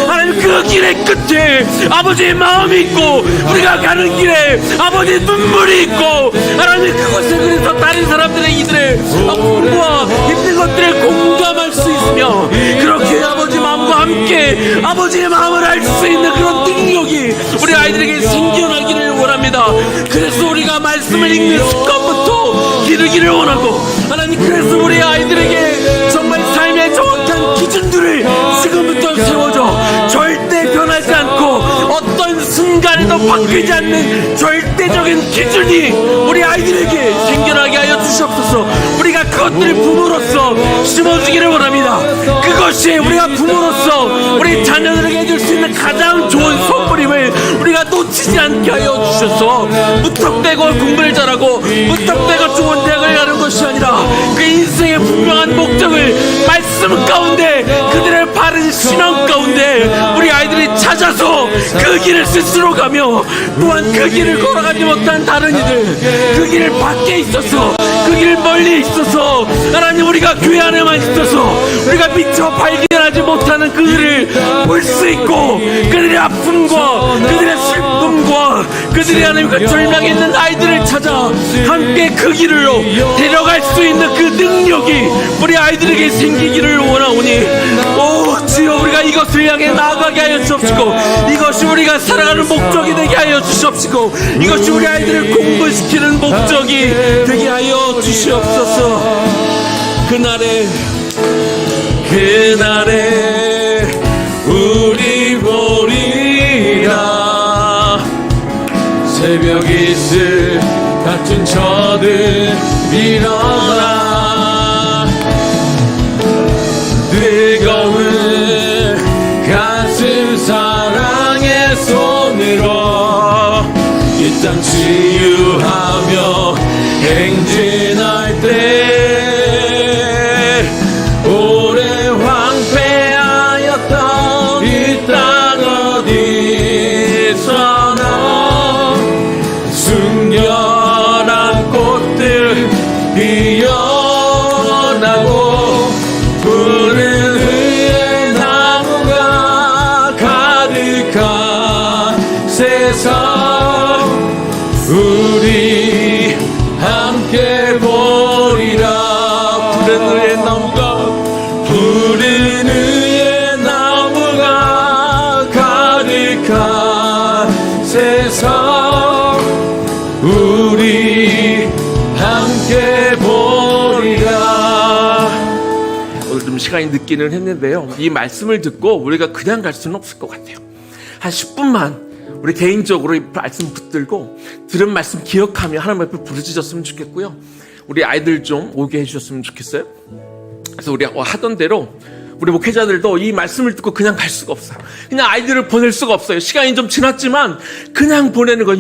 하나님 그 길의 끝에 아버지의 마음이 있고, 우리가 가는 길에 아버지의 눈물이 있고, 하나님 그곳에 그래서 다른 사람들의 이들의 공부와 힘든 것들을 공감할 수 있으며, 그렇게 아버지 마음과 함께 아버지의 마음을 알 수 있는 그런 능력이 우리 아이들에게 생겨나기를 원합니다. 그래서 우리가 말씀을 읽는 습관부터 기르기를 원하고, 하나님 그래서 우리 아이들에게 정말 삶의 정확한 기준들을 지금부터 세워줘 절대 변하지 않고 어떤 순간에도 바뀌지 않는 절대적인 기준이 우리 아이들에게 생겨나게 하여 주시옵소서. 우리가 그것들을 부모로서 심어주기를 원합니다. 그것이 우리가 부모로서 우리 자녀들에게 해줄 수 있는 가장 좋은 선물임을 우리가 놓치지 않게 하여 주셔서, 무턱대고 공부를 잘하고 무턱대고 좋은 대학을 가는 것이 아니라, 그 인생의 분명한 목적을 말씀 가운데, 그들의 바른 신앙 가운데 우리 아이들이 찾아서 그 길을 스스로 가며, 또한 그 길을 걸어가지 못한 다른 이들, 그 길을 밖에 있어서, 그 길 멀리 있어서, 하나님 우리가 교회 안에만 있어서 우리가 미처 발견하지 만나지 못하는 그들을 볼 수 있고, 그들의 아픔과 그들의 슬픔과 그들이 하나님 그 절망에 있는 아이들을 찾아 함께 그 길로 데려갈 수 있는 그 능력이 우리 아이들에게 생기기를 원하오니, 오 주여, 우리가 이것을 향해 나아가게 하여 주옵시고, 이것이 우리가 살아가는 목적이 되게 하여 주시옵시고, 이것이 우리 아이들을 공부시키는 목적이 되게 하여 주시옵소서. 그날에 우리 보리라. 새벽 이슬 같은 저들 일어나. 뜨거운 가슴 사랑의 손으로 이 땅 치유하며 행진할 때, 오래 황폐하였던 이 땅 어디서나 순결한 꽃들 피어나고 푸른 의의 나무가 가득한 세상, 우리 함께 보리라. 푸른 의의 나무가 가득한 세상, 우리 함께 보리라. 오늘 좀 시간이 늦기는 했는데요, 이 말씀을 듣고 우리가 그냥 갈 수는 없을 것 같아요. 한 10분만 우리 개인적으로 이 말씀 붙들고 들은 말씀 기억하며 하나님 앞에 부르짖었으면 좋겠고요, 우리 아이들 좀 오게 해주셨으면 좋겠어요. 그래서 우리 하던 대로 우리 목회자들도 이 말씀을 듣고 그냥 갈 수가 없어요. 그냥 아이들을 보낼 수가 없어요. 시간이 좀 지났지만 그냥 보내는 건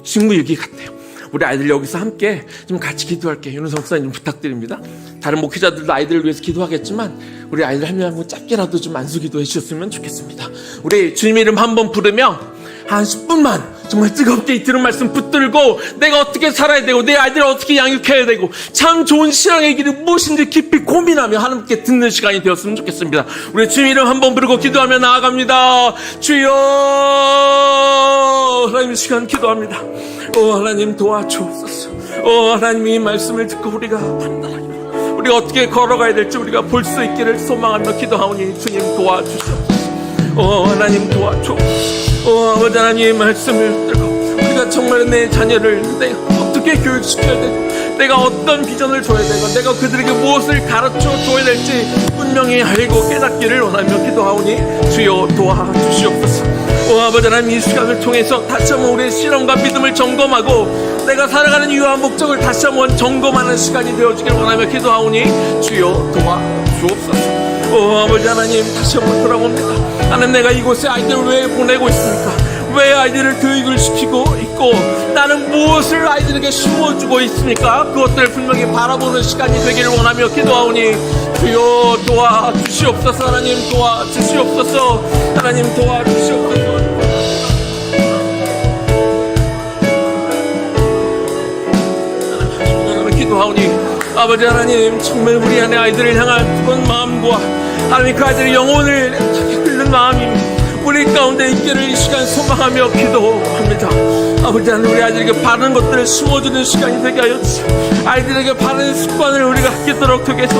직무유기 같아요. 우리 아이들 여기서 함께 좀 같이 기도할게요. 윤은성 목사님 좀 부탁드립니다. 다른 목회자들도 아이들을 위해서 기도하겠지만 우리 아이들 한 명 짧게라도 좀 안수 기도해 주셨으면 좋겠습니다. 우리 주님 이름 한번 부르며 한 10분만 정말 뜨겁게 이 들은 말씀 붙들고 내가 어떻게 살아야 되고 내 아이들을 어떻게 양육해야 되고 참 좋은 신앙의 길이 무엇인지 깊이 고민하며 하나님께 듣는 시간이 되었으면 좋겠습니다. 우리 주님 이름 한번 부르고 기도하며 나아갑니다. 주여, 하나님 시간 기도합니다. 하나님 도와주옵소서. 하나님 이 말씀을 듣고 우리가 판단하기, 우리가 어떻게 걸어가야 될지 우리가 볼 수 있기를 소망하며 기도하오니 주님 도와주시옵소서. 하나님 도와주옵소서. 아버지 하나님 말씀을 듣고 우리가 정말 내 자녀를 내가 어떻게 교육시켜야 되고 내가 어떤 비전을 줘야 되고 내가 그들에게 무엇을 가르쳐 줘야 될지 분명히 알고 깨닫기를 원하며 기도하오니 주여 도와주시옵소서. 아버지 하나님 이 시간을 통해서 다시 한번 우리의 신앙과 믿음을 점검하고 내가 살아가는 이유와 목적을 다시 한번 점검하는 시간이 되어주길 원하며 기도하오니 주여 도와주옵소서. 아버지 하나님 다시 한번 돌아봅니다. 나는 내가 이곳에 아이들을 왜 보내고 있습니까? 왜 아이들을 교육을 시키고 있고 나는 무엇을 아이들에게 심어주고 있습니까? 그것들을 분명히 바라보는 시간이 되기를 원하며 기도하오니 주여 도와주시옵소서. 하나님 도와주시옵소서. 하나님 도와주시옵소서. 기도하오니 아버지 하나님 정말 우리 안에 아이들을 향한 뜨거운 마음과 하나님 그 아이들의 영혼을 흘린 마음이 우리 가운데 있기를 이 시간 소망하며 기도합니다. 아버지 하나님 우리 아이들에게 바른 것들을 심어주는 시간이 되게 하여 주시고 아이들에게 바른 습관을 우리가 갖도록 되게 해서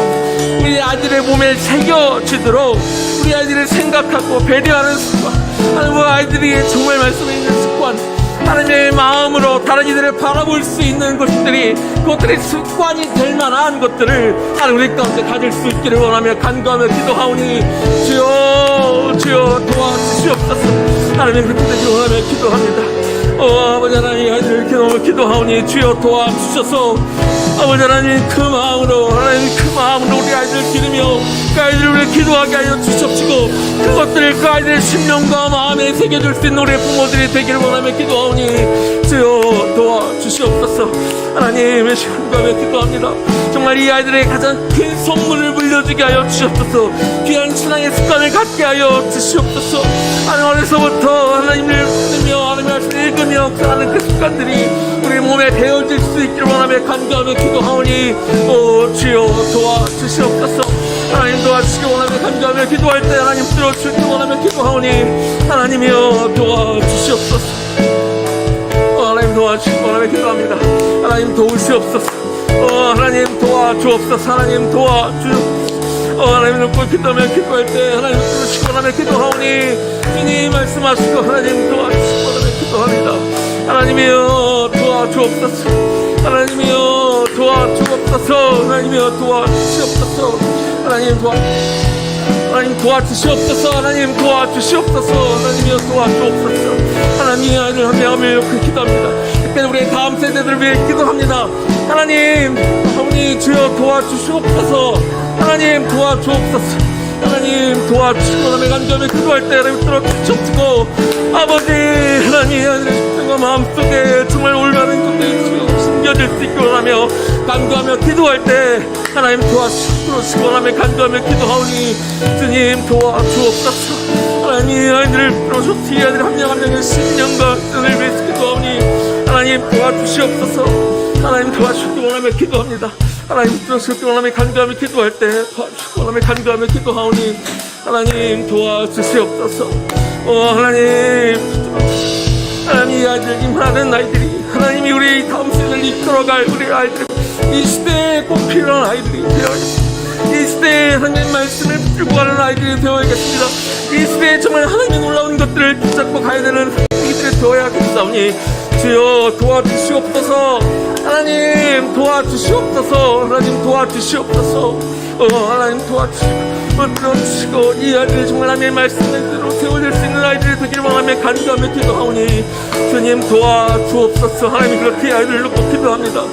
우리 아이들의 몸에 새겨지도록 우리 아이들을 생각하고 배려하는 습관, 하나님 그 아이들이 정말 말씀에 있는 습관, 하나님의 마음으로 다른 이들을 바라볼 수 있는 것들이 그것들이 습관이 될 만한 것들을 하나님 우리 가운데 가질 수 있기를 원하며 간구하며 기도하오니 주여 도와주시옵소서. 하나님 그렇게 되기를 원하며 기도합니다. 아버지 하나님 아이들을 기도하오니 주여 도와주셔서 아버지 하나님 그 마음으로 우리 아이들 기르며 그 아이들을 위해 기도하게 하여 주십시고 그것들을 그 아이들의 심령과 마음에 새겨줄 수 있는 우리 부모들이 되기를 원하며 기도하오니 주여 도와주시옵소서. 하나님의 시간과 기도합니다. 정말 이 아이들의 가장 큰 선물을 물려주게 하여 주시옵소서. 귀한 신앙의 습관을 갖게 하여 주시옵소서. 하나님 어려서부터 하나님을 믿으며 하나님의 말씀을 읽으며 하는 그 습관들이 우리 몸에 배어질 수 있기를 원하며 간구하며 기도하오니 주여 도와주시옵소서. 하나님 도와주시기 원하며 간구하며 기도할 때 하나님 들어주시기 원하며 기도하오니 하나님이여 도와주시옵소서. 하나님 도와주시기 원하며 기도합니다. 하나님 도우시옵소서. 하나님 도와주옵소서. 하나님 도와주옵소서. 하나님 높고 기도하며 기도할 때 하나님 들으시기 원하며 기도하오니 주님 말씀하시고 하나님 도와주시기 원하며 기도합니다. 하나님이여 도와주옵소서. 하나님이여 도와주옵소서. 하나님이여 도와주시옵소서. 하나님 도와주시옵소서. 하나님 도와주시옵소서. 하나님이여 도와주옵소서. 하나님의 아이들 한 명을 놓고 기도합니다. 특별히 우리의 다음 세대들을 위해 기도합니다. 하나님 주여 도와주시옵소서. 하나님 도와주옵소서. 하나님 도와주시고 하나님의 간절히 기도할 때 하나님 들어주시옵시고 아버지 하나님 아이들의 심정과 마음속에 정말 올바른 것들이 숨겨질 수 있게 원하며 간구하며 기도할 때 하나님 도와주시고 하나님의 간구하며 기도하오니 주님 도와주옵소서. 하나님 아이들을 들어주옵소서. 이 아이들 한 명 한 명의 심령과 뜻을 위해서 기도하오니 하나님 도와주시옵소서. 하나님 도와주시기 원하며 기도합니다. 하나님 들어주시기 원하며 간구하며 기도할 때 도와주시기 원하며 간구하며 기도하오니 하나님 도와주시옵소서. 하나님 이 아이들 임하는 아이들이 하나님이 우리 다음 세대를 이끌어갈 우리 아이들 이 시대에 꼭 필요한 아이들이 되어야겠습니다. 이 시대에 하나님 말씀을 들고 가는 아이들이 되어야겠습니다. 이 시대에 정말 하나님의 놀라운 것들을 붙잡고 가야 되는 이들이 되어야겠사오니 주여 도와주시옵소서. 하나님 도와주시옵소서. 하나님 도와주시옵소서. 하나님 도와주시고 이 아이들이 정말 하나님의 말씀대로 세워질 수 있는 아이들이 되기를 원하며 간구하며 기도하오니 주님 도와주옵소서. 하나님 그렇게 아이들을 놓고 기도합니다.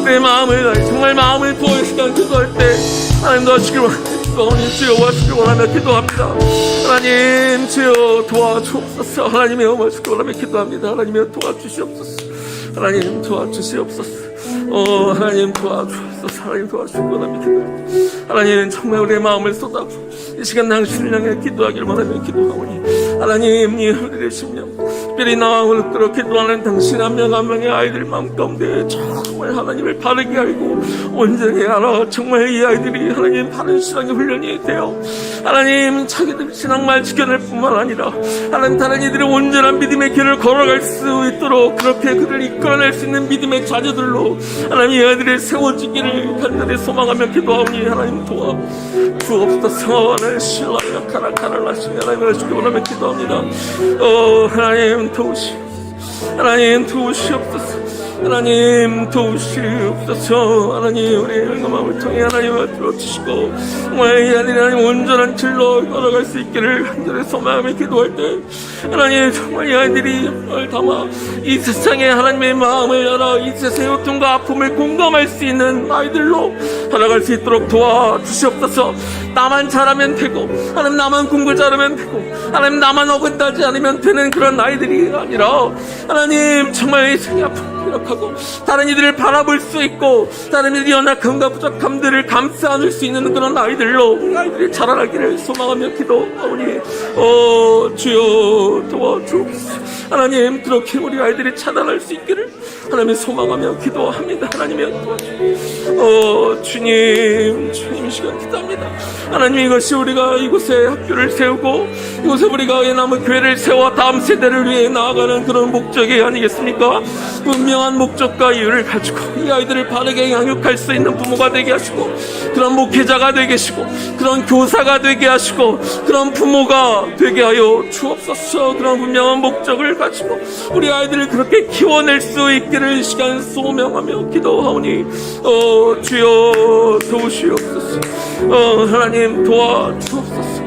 내 마음을 정말 마음을 부어의 시간 기도할 때 하나님 도와주시기를 원하오니 주여 도와주시기를 원하며 기도합니다. 하나님 주여 도와주옵소서. 하나님의 도와주시기를 원하며 기도합니다. 하나님의 도와주시옵소서. 하나님 도와주시옵소서. 하나님 도와주옵소서. 하나님 도와주시기 원하며 기도합니다. 하나님 정말 우리의 마음을 쏟아부어 이 시간 당신을 향해 기도하기를 원하며 기도하오니 하나님 이 우리의 심령 특별히 나와 오늘 들어 기도하는 당신 한 명 한 명의 아이들 마음 가운데 정말 하나님을 바르게 알고 온전히 알아 정말 이 아이들이 하나님 바른 신앙의 훈련이 되어 하나님 자기들 신앙만 지켜낼 뿐만 아니라 하나님 다른 이들의 온전한 믿음의 길을 걸어갈 수 있도록 그렇게 그를 이끌어낼 수 있는 믿음의 자녀들로 하나님 이 아이들이 세워지기를 간절히 소망하며 기도하오니 하나님 도와주옵소서. 하나님 신라며 카라카를 하시며 하나님을 주기 원하며 기도합니다. 하나님 하나님 도우시옵소서. 하나님 도우시옵소서. 하나님 우리의 마음을 통해 하나님을 들어주시고 정말 이 아들이 하나님 온전한 길로 걸어갈 수 있기를 간절히 소망하며 기도할 때 하나님 정말 이 아이들이 담아 이 세상에 하나님의 마음을 열어 이 세상의 고통과 아픔을 공감할 수 있는 아이들로 살아갈 수 있도록 도와주시옵소서. 나만 잘하면 되고 하나님 나만 공부 잘하면 되고 하나님 나만 어긋나지 않으면 되는 그런 아이들이 아니라 하나님 정말 이 세상의 아픔 기억하고 다른 이들을 바라볼 수 있고 다른 이들의 연약함과 부족함들을 감싸 안을 수 있는 그런 아이들로 우리 아이들이 자라나기를 소망하며 기도하오니 주여 도와주옵소서. 하나님 그렇게 우리 아이들이 자라날 수 있기를 하나님 소망하며 기도합니다. 하나님의 도와주옵소서. 주님 이 시간 기도합니다. 하나님 이것이 우리가 이곳에 학교를 세우고 이곳에 우리가 남은 교회를 세워 다음 세대를 위해 나아가는 그런 목적이 아니겠습니까? 분명한 목적과 이유를 가지고 이 아이들을 바르게 양육할 수 있는 부모가 되게 하시고 그런 목회자가 되게 하시고 그런 교사가 되게 하시고 그런 부모가 되게 하여 주옵소서. 그런 분명한 목적을 가지고 우리 아이들을 그렇게 키워낼 수 있기를 이 시간 소명하며 기도하오니 주여 도우시옵소서. 하나님 도와주옵소서.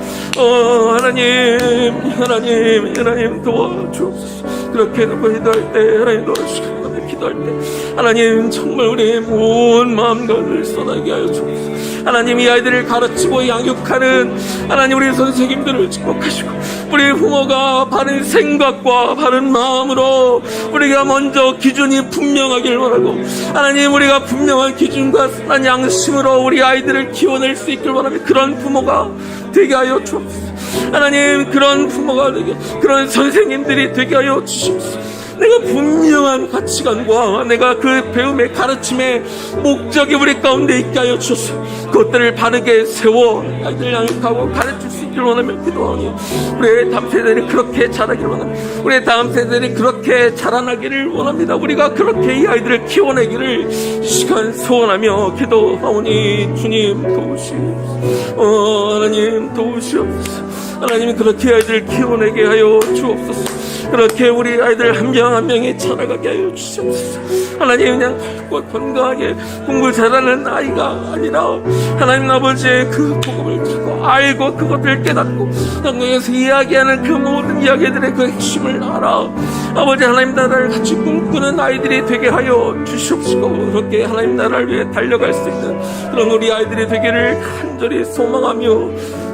하나님 도와주옵소서. 그렇게 놓고 기도할 때 하나님 도와주시고 기도할 때 하나님 정말 우리의 온 마음을 쏟아게 하여 주옵소서. 하나님 이 아이들을 가르치고 양육하는 하나님 우리 선생님들을 축복하시고 우리 부모가 바른 생각과 바른 마음으로 우리가 먼저 기준이 분명하길 원하고 하나님 우리가 분명한 기준과 선한 양심으로 우리 아이들을 키워낼 수 있길 원하며 그런 부모가 되게 하여 주옵소서. 하나님 그런 부모가 되게 그런 선생님들이 되게 하여 주십시오. 내가 분명한 가치관과 내가 그 배움의 가르침의 목적이 우리 가운데 있게 하여 주소서. 그것들을 바르게 세워 아이들 양육하고 가르칠 수 있기를 원하며 기도하오니 우리의 다음 세대들이 그렇게 자라기를 원합니다. 우리의 다음 세대들이 그렇게 자라나기를 원합니다. 우리가 그렇게 이 아이들을 키워내기를 이 시간 소원하며 기도하오니 주님 도우시옵소서. 하나님 도우시옵소서. 하나님이 그렇게 아이들을 키워내게 하여 주옵소서. 그렇게 우리 아이들 한 명 한 명이 자라가게 하여 주옵소서. 하나님 그냥 밝고 건강하게 공부 잘하는 아이가 아니라 하나님 아버지의 그 복음을 듣고 알고 그것을 깨닫고 성경에서 이야기하는 그 모든 이야기들의 그 핵심을 알아 아버지 하나님 나라를 같이 꿈꾸는 아이들이 되게 하여 주시옵시고 그렇게 하나님 나라를 위해 달려갈 수 있는 그런 우리 아이들이 되기를 간절히 소망하며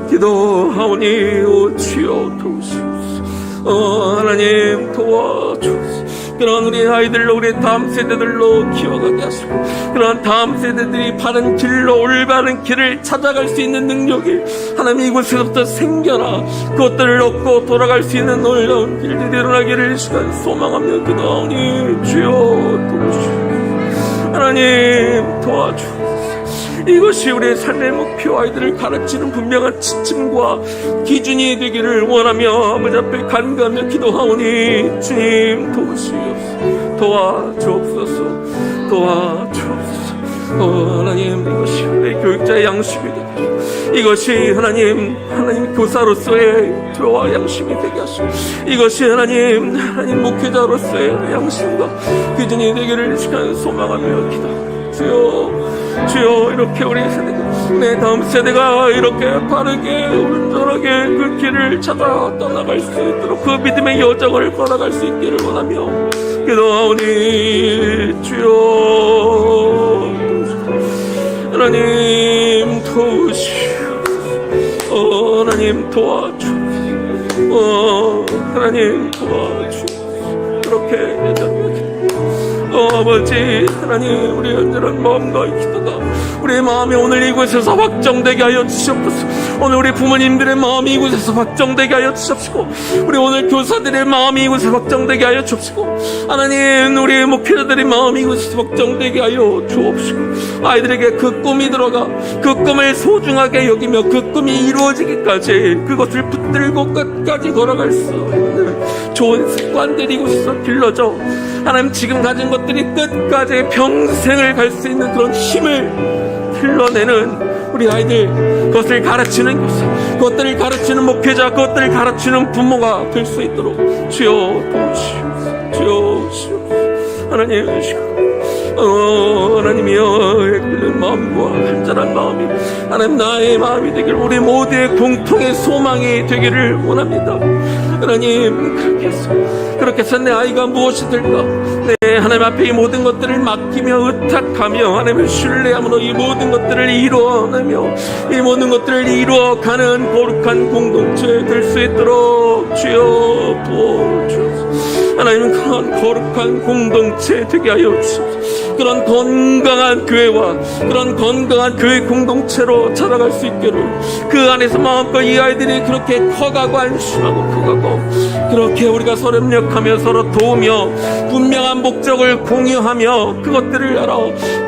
기도하오니 오 주여 도우시옵소서. 하나님 도와주옵소서. 그런 우리 아이들로 우리 다음 세대들로 키워가게 하시고 그런 다음 세대들이 바른 길로 올바른 길을 찾아갈 수 있는 능력이 하나님 이곳에서부터 생겨나 그것들을 얻고 돌아갈 수 있는 놀라운 길들이 일어나기를 시간 소망하며 기도하오니 주여 도와주옵소서. 하나님 도와주옵소서. 이것이 우리의 삶의 목표 아이들을 가르치는 분명한 지침과 기준이 되기를 원하며 아버지 앞에 간구하며 기도하오니 주님 도우시옵소서. 도와주옵소서. 도와주옵소서. 하나님 이것이 우리 교육자의 양심이 되게 이것이 하나님 교사로서의 도와 양심이 되게 하시고 이것이 하나님 목회자로서의 양심과 기준이 되기를 시간 소망하며 기도하옵소서. 주여 이렇게 우리 세대가 내 다음 세대가 이렇게 빠르게 온전하게 그 길을 찾아 떠나갈 수 있도록 그 믿음의 여정을 걸어갈 수 있기를 원하며 기도하오니 주여 하나님 도우시옵소서. 하나님 도와주옵소서. 하나님 도와주옵소서. 그렇게 여정을 아버지 하나님 우리 온전한 마음과 기도가 우리의 마음이 오늘 이곳에서 확정되게 하여 주시옵소서. 오늘 우리 부모님들의 마음이 이곳에서 확정되게 하여 주시옵시고 우리 오늘 교사들의 마음이 이곳에서 확정되게 하여 주옵시고 하나님 우리 목회자들의 마음이 이곳에서 확정되게 하여 주옵시고 아이들에게 그 꿈이 들어가 그 꿈을 소중하게 여기며 그 꿈이 이루어지기까지 그것을 붙들고 끝까지 걸어갈 수 있는 좋은 습관들이 이곳에서 길러져 하나님 지금 가진 것들이 끝까지 평생을 갈 수 있는 그런 힘을 길러내는 우리 아이들 그것을 가르치는 교사 그것들을 가르치는 목회자 그것들을 가르치는 부모가 될 수 있도록 주여 도우시옵소서. 주여 도우시옵소서. 하나님 하나님이여 끓는 마음과 간절한 마음이 하나님 나의 마음이 되기를 우리 모두의 공통의 소망이 되기를 원합니다. 하나님 그렇게 해서 내 아이가 무엇이 될까 내 하나님 앞에 이 모든 것들을 맡기며 의탁하며 하나님을 신뢰함으로 이 모든 것들을 이루어내며 이 모든 것들을 이루어가는 거룩한 공동체 될 수 있도록 주여 도와주옵소서. 하나님 그런 거룩한 공동체 되게 하여 주옵소서. 그런 건강한 교회와 그런 건강한 교회 공동체로 자라갈 수 있기를 그 안에서 마음껏 이 아이들이 그렇게 커가고 안심하고 크가고 그렇게 우리가 서로 협력하며 서로 도우며 분명한 목적을 공유하며 그것들을 알아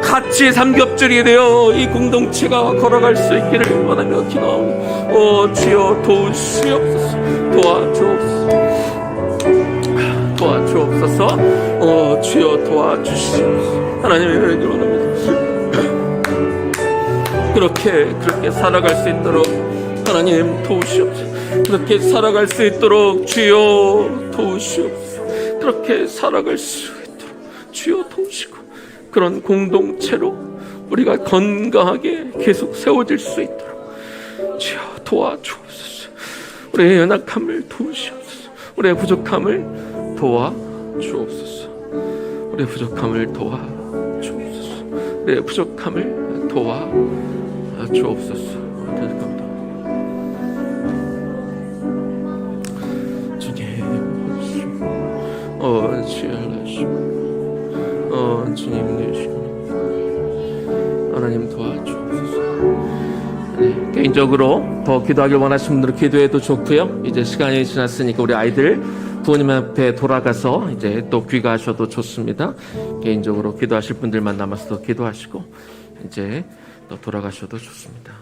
같이 삼겹줄이 되어 이 공동체가 걸어갈 수 있기를 원하며 기도하오니 오 주여 도우시옵소서. 도와주옵소서. 주여 도와주시옵소서. 하나님의 은혜를 원합니다. 그렇게 살아갈 수 있도록 하나님 도우시옵소서. 그렇게 살아갈 수 있도록 주여 도우시옵소서. 그렇게 살아갈 수 있도록 주여 도우시고 그런 공동체로 우리가 건강하게 계속 세워질 수 있도록 주여 도와주옵소서. 우리의 연약함을 도우시옵소서. 우리의 부족함을 도와주옵소서. 우리의 부족함을 도와주옵소서. 우리의 부족함을 도와주옵소서. 주님 되시고 하나님 도와주옵소서. 네, 개인적으로 더 기도하길 원하시는 분들은 기도해도 좋고요. 이제 시간이 지났으니까 우리 아이들 부모님 앞에 돌아가서 이제 또 귀가하셔도 좋습니다. 개인적으로 기도하실 분들만 남아서 기도하시고 이제 또 돌아가셔도 좋습니다.